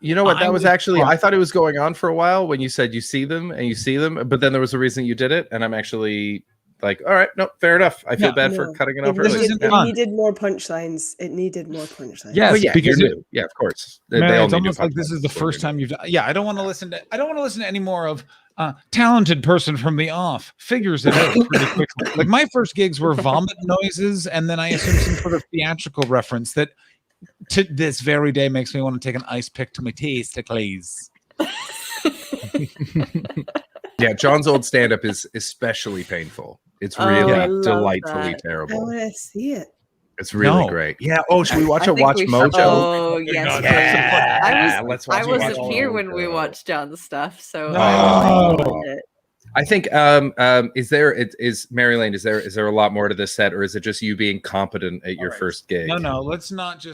You know what? That I was was actually, I fine. thought it was going on for a while when you said you see them, but then there was a reason you did it. And I'm actually like, all right, no, fair enough. I feel bad for cutting it off early. It needed more punchlines. It needed more punchlines. Yes, Oh, yeah, because you're it- new. Yeah, of course. They Man, all it's need new almost like this punchlines. is the first time you've. Yeah, I don't want to listen to any more of talented person from the off figures it out pretty quickly. Like my first gigs were vomit noises, and then I assumed some sort of theatrical reference that to this very day makes me want to take an ice pick to my testicles. Yeah, John's old stand-up is especially painful. It's Oh, really I love delightfully that. I terrible. want to see it. It's really No. great. Yeah. Oh, should we watch I a think Watch we should- Mojo? Oh yes, Yeah, let's watch I a wasn't Watch here Mojo. when we watched John's stuff, so No. I loved it. I think is Mary Lane, is there a lot more to this set, or is it just you being competent at your first gig? No, let's not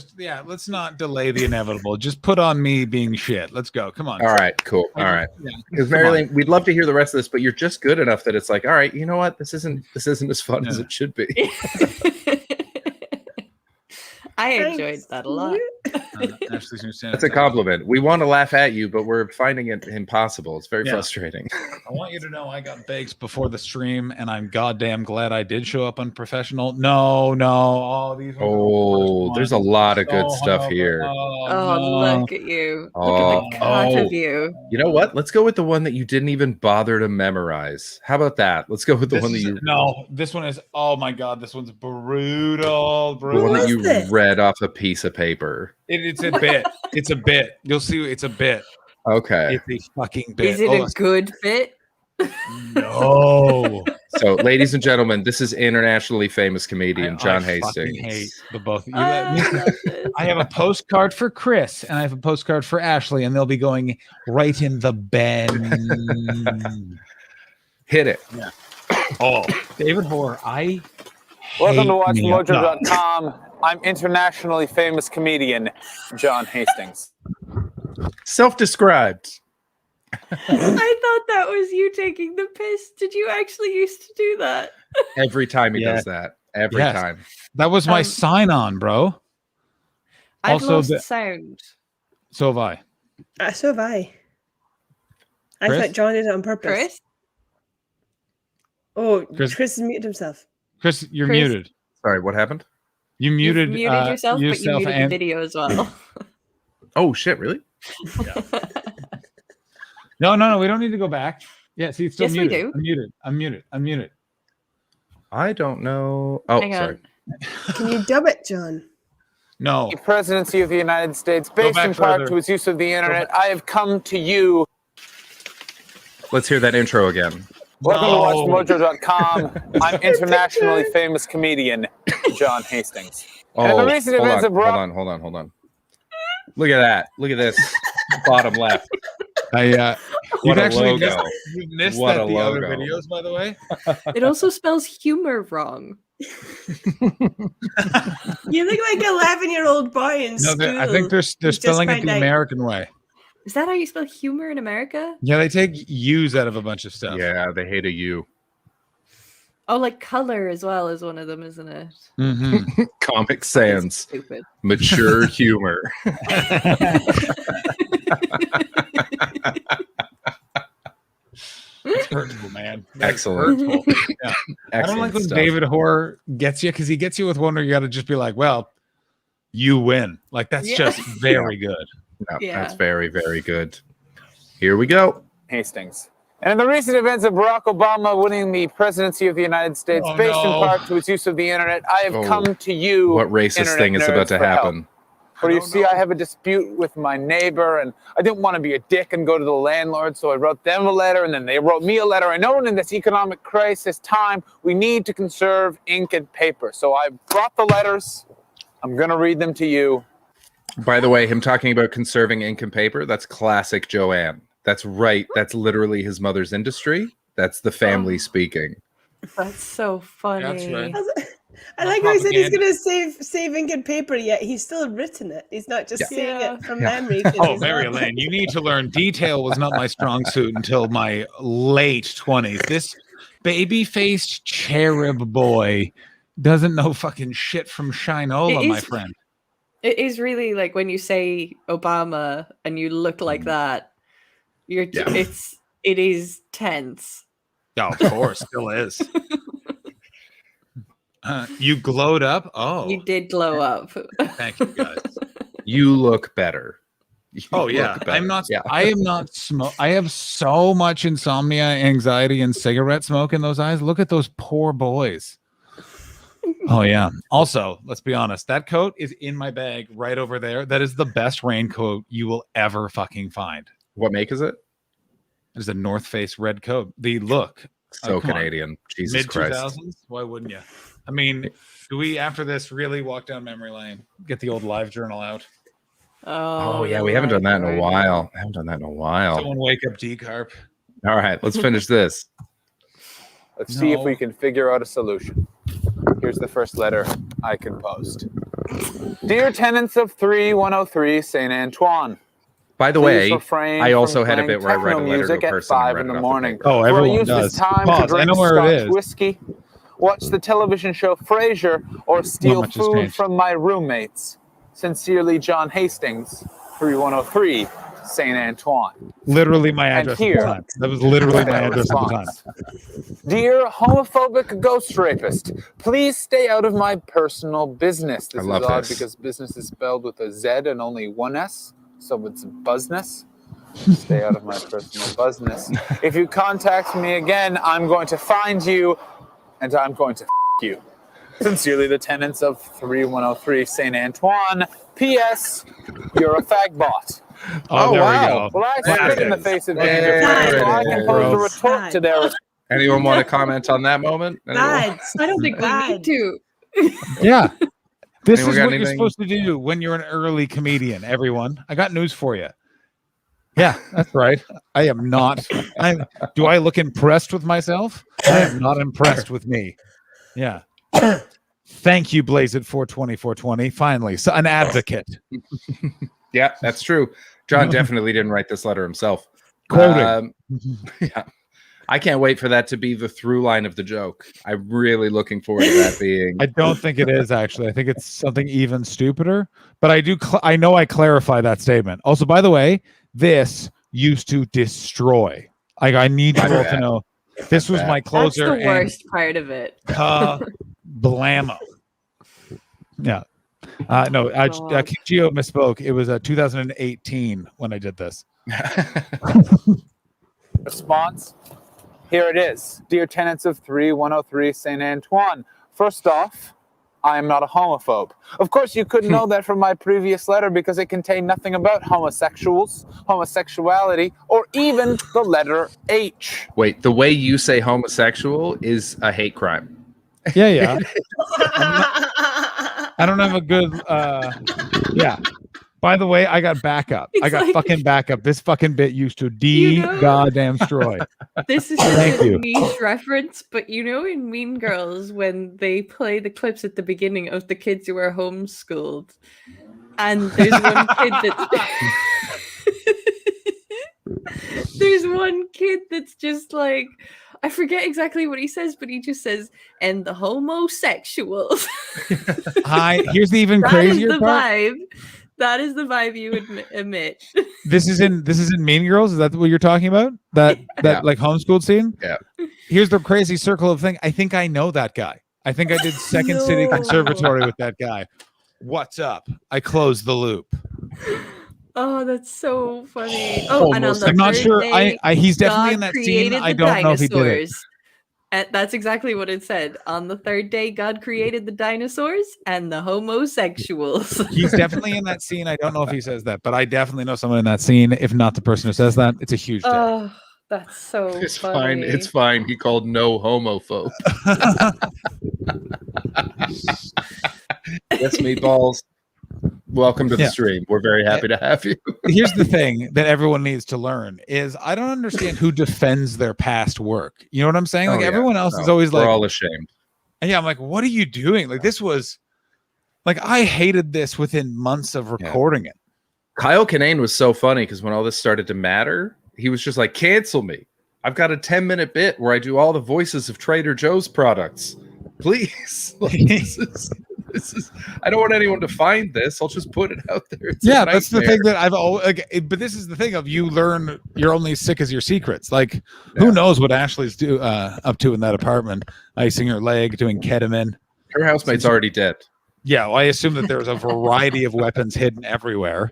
let's not delay the inevitable. Just put on me being shit. Let's go. Come on. All right, cool. All right. Yeah. Because Come Mary on. Lane, we'd love to hear the rest of this, but you're just good enough that it's like, all right, you know what? This isn't as fun as it should be. I enjoyed that a lot. Ashley's new stand-up. That's a compliment. We want to laugh at you, but we're finding it impossible. It's very Yeah. frustrating. I want you to know I got bakes before the stream, and I'm goddamn glad I did show up unprofessional. No. Oh, these. Oh, there's a lot of good So stuff hungover. here. Oh, look at you. Look Oh, at the cut of you. You know what? Let's go with the one that you didn't even bother to memorize. How about that? Let's go with the This one that is- you No, this one is. Oh my god, this one's brutal. the one that you this? read off a piece of paper. It's a bit. It's a bit. You'll see. It's a bit. Okay. It's a fucking bit. Is it Oh, a good bit? no. So, ladies and gentlemen, this is internationally famous comedian John I fucking Hastings. hate the both of you. I I have a postcard for Chris and I have a postcard for Ashley, and they'll be going right in the bin. Hit it. Yeah. Oh, David Hoare, I Welcome to hate me. WatchMojo.com. I'm internationally famous comedian John Hastings. Self-described. I thought that was you taking the piss. Did you actually used to do that? Every time he Yeah. does that. Every Yes. time. That was my sign on, bro. I've Also, lost the- sound. So have I. So have I. I Chris? thought John did it on purpose. Chris? Oh, Chris- Chris has muted himself. Chris, you're Chris- muted. Sorry, what happened? You You've muted, muted yourself, but you yourself muted and the video as well. Oh shit! Really? no. We don't need to go back. Yeah, see, it's still Yes, we muted. do. I'm muted. I don't know. Oh, Hang on. sorry. Can you dub it, John? No. The presidency of the United States, based back in part further. to its use of the internet, I have come to you. Let's hear that intro again. Welcome to WatchMojo.com. I'm internationally famous comedian John Hastings. And Oh, the recent hold events on, of Barack hold on. Look at that. Look at this. Bottom left. You've What a actually logo. missed What that a the other logo. videos, by the way. It also spells humor wrong. You look like 11-year-old boy in No, school. I think they're Just spelling it found the out. American way. Is that how you spell humor in America? Yeah, they take U's out of a bunch of stuff. Yeah, they hate a U. Oh, like color as well is one of them, isn't it? Mm-hmm. Comic Sans. Stupid. Mature humor. It's hurtful, man. That's Excellent. hurtful. Yeah. I don't Excellent like when stuff. David Hoare gets you because he gets you with one where you got to just be like, well, you win. Like, that's Yeah. just very good. No, Yeah. That's very, very good. Here we go. Hastings. And in the recent events of Barack Obama winning the presidency of the United States, Oh, based in no. part to its use of the internet, I have Oh, come to you. What racist internet thing is about nerds, to for help. happen? For you see, I have a dispute with my neighbor, and I didn't want to be a dick and go to the landlord, so I wrote them a letter, and then they wrote me a letter. I know in this economic crisis time, we need to conserve ink and paper. So I brought the letters. I'm going to read them to you. By the way, him talking about conserving ink and paper, that's classic Joanne. That's right. That's literally his mother's industry. That's the family speaking. That's so funny. That's right. I like how he said he's Propaganda. going to save ink and paper, yet he's still written it. He's not just saying Yeah. it from Yeah. memory. 'cause Oh, he's Mary not- Elaine, you need to learn. Detail was not my strong suit until my late 20s. This baby-faced cherub boy doesn't know fucking shit from Shinola, It my is- friend. It is really like when you say Obama and you look like that, you're Yeah. it is tense. Oh, of course, still is. You glowed up? Oh, You did glow up. thank you, guys. You look better. You Oh look yeah, better. I'm not. Yeah. I am not smoke. I have so much insomnia, anxiety, and cigarette smoke in those eyes. Look at those poor boys. Oh yeah. Also, let's be honest. That coat is in my bag right over there. That is the best raincoat you will ever fucking find. What make is it? It is a North Face red coat. The look. So come on. Canadian. Jesus Mid Christ. 2000s. Why wouldn't you? I mean, do we after this really walk down memory lane? Get the old live journal out. Oh yeah, we haven't done that in a while. I haven't done that in a while. Someone wake up decarb. All right, let's finish this. Let's see if No. we can figure out a solution. Here's the first letter I composed. Dear tenants of 3103 St. Antoine. By the Please way, refrain I also from had a playing bit where I write a techno letter to a music at person and 5 read in it the off morning. paper. Oh, We'll everyone use does. this time Pause, to I drink know where it Scotch is. whiskey, watch the television show Frasier, or steal much has food changed. from my roommates. Sincerely, John Hastings, 3103 St. Antoine. Literally my And address at here the time. That was literally my their address at the time. response. Dear homophobic ghost rapist, please stay out of my personal business. This I is love odd this. because business is spelled with a Z and only one S, so it's business. Stay out of my personal business. If you contact me again, I'm going to find you and I'm going to you. Sincerely, the tenants of 3103 St. Antoine. P.S. You're a fag bot. Oh, there we go. Well, I There spit it in the is. face of There danger, it so I is, can bro. pose a retort to their Anyone want to comment on that moment? Anyone? Bad. I don't think we need to. Yeah. This Anyone is got what you're anything? supposed to do when you're an early comedian, everyone. I got news for you. Yeah, that's right. I am not. Do I look impressed with myself? I am not impressed with me. Yeah. Thank you, Blaze at 420. Finally, so an advocate. Yeah, that's true. John definitely didn't write this letter himself. Quoting. Yeah. I can't wait for that to be the through line of the joke. I'm really looking forward to that being. I don't think it is actually. I think it's something even stupider. But I do. I know I clarify that statement. Also, by the way, this used to destroy. Like I need you I all bet. to know. This was my That's closer. the worst part of it. Blammo. Yeah. No, God. King Geo misspoke. It was 2018 when I did this. Response. Here it is. Dear tenants of 3103 St. Antoine, first off, I am not a homophobe. Of course, you couldn't know that from my previous letter because it contained nothing about homosexuals, homosexuality, or even the letter H. Wait, the way you say homosexual is a hate crime. Yeah. I don't have a good. Yeah. By the way, I got backup. I got fucking backup. This fucking bit used to goddamn destroy. This is Thank a you. niche reference, but you know in Mean Girls when they play the clips at the beginning of the kids who are homeschooled, and there's one kid there's one kid that's just like, I forget exactly what he says, but he just says, and the homosexuals. Here's the even crazier That is the part. vibe. That is the vibe you would emit. This is in Mean Girls. Is that what you're talking about? That like homeschooled scene? Yeah. Here's the crazy circle of thing. I think I know that guy. I think I did Second City Conservatory with that guy. What's up? I closed the loop. Oh, that's so funny. Oh, and on the I'm not third sure. day, He's definitely in God that scene. created I the don't know if he did it. dinosaurs. And that's exactly what it said. On the third day, God created the dinosaurs and the homosexuals. He's definitely in that scene. I don't know if he says that, but I definitely know someone in that scene. If not the person who says that, it's a huge day. Oh, that's so It's funny. fine. It's fine. He called no homophobe. Yes, meatballs. Welcome to the Yeah. stream. We're very happy to have you. Here's the thing that everyone needs to learn is I don't understand who defends their past work. You know what I'm saying? Like Oh, yeah. everyone else is No, always we're like, all ashamed. yeah, I'm like, what are you doing? Like this was like I hated this within months of recording it. Kyle Kinane was so funny because when all this started to matter, he was just like, cancel me. I've got a 10-minute bit where I do all the voices of Trader Joe's products. Please. Like, this is I don't want anyone to find this. I'll just put it out there. It's a Yeah, that's the nightmare. thing that I've always but this is the thing of you learn you're only as sick as your secrets. Like who knows what Ashley's up to in that apartment, icing her leg, doing ketamine. Her housemate's already dead. Yeah, well, I assume that there's a variety of weapons hidden everywhere.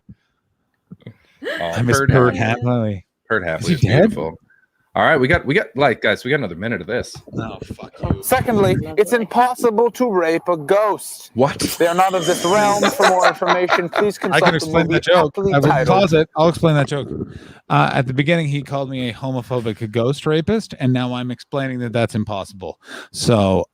I miss Bird Hatley. Bird Is Hatley he is dead? beautiful. All right, we got like guys, we got another minute of this. Oh fuck you. Secondly, it's impossible to rape a ghost. What? They are not of this realm. For more information, please I consult can the explain movie that joke. aptly I will titled pause it. I'll explain that joke. At the beginning, he called me a homophobic ghost rapist, and now I'm explaining that that's impossible. So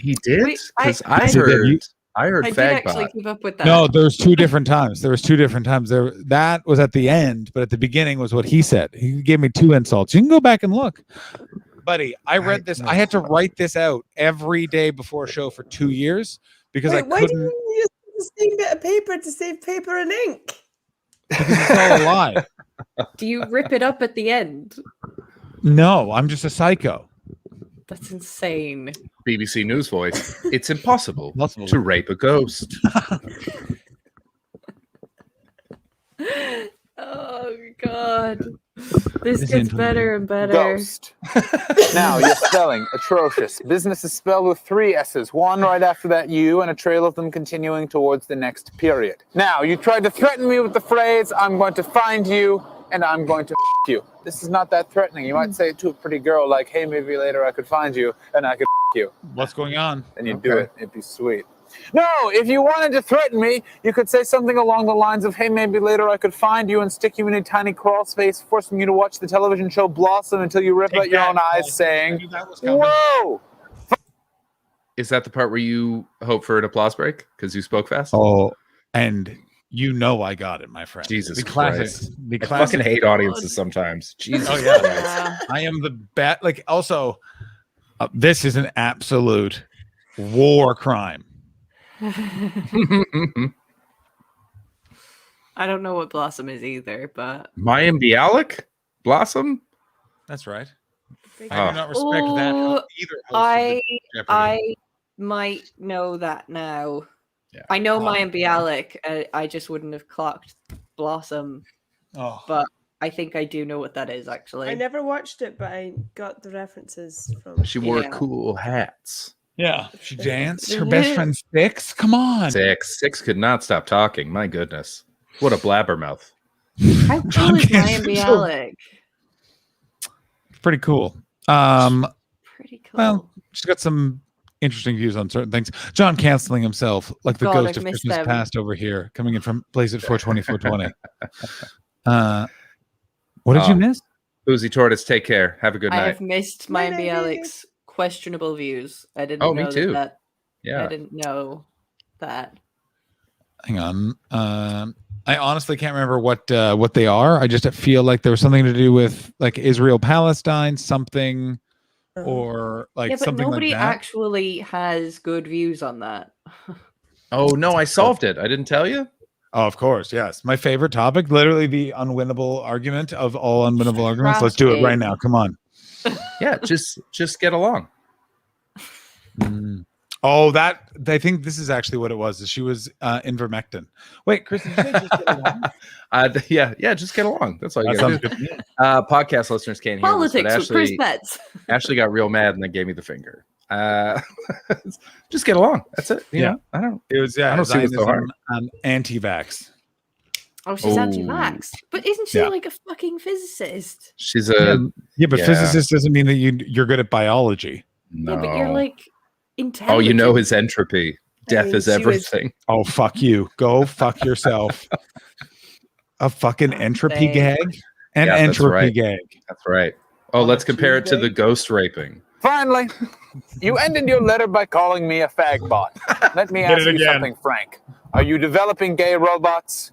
he did Wait, because I I did heard I heard I did fag actually bot. keep up with that. no, there's two different times. There was two different times. There that was at the end, but at the beginning was what he said. He gave me two insults. You can go back and look. Buddy, I read this. I had to write this out every day before a show for 2 years because Wait, I why couldn't. didn't you use the same bit of paper to save paper and ink? It's all a lie. Do you rip it up at the end? No, I'm just a psycho. That's insane. BBC News voice. It's impossible to rape a ghost. Oh god. This gets better and better. Ghost. Now, your spelling, atrocious. Business is spelled with 3 S's, one right after that U, and a trail of them continuing towards the next period. Now, you tried to threaten me with the phrase, I'm going to find you, and I'm going to f you. This is not that threatening. You might say it to a pretty girl, like, hey, maybe later I could find you, and I could f you. What's going on? And you do it. It'd be sweet. No, if you wanted to threaten me, you could say something along the lines of, hey, maybe later I could find you and stick you in a tiny crawl space, forcing you to watch the television show Blossom until you rip out your own eyes, saying, whoa! Is that the part where you hope for an applause break because you spoke fast? Oh, and you know I got it, my friend. Jesus the classic. Christ. The I classic. fucking hate audiences sometimes. Jesus Oh yeah, Christ. I am the bat. Like also, this is an absolute war crime. I don't know what Blossom is either, but Mayim Bialik? Blossom? That's right. I do not respect that Oh, either. I might know that now. I know Mayim Bialik. I just wouldn't have clocked Blossom. Oh. But I think I do know what that is actually. I never watched it, but I got the references from. She wore cool hats. Yeah, she danced. Her best friend Six. Come on, Six could not stop talking. My goodness, what a blabbermouth! How cool is Mayim Bialik? Pretty cool. Pretty cool. Well, she's got some interesting views on certain things. John canceling himself like the God, ghost I've of missed Christmas them. past over here, coming in from Blaze at 420, 420. What did you miss? Boozy Tortoise, take care. Have a good I night. have missed Mayim Bialik's questionable views. I didn't know me too. that. Yeah. I didn't know that. Hang on. I honestly can't remember what they are. I just feel like there was something to do with like Israel Palestine, something, or like Yeah, but something nobody like that. actually has good views on that. Oh no, I solved it. I didn't tell you. Oh, of course, yes. My favorite topic, literally the unwinnable argument of all unwinnable arguments. Let's do it right now. Come on. Yeah, just get along. Oh, I think this is actually what it was. She was ivermectin. Wait, Chris, did you say just get along? Yeah, just get along. That's all you That got to sounds do. good. Podcast listeners can't hear Politics this, with but Chris Betts. Ashley got real mad and then gave me the finger. Just get along. That's it. You know? I don't. It was I don't see what's so hard. Anti-vax. Oh, she's Oh. anti-vax. But isn't she Yeah. like a fucking physicist? She's a Yeah, but physicist doesn't mean that you're good at biology. Yeah, but you're like intelligent. Oh, you know his entropy. Death mean, is she was- everything. Oh, fuck you. Go fuck yourself. A fucking entropy Dang. gag? An Yeah, that's entropy right. gag. That's right. Oh, let's compare it to the ghost raping. Finally, you ended your letter by calling me a fagbot. Let me Did ask it you again. something frank. Are you developing gay robots?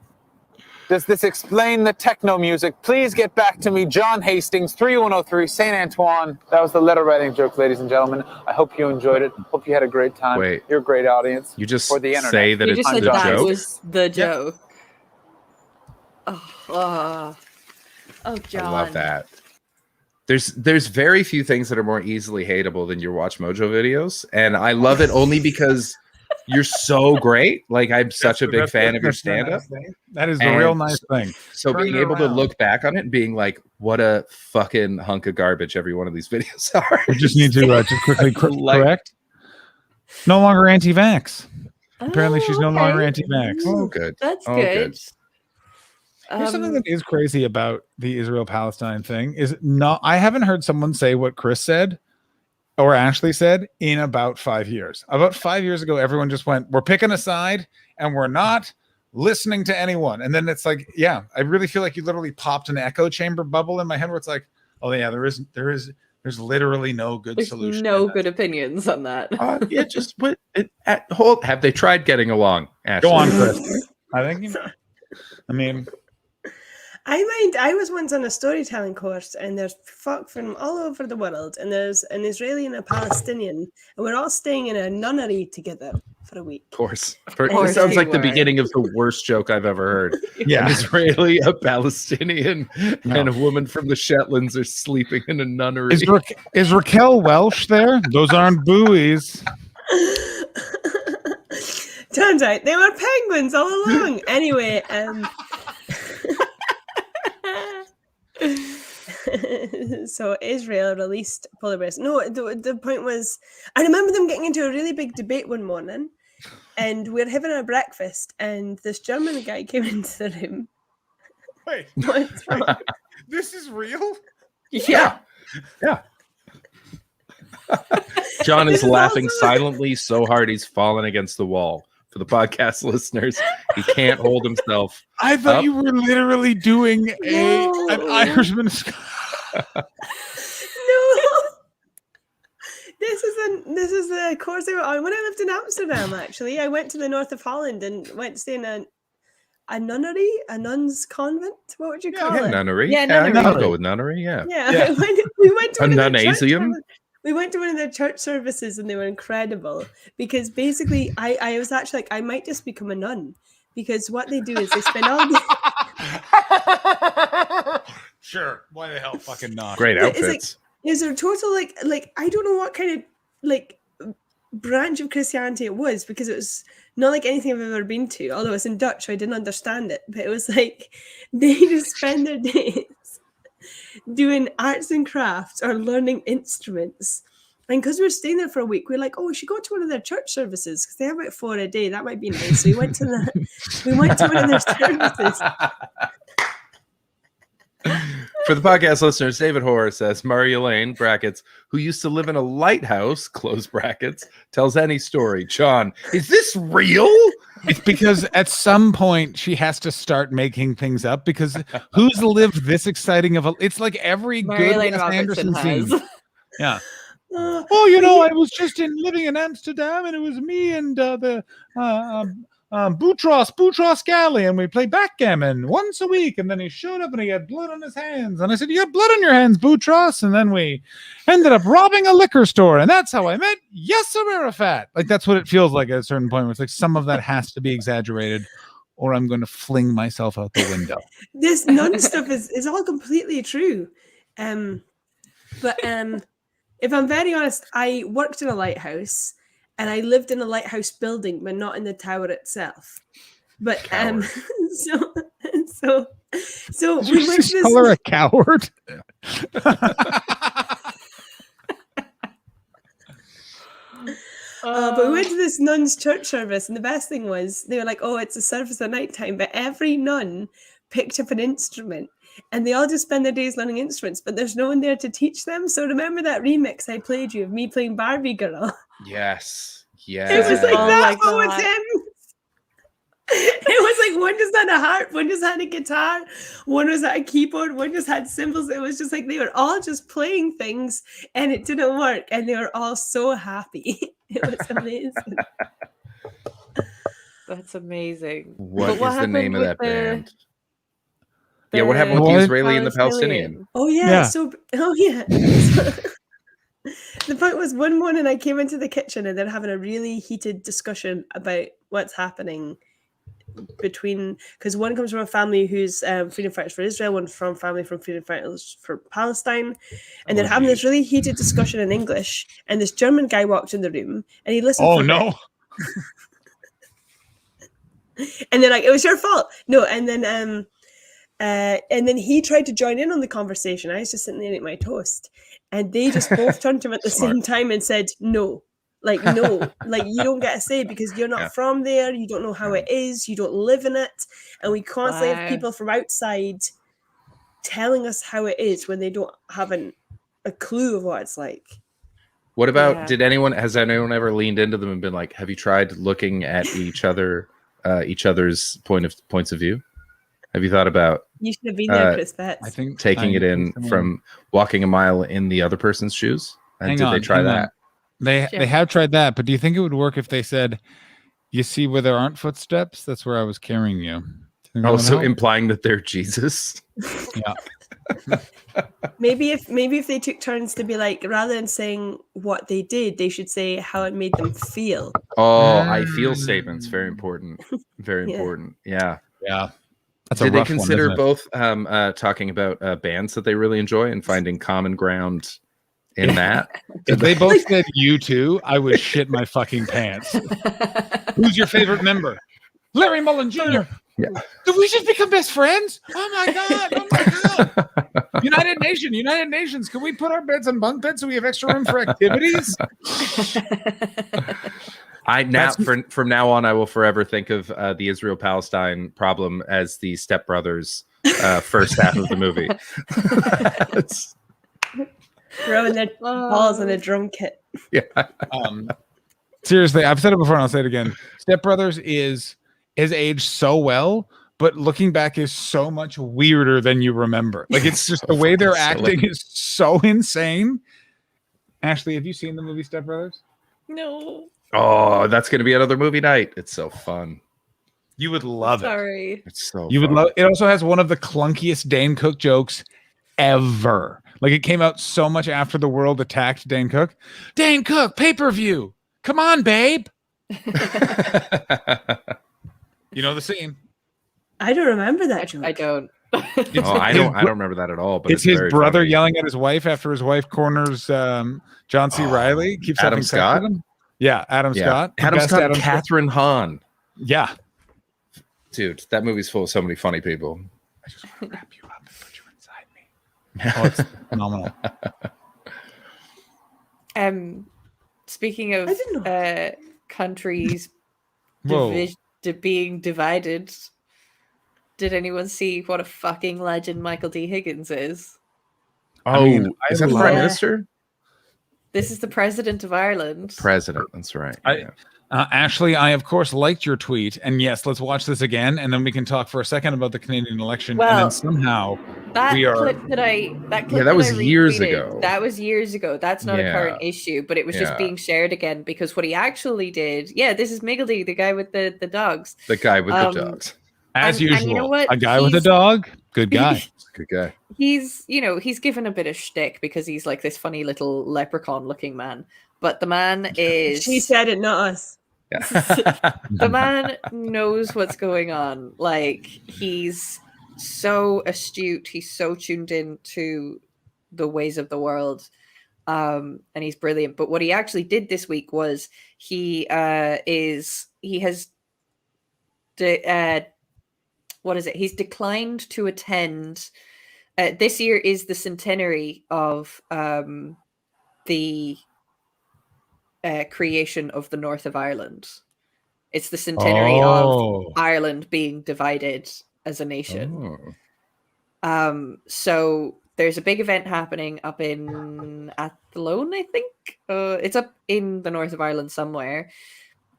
Does this explain the techno music? Please get back to me, John Hastings, 3103 St. Antoine. That was the letter writing joke, ladies and gentlemen. I hope you enjoyed it. Hope you had a great time. Wait. You're a great audience. You just For the internet. say that You it's just said the that joke. was the joke. Oh, John. I love that. There's very few things that are more easily hateable than your Watch Mojo videos, and I love it only because you're so great. Like I'm such a big fan of your stand-up. That is the real nice thing. So Turn being it able to around. look back on it and being like, what a fucking hunk of garbage every one of these videos are. We just need to just quickly correct. No longer anti-vax. Apparently, she's no longer anti-vax. Oh, good. That's Oh, good. Here's something that is crazy about the Israel-Palestine thing is not. I haven't heard someone say what Chris said or Ashley said in about 5 years. About 5 years ago, everyone just went, "We're picking a side, and we're not listening to anyone." And then it's like, yeah, I really feel like you literally popped an echo chamber bubble in my head where it's like, oh yeah, there's literally no good There's solution. no good opinions on that. Yeah, just what? Have they tried getting along? Ashley? Go on, Chris. I think. I mean. I was once on a storytelling course, and there's folk from all over the world, and there's an Israeli and a Palestinian, and we're all staying in a nunnery together for a week. Of course. course It sounds you like the were. beginning of the worst joke I've ever heard. Yeah. An Israeli, a Palestinian, and a woman from the Shetlands are sleeping in a nunnery. Is Raquel Welsh there? Those aren't buoys. Turns out they were penguins all along. Anyway, so Israel released polar bears. No, the point was, I remember them getting into a really big debate one morning, and we're having our breakfast, and this German guy came into the room. Wait, What's wrong? This is real? Yeah. Yeah. John is This is laughing awesome. silently so hard he's fallen against the wall. For the podcast listeners, he can't hold himself. I thought up. you were literally doing an Irishman. No. This is the course I went on when I lived in Amsterdam. Actually, I went to the north of Holland and went to stay in a nunnery, a nun's convent. What would you call Yeah, it? nunnery. Yeah, I nunnery. can go with nunnery. Yeah. Yeah, we went to A one of the church nunasium? services. We went to one of their church services and they were incredible because basically I was actually like, I might just become a nun because what they do is they spend all day. Sure. Why the hell fucking not? Great It's like, outfits. is there total like I don't know what kind of like branch of Christianity it was because it was not like anything I've ever been to, although it's in Dutch, so I didn't understand it. But it was like they just spend their days doing arts and crafts or learning instruments. And because we were staying there for a week, we were like, oh, we should go to one of their church services because they have about 4 a day. That might be nice. So we went to one of their services. For the podcast listeners, David Hoare says Murray Elaine, brackets, who used to live in a lighthouse, close brackets, tells any story. John, is this real? It's because at some point she has to start making things up because who's lived this exciting of a... It's like every Mary good Elaine Wes Robertson Anderson scene. has. Yeah. Oh, you know, I was just living in Amsterdam, and it was me and Boutros Ghali, and we played backgammon once a week. And then he showed up, and he had blood on his hands. And I said, "You have blood on your hands, Boutros." And then we ended up robbing a liquor store, and that's how I met Yasser Arafat. Like that's what it feels like at a certain point. Where it's like some of that has to be exaggerated, or I'm going to fling myself out the window. This nun stuff is all completely true. But if I'm very honest, I worked in a lighthouse and I lived in a lighthouse building, but not in the tower itself. But so Did we you went just to this. call her a coward? But we went to this nun's church service, and the best thing was they were like, "Oh, it's a service at nighttime," but every nun picked up an instrument. And they all just spend their days learning instruments, but there's no one there to teach them. So remember that remix I played you of me playing Barbie Girl? Yes. It was like Oh that's my what was God. him. It was like one just had a harp, one just had a guitar, one was at a keyboard, one just had cymbals. It was just like they were all just playing things and it didn't work. And they were all so happy. It was amazing. That's amazing. What But is the name of happened that with band? Yeah, what happened with the What? Israeli and the Palestinian? Oh yeah. Yeah. So the point was one morning I came into the kitchen and they're having a really heated discussion about what's happening between, because one comes from a family who's freedom fighters for Israel, one from family from freedom fighters for Palestine, and they're having this really heated discussion in English. And this German guy walked in the room and he listened. Oh for a bit. no! And they're like, "It was your fault." No, and then he tried to join in on the conversation. I was just sitting there eating my toast, and they just both turned to him at the same time and said, "No, like no, like you don't get a say because you're not from there. You don't know how it is. You don't live in it." And we constantly have people from outside telling us how it is when they don't have a clue of what it's like. What about, has anyone ever leaned into them and been like, have you tried looking at each other's points of view? Have you thought about You should have been there, Chris Betts. I think taking it in from walking a mile in the other person's shoes? And did they try that? They have tried that, but do you think it would work if they said, "You see where there aren't footsteps? That's where I was carrying you." Do you think that Oh, would so help? implying that they're Jesus? Yeah. Maybe if they took turns to be like, rather than saying what they did, they should say how it made them feel. Oh, I feel statements. Very important. Very Yeah. important. Yeah. Yeah. That's a Did they rough one, consider isn't it? both talking about bands that they really enjoy and finding common ground in that? If they both said "you too," I would shit my fucking pants. Who's your favorite member? Larry Mullen Jr. Yeah. Did we just become best friends? Oh my god! Oh my god! United Nations. Can we put our beds on bunk beds so we have extra room for activities? From now on, I will forever think of the Israel-Palestine problem as the Step Brothers first half of the movie. Throwing their balls in a drum kit. Yeah. Seriously, I've said it before and I'll say it again. Step Brothers is aged so well, but looking back is so much weirder than you remember. Like it's just the way they're acting is so insane. Ashley, have you seen the movie Step Brothers? No. Oh, that's going to be another movie night. It's so fun. You would love it. Sorry. It's so You would fun. love it. Also has one of the clunkiest Dane Cook jokes ever. Like it came out so much after the world attacked Dane Cook. Dane Cook, pay-per-view. Come on, babe. You know the scene. I don't remember that joke. I don't. Oh, I don't remember that at all. But It's his very brother funny. yelling at his wife after his wife corners John C. Riley. Keeps Adam having sex Scott? with him. Yeah, Adam Scott. The Adam best Scott, Adam Scott. Catherine Hahn. Yeah. Dude, that movie's full of so many funny people. I just want to wrap you up and put you inside me. Oh, it's phenomenal. Speaking of countries Whoa. being divided, did anyone see what a fucking legend Michael D. Higgins is? Oh, is that the Prime Minister? This is the President of Ireland. President, that's right. Ashley, I of course liked your tweet, and yes, let's watch this again, and then we can talk for a second about the Canadian election, and Well, then somehow That we are. clip that I that was years retweeted, ago. That was years ago. That's not a Yeah. current issue, but it was just Yeah. being shared again because what he actually did. Yeah, this is Miggledy, the guy with the dogs. The guy with the Um, dogs. As and usual, you know what? a guy with a He's- dog, good guy. Good guy. He's given a bit of shtick because he's like this funny little leprechaun-looking man, but the man is. She said it, not us. The man knows what's going on. Like, he's so astute, he's so tuned in to the ways of the world, and he's brilliant. But what he actually did this week was he has he's declined to attend. This year is the centenary of the creation of the North of Ireland. It's the centenary of Ireland being divided as a nation. So there's a big event happening up in Athlone, I think. It's up in the north of Ireland somewhere.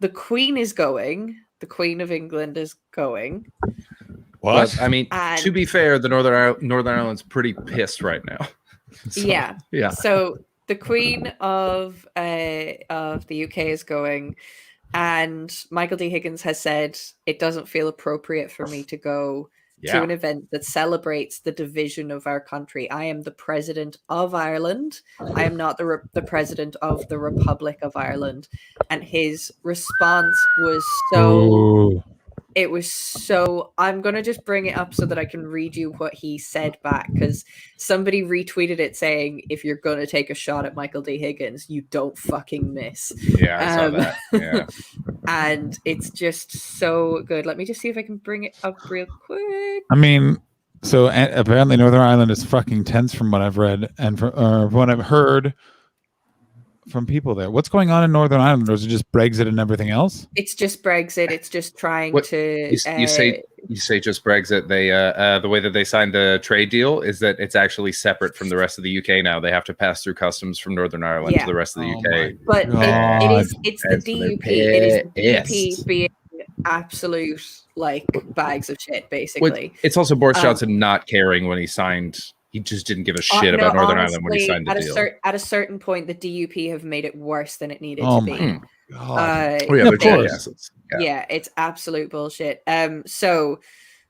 The Queen is going. The Queen of England is going. What? I mean, And- to be fair, the Northern Ireland's pretty pissed right now. So, yeah. Yeah. So the Queen of the UK is going, and Michael D. Higgins has said it doesn't feel appropriate for me to go Yeah. to an event that celebrates the division of our country. I am the president of Ireland. I am not the president of the Republic of Ireland. And his response was so. It was so. I'm going to just bring it up so that I can read you what he said back, because somebody retweeted it saying, if you're going to take a shot at Michael D. Higgins, you don't fucking miss. Yeah, I saw that. Yeah. And it's just so good. Let me just see if I can bring it up real quick. I mean, so apparently Northern Ireland is fucking tense from what I've read and from what I've heard from people there. What's going on in Northern Ireland, or is it just Brexit and everything else? It's just Brexit. It's just trying What- to. You say just Brexit. They the way that they signed the trade deal is that it's actually separate from the rest of the UK now. They have to pass through customs from Northern Ireland Yeah. to the rest of the UK. But it's the And so they're DUP. It is the pissed. DUP being absolute like bags of shit, Well, basically. it's also Boris Um, Johnson not caring when he signed. He just didn't give a shit about Northern Ireland when he signed the deal. At a certain point, the DUP have made it worse than it needed Oh to be. my God. Oh, yeah, they- they're jackasses. yeah, it's absolute bullshit. So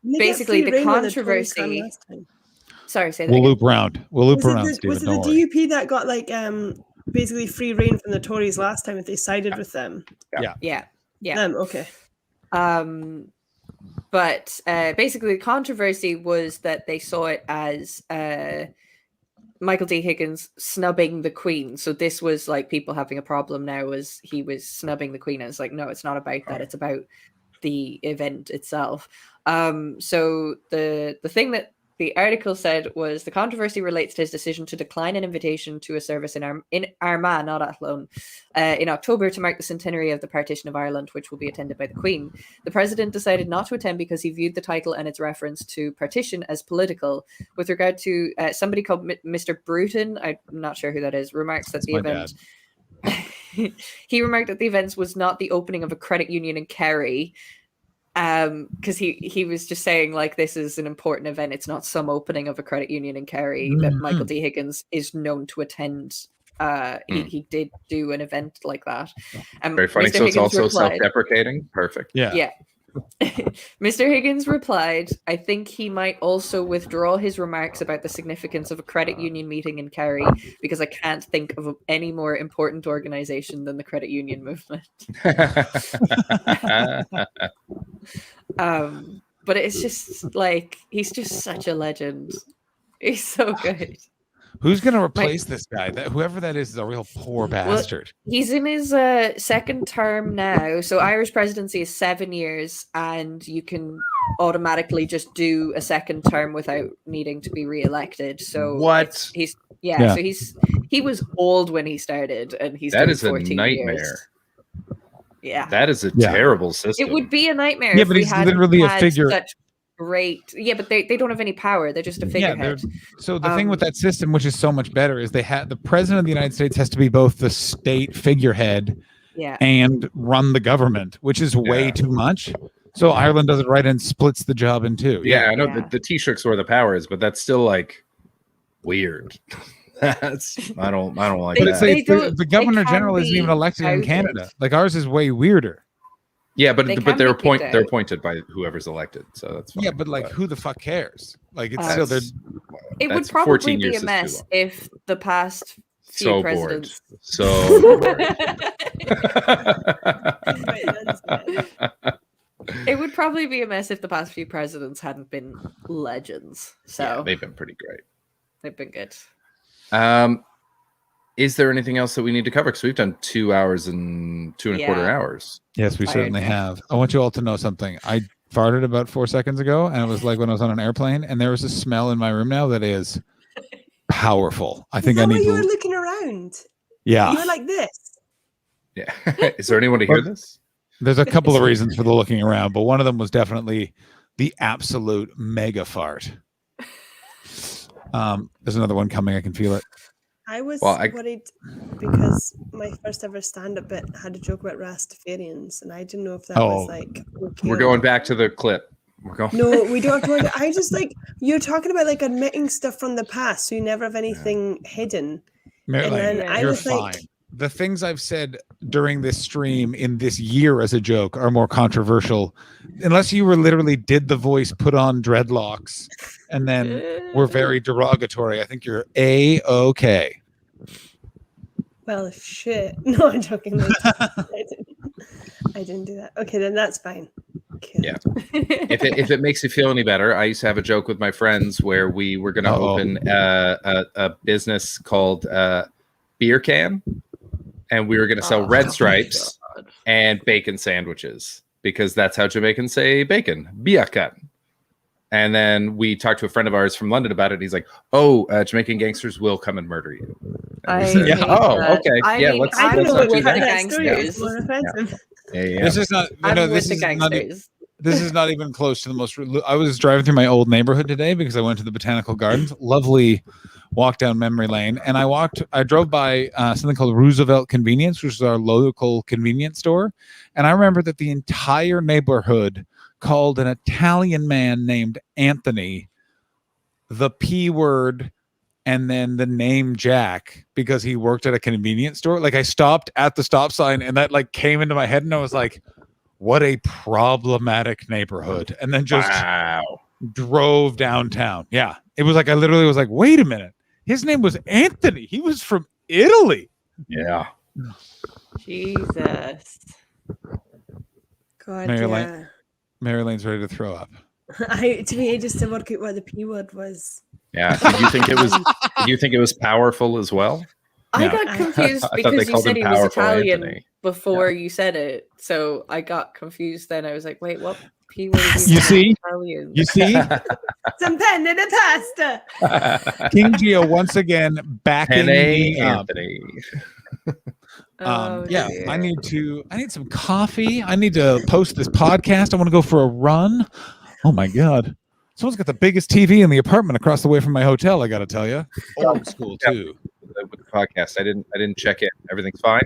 They get basically, free the rein when the Tories controversy. come last time. Sorry, say that. We'll again. loop around. We'll loop around, Was Stephen. it the Don't worry. DUP that got like basically free reign from the Tories last time if they sided with them? Yeah. Okay. But basically, the controversy was that they saw it as Michael D. Higgins snubbing the Queen. So this was like people having a problem now as he was snubbing the Queen. And it's like, no, it's not about that. It's about the event itself. So the thing that the article said was the controversy relates to his decision to decline an invitation to a service in Armagh, not Athlone, in October to mark the centenary of the partition of Ireland, which will be attended by the Queen. The president decided not to attend because he viewed the title and its reference to partition as political. With regard to somebody called Mr. Bruton, I'm not sure who that is, remarks that the my event. He remarked that the event was not the opening of a credit union in Kerry, because he was just saying like this is an important event. It's not some opening of a credit union in Kerry that Michael D. Higgins is known to attend. He did do an event like that. Very funny. Mr. So it's Higgins also replied- self-deprecating. Perfect. Yeah. Mr. Higgins replied, I think he might also withdraw his remarks about the significance of a credit union meeting in Kerry because I can't think of any more important organization than the credit union movement. But it's just like he's just such a legend. He's so good. Who's going to replace this guy? Whoever that is a real poor bastard. He's in his second term now. So Irish presidency is 7 years, and you can automatically just do a second term without needing to be re-elected. So What? he's Yeah. so he was old when he started, and he's That doing is a 14 nightmare. years. Yeah, That is a Yeah. terrible system. it would be a nightmare. Yeah, if but we he's had literally a had figure- Such great, yeah, but they don't have any power. They're just a Yeah, figurehead. so the thing with that system, which is so much better, is they had the president of the United States has to be both the state figurehead Yeah. and run the government, which is way too much. So Ireland does it right and splits the job in two. Yeah, I know the Taoiseach's where the power is, but that's still like weird. That's I don't like But that. it's like the governor general isn't even elected in Canada. Like ours is way weirder. Yeah, but They but can they're be kicked they're out. appointed by whoever's elected, so that's fine. Yeah, but like who the fuck cares? Like it's That's- still It would That's probably 14 be years a is too mess long. if the past few So bored. presidents. So bored. It would probably be a mess if the past few presidents hadn't been legends. So Yeah, they've been pretty great. they've been good. Is there anything else that we need to cover? Because we've done 2 hours and 2.25 Yeah. hours. Yes, we certainly have. I want you all to know something. I farted about 4 seconds ago, and it was like when I was on an airplane, and there was a smell in my room now that is powerful. I think I Is that why need you were to. looking around? Yeah. You were like this. Yeah. Is there anyone to hear this? There's a couple of reasons for the looking around, but one of them was definitely the absolute mega fart. There's another one coming. I can feel it. I was Well, I- worried because my first ever stand-up bit had a joke about Rastafarians, and I didn't know if that was like okay We're or going not. back to the clip. We're going. No, we don't have to worry. I just like you're talking about like admitting stuff from the past, so you never have anything hidden. Marilyn, and then I you're was fine. like, The things I've said during this stream in this year as a joke are more controversial, unless you were literally did the voice, put on dreadlocks, and then were very derogatory. I think you're A-okay. well, shit. No, I'm joking. I didn't do that. Okay, then that's fine. Yeah. If it makes you feel any better, I used to have a joke with my friends where we were going to open a business called Beer Can, and we were going to sell Red Stripes and bacon sandwiches because that's how Jamaicans say bacon, Beer Can. And then we talked to a friend of ours from London about it. And he's like, "Oh, Jamaican gangsters will come and murder you." And we said, hate "Oh, that. okay, I yeah, mean, let's I'm not do with that." the gangsters. More offensive. Yeah. This is not. I'm No, with this the is not. gangsters. This is not even close to the most. I was driving through my old neighborhood today because I went to the Botanical Gardens. Lovely walk down memory lane, and I drove by something called Roosevelt Convenience, which is our local convenience store. And I remember that the entire neighborhood called an Italian man named Anthony the P word and then the name Jack because he worked at a convenience store. Like I stopped at the stop sign and that like came into my head and I was like, what a problematic neighborhood. And then just drove downtown. Yeah. It was like, I literally was like, wait a minute. His name was Anthony. He was from Italy. Yeah. Jesus. God, Marilyn, Marilyn's ready to throw up. To me, I just to work out what the P word was. Yeah. Did you think it was? Did you think it was powerful as well? I Yeah. got confused I thought they because you called said him he was Powerful Italian Anthony. before you said it. So I got confused then. I was like, wait, what P word is You see? Italian? You see? Some pen and a pasta. King Geo once again backing me up. Anthony. Yeah, I need some coffee. I need to post this podcast. I want to go for a run. Oh my god. Someone's got the biggest TV in the apartment across the way from my hotel, I gotta tell you. Old school too. With the podcast, I didn't check in. Everything's fine.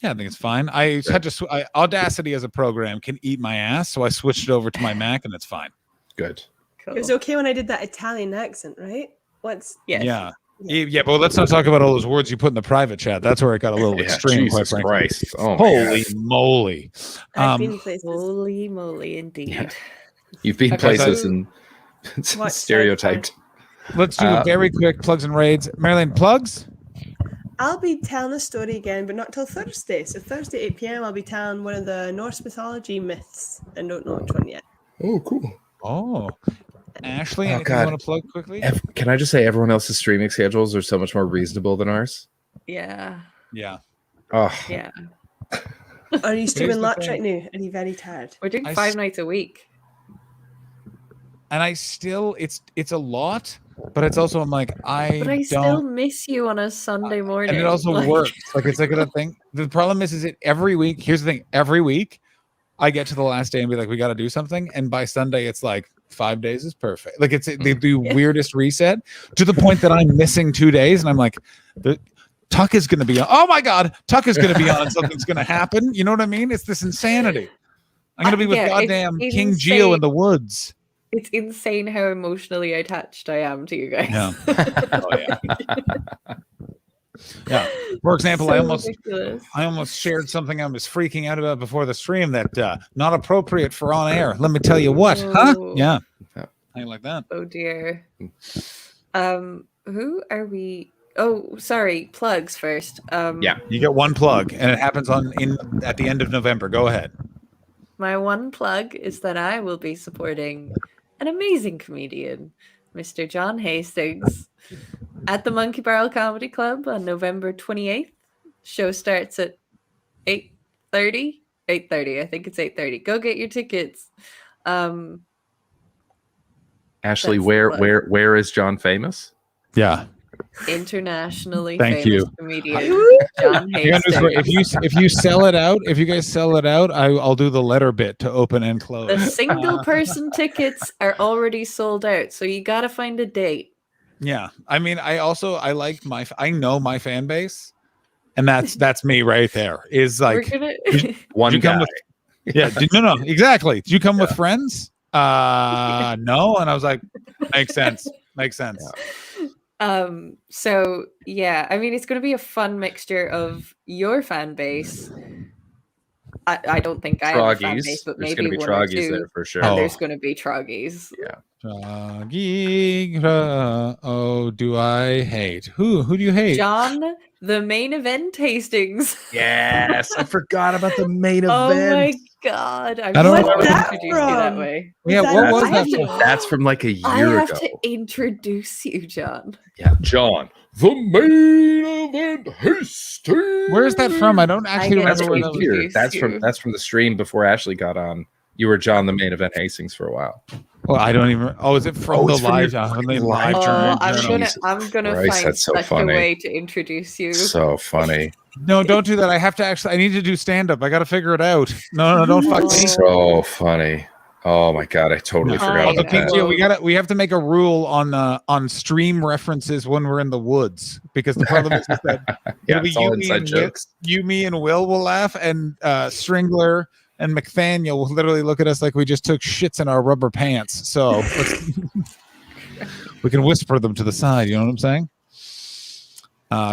Yeah, I think it's fine. I had to Audacity as a program can eat my ass, so I switched it over to my Mac and it's fine. Good. It was okay when I did that Italian accent, right? What's Yeah. Yeah, but let's not talk about all those words you put in the private chat. That's where it got a little Yeah, extreme, quite Jesus frankly. Christ. Oh my Holy God. moly. I've been places. Holy moly, indeed. You've been Okay, places so- and What stereotyped. Let's do very quick plugs and raids. Marilyn, plugs? I'll be telling a story again, but not till Thursday. So Thursday, 8 p.m., I'll be telling one of the Norse mythology myths. I don't know which one yet. Oh, cool. Oh. Ashley, Oh, anything God. you want to plug quickly? Can I just say everyone else's streaming schedules are so much more reasonable than ours? Yeah. Yeah. Oh, Yeah. Are you streaming the lots thing. right now? Are you very tired? We're doing I 5 s- nights a week. and I still it's a lot, but it's also I'm like But I still don't. miss you on a Sunday morning. And it also like- works. Like it's like a thing. The problem is it every week. Here's the thing: every week, I get to the last day and be like, "We got to do something," and by Sunday, it's like 5 days is perfect. Like it's the weirdest reset to the point that I'm missing 2 days, and I'm like, Tuck is going to be on. Oh my God, Tuck is going to be on, and something's going to happen. You know what I mean? It's this insanity. I'm going to be with Yeah, it's goddamn King Geo in the woods. It's insane how emotionally attached I am to you guys. Yeah. Oh yeah. Yeah. For example, So I ridiculous. almost shared something I was freaking out about before the stream that not appropriate for on air. Let me tell you what, huh? Oh. Yeah. I like that. Oh dear. Who are we? Oh, sorry. Plugs first. Yeah, you get one plug, and it happens at the end of November. Go ahead. My one plug is that I will be supporting an amazing comedian, Mr. John Hastings, at the Monkey Barrel Comedy Club on November 28th. Show starts at 8:30. 8:30. I think it's 8:30. Go get your tickets. Ashley, That's where is John famous? Yeah. Internationally Thank famous you. comedian John You gotta do this, Hastings. if you sell it out, if you guys sell it out, I'll do the letter bit to open and close. The single person tickets are already sold out, so you got to find a date. Yeah, I mean, I know my fan base, and that's me right there. Is like We're gonna One you come guy. with- yeah, no, exactly. Did you come with friends? No, and I was like, makes sense. So yeah, I mean, it's going to be a fun mixture of your fan base. I don't think I have a fan Troggies. base, but There's maybe gonna be one or Troggies two. there for sure. And Oh. there's going to be Troggies. Yeah. Oh, do I hate? Who do you hate? John, the main event Hastings. Yes, I forgot about the main Oh my event. god! I'm I don't so know- glad What's I that introduced you that from? way. Yeah, that- what was I have that? to- for? That's from like a I year have ago. to introduce you, John. Yeah, John, the main event Hastings. Where is that from? I don't actually get That's remember to where that was. here. introduce That's you. from the stream before Ashley got on. You were John, the main event Hastings for a while. Well, I don't even. Oh, is it from Oh, the it's from live? your When they live live journal. Oh, journal? I'm gonna Christ, find that's so such funny. a way to introduce you. So funny. No, don't do that. I have to actually. I need to do stand up. I got to figure it out. No, don't fuck me. So funny. Oh my god, I totally forgot Also, about that. we have to make a rule on stream references when we're in the woods, because the problem is that Yeah, it'll be it's all me, inside and Will- jokes. you, me, and Will will laugh, and Stringler and McFaniel will literally look at us like we just took shits in our rubber pants. So we can whisper them to the side. You know what I'm saying?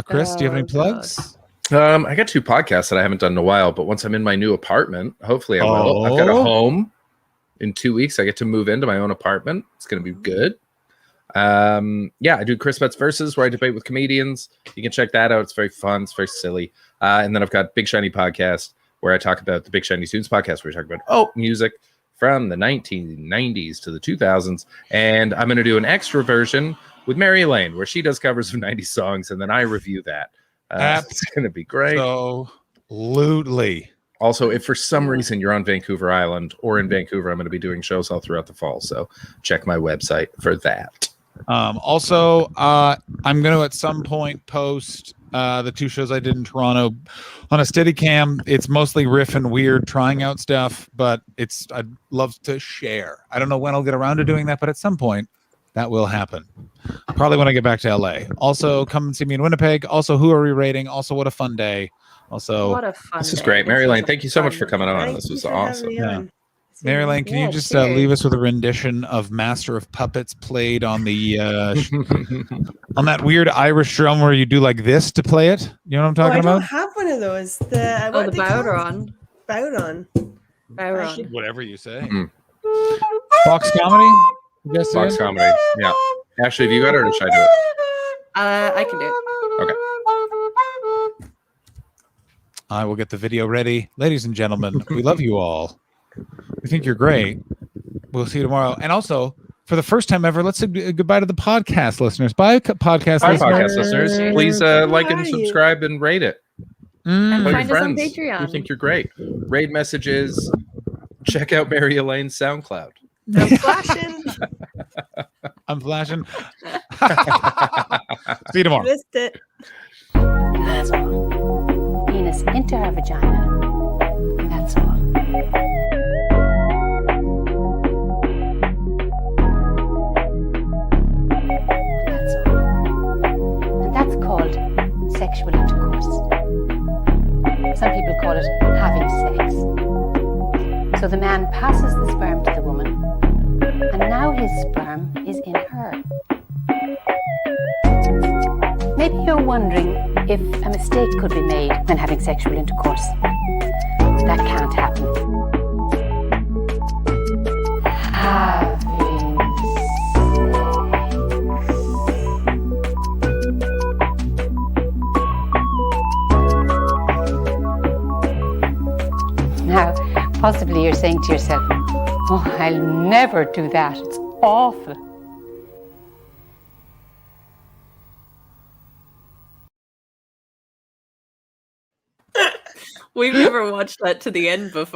Chris, do you have any Oh, plugs? I got 2 podcasts that I haven't done in a while, but once I'm in my new apartment, hopefully I will. I've got a Oh. home. In 2 weeks, I get to move into my own apartment. It's going to be good. Yeah, I do Chris Betts Versus, where I debate with comedians. You can check that out. It's very fun. It's very silly. And then I've got Big Shiny Podcast, where I talk about the Big Shiny Tunes podcast, where we talk about music from the 1990s to the 2000s. And I'm going to do an extra version with Mary Elaine, where she does covers of 90s songs, and then I review that. It's going to be great. Absolutely. Also, if for some reason you're on Vancouver Island or in Vancouver, I'm going to be doing shows all throughout the fall. So check my website for that. Also, I'm going to at some point post the 2 shows I did in Toronto on a Steadicam. It's mostly riff and weird, trying out stuff, but I'd love to share. I don't know when I'll get around to doing that, but at some point that will happen. Probably when I get back to LA. Also, come and see me in Winnipeg. Also, Who Are We Rating? Also, what a fun day. Also, What a fun This is day. great. Mary This Elaine, was a thank you so much fun for coming on. Thank This you was for having awesome. me Yeah. on. Mary Elaine, can you Yeah, just cheers. leave us with a rendition of Master of Puppets played on the on that weird Irish drum where you do like this to play it? You know what I'm Oh, talking I don't about? have one of those. The Oh, the Bowron. Bowron. Bowron. Whatever you say. Mm. Fox Comedy? You guys Fox see it? Comedy. Yeah. Ashley, have you got it or should I do it? I can do it. Okay. I will get the video ready. Ladies and gentlemen, we love you all. We think you're great. We'll see you tomorrow. And also, for the first time ever, let's say goodbye to the podcast listeners. Bye, podcast Hi, listeners. podcast listeners. Please like and subscribe and rate it. And Tell your find us on friends who Patreon. think you're great. Raid messages. Check out Mary Elaine's SoundCloud. I'm flashing. I'm flashing. See you tomorrow. Missed it. That's all. Penis into her vagina. That's all. That's all. And that's called sexual intercourse. Some people call it having sex. So the man passes the sperm to the woman, and now his sperm is in her. Maybe you're wondering if a mistake could be made when having sexual intercourse. That can't happen. Having sex. Now, possibly you're saying to yourself, oh, I'll never do that. It's awful. We've never watched that to the end before.